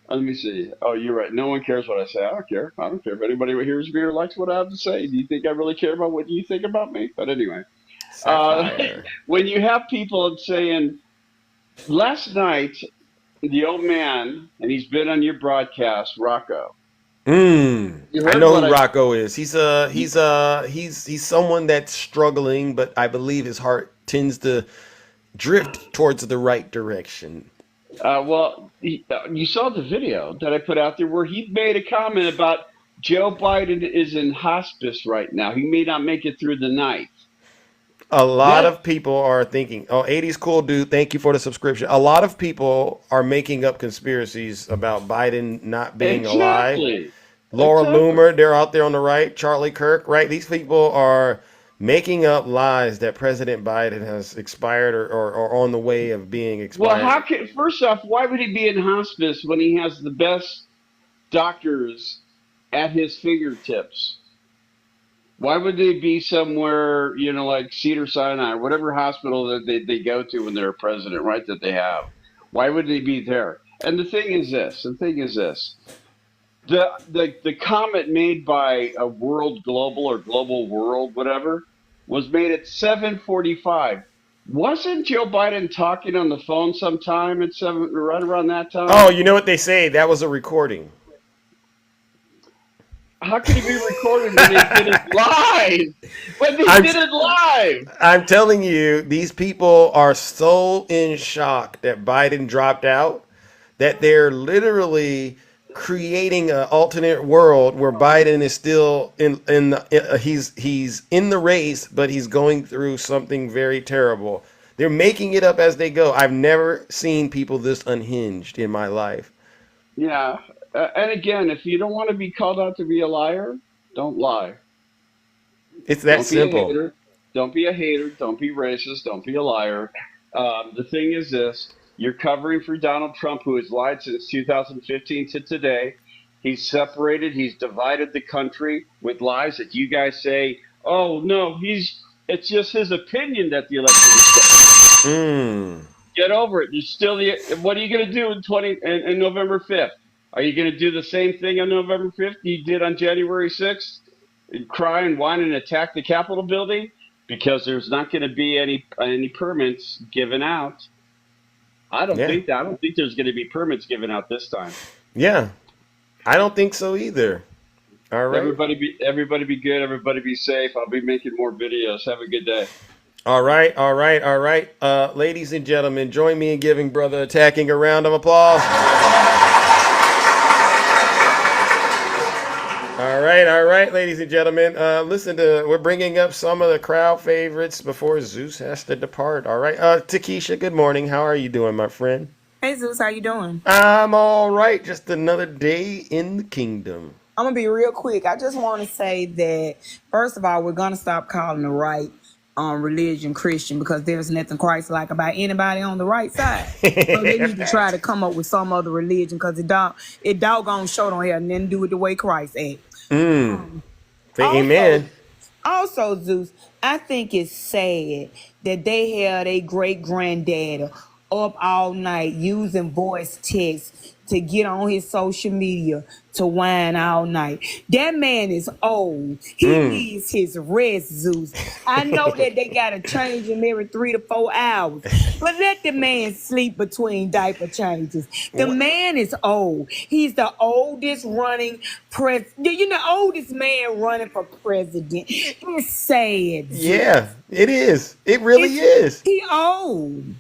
Let me see. Oh, you're right. No one cares what I say. I don't care. I don't care if anybody hears me or likes what I have to say. Do you think I really care about what you think about me? But anyway, when you have people saying, last night, the old man, and he's been on your broadcast, Rocco. I know who Rocco is. He's someone that's struggling, but I believe his heart tends to drift towards the right direction. Well, you saw the video that I put out there where he made a comment about Joe Biden is in hospice right now. He may not make it through the night. A lot of people are thinking, "Oh, 80's cool, dude. Thank you for the subscription." A lot of people are making up conspiracies about Biden not being alive. Laura Loomer, they're out there on the right. Charlie Kirk, right? These people are making up lies that President Biden has expired or on the way of being expired. Well, first off, why would he be in hospice when he has the best doctors at his fingertips? Why would they be somewhere, like Cedars-Sinai, whatever hospital that they go to when they're president, right, that they have? Why would they be there? And the thing is this. The comment made by a World Global or Global World, whatever, was made at 7:45. Wasn't Joe Biden talking on the phone sometime at right around that time? Oh, you know what they say? That was a recording. How could he be recording when they did it live? Did it live. I'm telling you, these people are so in shock that Biden dropped out that they're literally creating an alternate world where Biden is still he's in the race, but he's going through something very terrible. They're making it up as they go. I've never seen people this unhinged in my life. Yeah. And again, if you don't want to be called out to be a liar, don't lie. It's that simple. Don't be a hater. Don't be racist. Don't be a liar. The thing is this. You're covering for Donald Trump, who has lied since 2015 to today. He's separated. He's divided the country with lies that you guys say, "Oh, no, it's just his opinion that the election is stolen." Get over it. There's still what are you going to do in November 5th? Are you going to do the same thing on November 5th you did on January 6th? Cry and whine and attack the Capitol building? Because there's not going to be any permits given out. I don't think there's going to be permits given out this time. Yeah, I don't think so either. All right. Everybody be good. Everybody be safe. I'll be making more videos. Have a good day. All right. All right. All right. Ladies and gentlemen, join me in giving Brother Attacking a round of applause. All right, ladies and gentlemen. We're bringing up some of the crowd favorites before Zeus has to depart. All right. Takesha, good morning. How are you doing, my friend? Hey Zeus, how you doing? I'm all right. Just another day in the kingdom. I'm gonna be real quick. I just want to say that first of all, we're gonna stop calling the right religion Christian because there's nothing Christ-like about anybody on the right side. So they need to try to come up with some other religion because it doggone show don't have nothing to do with the way Christ acts. Amen. Also, Zeus, I think it's sad that they had a great granddaddy up all night using voice text to get on his social media to whine all night. That man is old. He needs his rest, Zeus. I know that they gotta change him every 3 to 4 hours, but let the man sleep between diaper changes. The man is old. He's the oldest running the oldest man running for president. It's sad, Zeus. Yeah, it is. It really is. He old.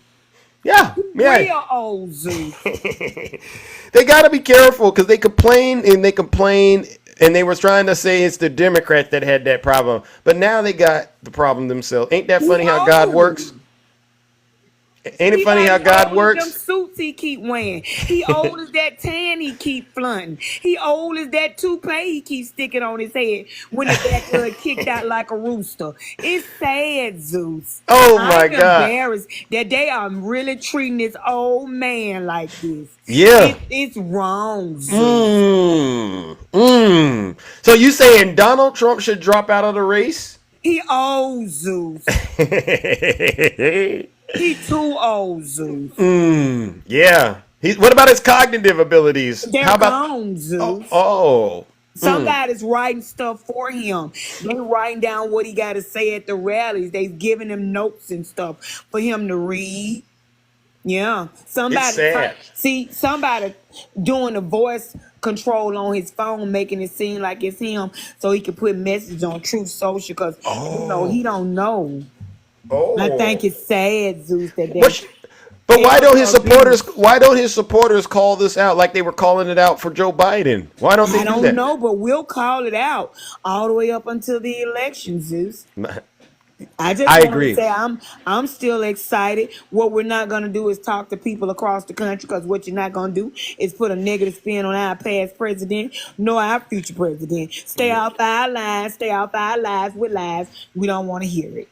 Yeah. Real old Zeus. They got to be careful because they complain and they were trying to say it's the Democrats that had that problem. But now they got the problem themselves. Ain't that funny how God works? Ain't it funny how God works? Them suits he keep wearing. He old as that tan he keep flaunting. He old as that toupee he keep sticking on his head when the backyard kicked out like a rooster. It's sad, Zeus. Oh my I'm God. embarrassed that they are really treating this old man like this. Yeah. It's wrong, Zeus. So you saying Donald Trump should drop out of the race? He old, Zeus. He too old, Zeus. Yeah. What about his cognitive abilities? They're How about gone, Zeus. Somebody's writing stuff for him. They writing down what he got to say at the rallies. They giving him notes and stuff for him to read. Yeah. Somebody doing the voice control on his phone, making it seem like it's him so he can put messages on Truth Social because he don't know. I think it's sad, Zeus, that they But why don't his supporters call this out like they were calling it out for Joe Biden? Why don't they do that? I don't know, but we'll call it out all the way up until the election, Zeus. I agree. To say I'm still excited. What we're not gonna do is talk to people across the country because what you're not gonna do is put a negative spin on our past president nor our future president. Stay off our lines. Stay off our lives with lies. We don't want to hear it.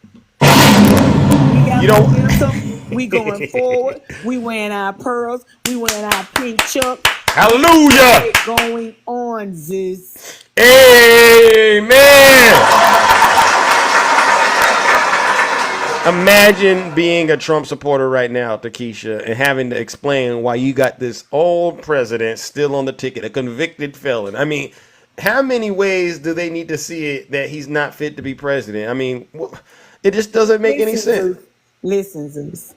We going forward. We wearing our pearls. We wearing our pink chucks. Hallelujah. Going on, Zeus. Amen. Imagine being a Trump supporter right now, Takesha, and having to explain why you got this old president still on the ticket, a convicted felon. I mean, how many ways do they need to see it that he's not fit to be president? I mean, it just doesn't make any sense. Listen, Zeus.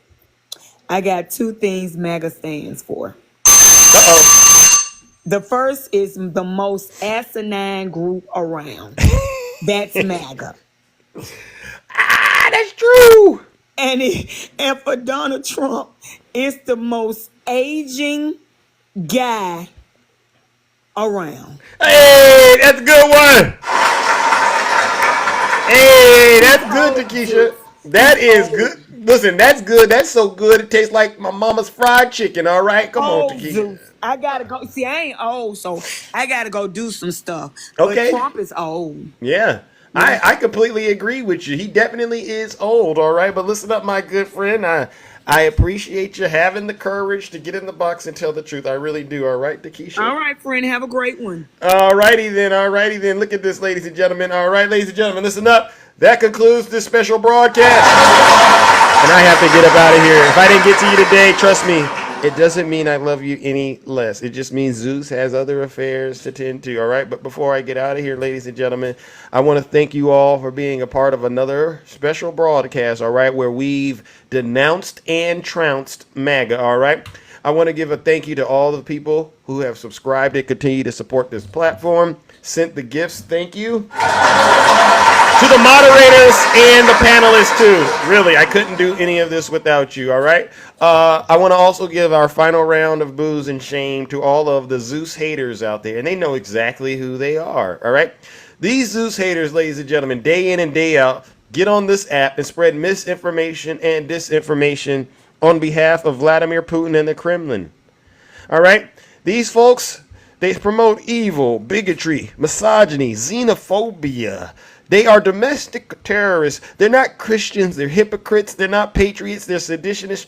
I got 2 things MAGA stands for. The first is the most asinine group around. That's MAGA. That's true. And for Donald Trump, it's the most aging guy around. Hey, that's a good one. Hey, that's good, Takesha. That is good. Listen, that's good. That's so good. It tastes like my mama's fried chicken. All right, come on, Takesha. Zeus. I gotta go. See, I ain't old, so I gotta go do some stuff. Okay. But Trump is old. Yeah. I completely agree with you. He definitely is old, all right? But listen up, my good friend. I appreciate you having the courage to get in the box and tell the truth. I really do, all right, Takesha? All right, friend. Have a great one. All righty then. Look at this, ladies and gentlemen. All right, ladies and gentlemen, listen up. That concludes this special broadcast. And I have to get up out of here. If I didn't get to you today, trust me, it doesn't mean I love you any less. It just means Zeus has other affairs to tend to, all right? But before I get out of here, ladies and gentlemen, I want to thank you all for being a part of another special broadcast, all right, where we've denounced and trounced MAGA, all right? I want to give a thank you to all the people who have subscribed and continue to support this platform, sent the gifts. Thank you. To the moderators and the panelists too. Really, I couldn't do any of this without you, all right? I want to also give our final round of boos and shame to all of the Zeus haters out there, and they know exactly who they are, all right? These Zeus haters, ladies and gentlemen, day in and day out, get on this app and spread misinformation and disinformation on behalf of Vladimir Putin and the Kremlin, all right? These folks, they promote evil, bigotry, misogyny, xenophobia. They are domestic terrorists. They're not Christians. They're hypocrites. They're not patriots. They're seditionists,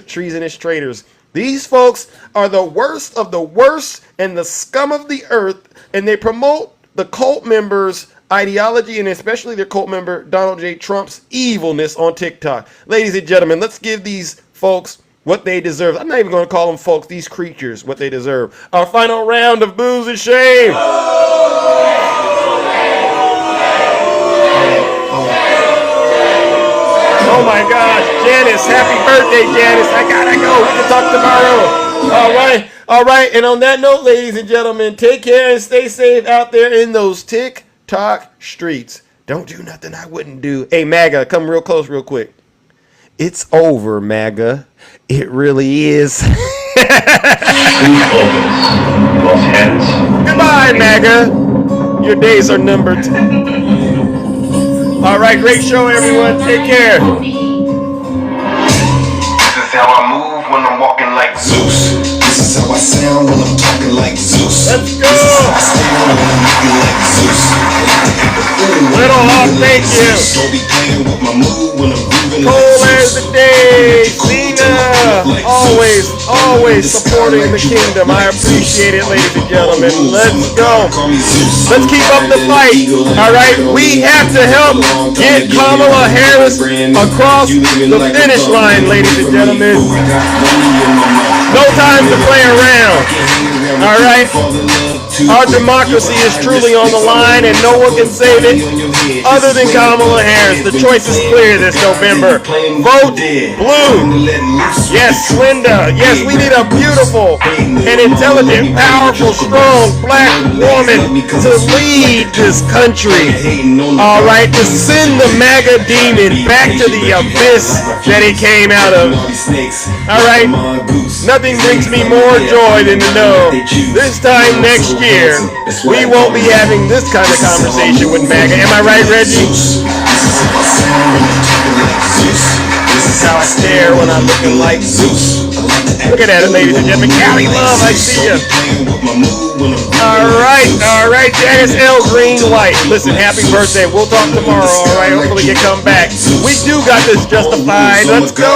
treasonous traitors. These folks are the worst of the worst and the scum of the earth, and they promote the cult members' ideology and especially their cult member Donald J. Trump's evilness on TikTok. Ladies and gentlemen, let's give these folks what they deserve. I'm not even going to call them folks, these creatures, what they deserve. Our final round of boos and shame. Oh my gosh, Janice, happy birthday, Janice. I gotta go. We can talk tomorrow. All right. And on that note, ladies and gentlemen, take care and stay safe out there in those TikTok streets. Don't do nothing I wouldn't do. Hey, MAGA, come real close real quick. It's over, MAGA. It really is. Goodbye, MAGA. Your days are numbered. All right, great show, everyone. Take care. This is how I move when I'm walking like Zeus. This is how I sound when I'm talking like Zeus. Let's go. This is how I stand when I'm looking like Zeus. Little Hawk, thank you. Don't be playing with my mood when I'm grooving like Cold Zeus. as the day. Cena, always supporting the kingdom. I appreciate it, ladies and gentlemen. Let's go. Let's keep up the fight. All right, we have to help get Kamala Harris across the finish line, ladies and gentlemen. No time to play around. All right. Our democracy is truly on the line, and no one can save it other than Kamala Harris. The choice is clear this November. Vote blue. Yes, Linda. Yes, we need a beautiful and intelligent, powerful, strong black woman to lead this country. All right, to send the MAGA demon back to the abyss that it came out of. All right, nothing brings me more joy than to know this time next year we won't be having this kind of conversation with MAGA. Am I right, Reggie? This is how I stare when I'm looking like Zeus. Look at that, ladies and gentlemen. Cali Love, I see you. All right, Janice L. Green White. Listen, happy birthday. We'll talk tomorrow, all right? Hopefully you come back. We do got this justified. Let's go.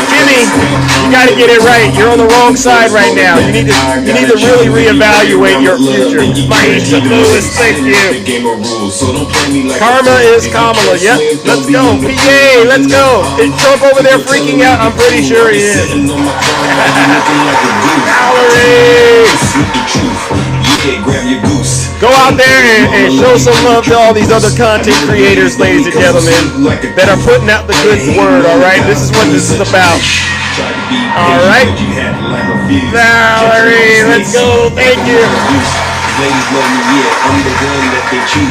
Kimmy, you got to get it right. You're on the wrong side right now. You need to really reevaluate your future. Maisha Lewis, thank you. Karma is Kamala. Yep. Let's go. PA, let's go. Is Trump over there freaking out? I'm pretty sure he is. Valerie! Go out there and show some love to all these other content creators, ladies and gentlemen, that are putting out the good word, all right? This is what this is about. All right? Valerie, let's go. Thank you.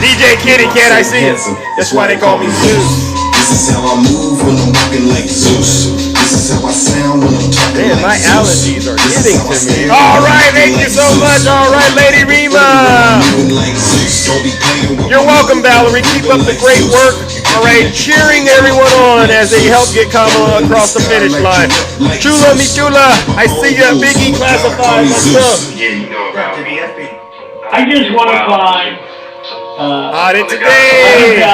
DJ Kitty Cat, I see it. That's why they call me Zeus. This is how I move when I'm walking like Zeus. This is how I sound when I'm talking like Zeus. My allergies are getting to me. All right, thank you so much. All right, Lady Rima. You're welcome, Valerie. Keep up the great work. All right, cheering everyone on as they help get Kamala across the finish line. Chula Michula, I see you at Biggie Classified. What's up? I just want to find audit today.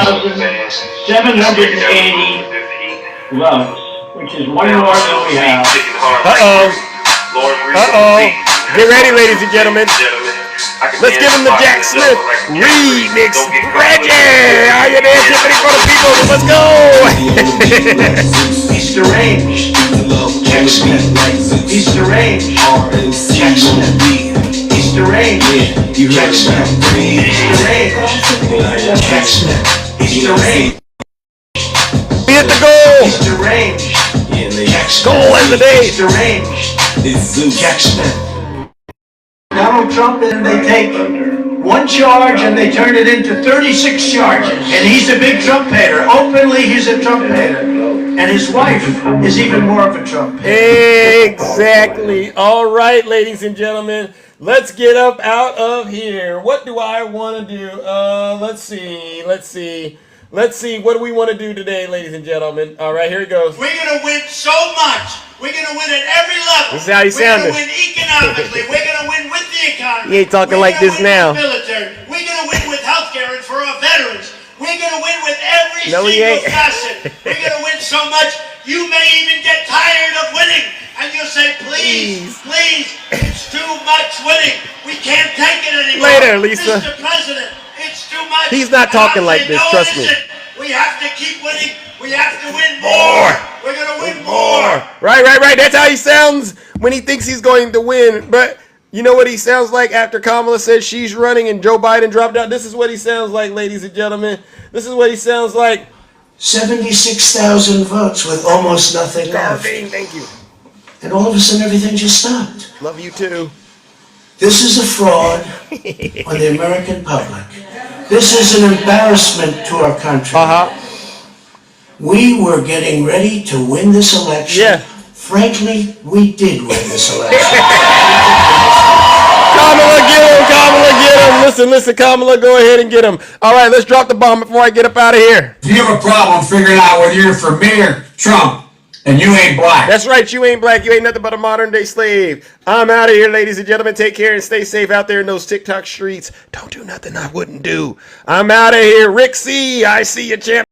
780 votes, which is one more than we have. Get ready, ladies and gentlemen. Let's give him the Jack Smith remix. Reggie, are you there? Tiffany for the people. Let's go. He's deranged. Jack Smith. He's deranged. Jack Smith. He's deranged. Jack Smith. He's deranged. Jack Smith. He's deranged. hit the goal. He's deranged. Goal in the day. He's deranged. It's Zeus. Donald Trump, and they take one charge and they turn it into 36 charges. And he's a big Trump hater. Openly, he's a Trump hater. And his wife is even more of a Trump hater. Exactly. All right, ladies and gentlemen. Let's get up out of here. What do I want to do? Let's see. What do we want to do today, ladies and gentlemen? All right, here it goes. We're going to win so much. We're going to win at every level. This is how he sounded. We're going to win economically. We're going to win with the economy. He ain't talking like this now. We're going to win with military. We're going to win with healthcare and for our veterans. We're going to win with every single facet. We're going to win so much, you may even get tired of winning. And you'll say, please, it's too much winning. We can't take it anymore. Later, Lisa. Mr. President, it's too much. He's not talking like this, trust me. We have to keep winning. We have to win more. We're going to win more. Right. That's how he sounds when he thinks he's going to win. But you know what he sounds like after Kamala says she's running and Joe Biden dropped out? This is what he sounds like, ladies and gentlemen. This is what he sounds like. 76,000 votes with almost nothing left. Thank you. And all of a sudden, everything just stopped. Love you too. This is a fraud on the American public. This is an embarrassment to our country. We were getting ready to win this election. Yeah. Frankly, we did win this election. Kamala, get him. Listen, Kamala, go ahead and get him. All right, let's drop the bomb before I get up out of here. If you have a problem figuring out whether you're for me or Trump, and you ain't black. That's right, you ain't black. You ain't nothing but a modern day slave. I'm out of here, ladies and gentlemen. Take care and stay safe out there in those TikTok streets. Don't do nothing I wouldn't do. I'm out of here. Rick C, I see you, champ.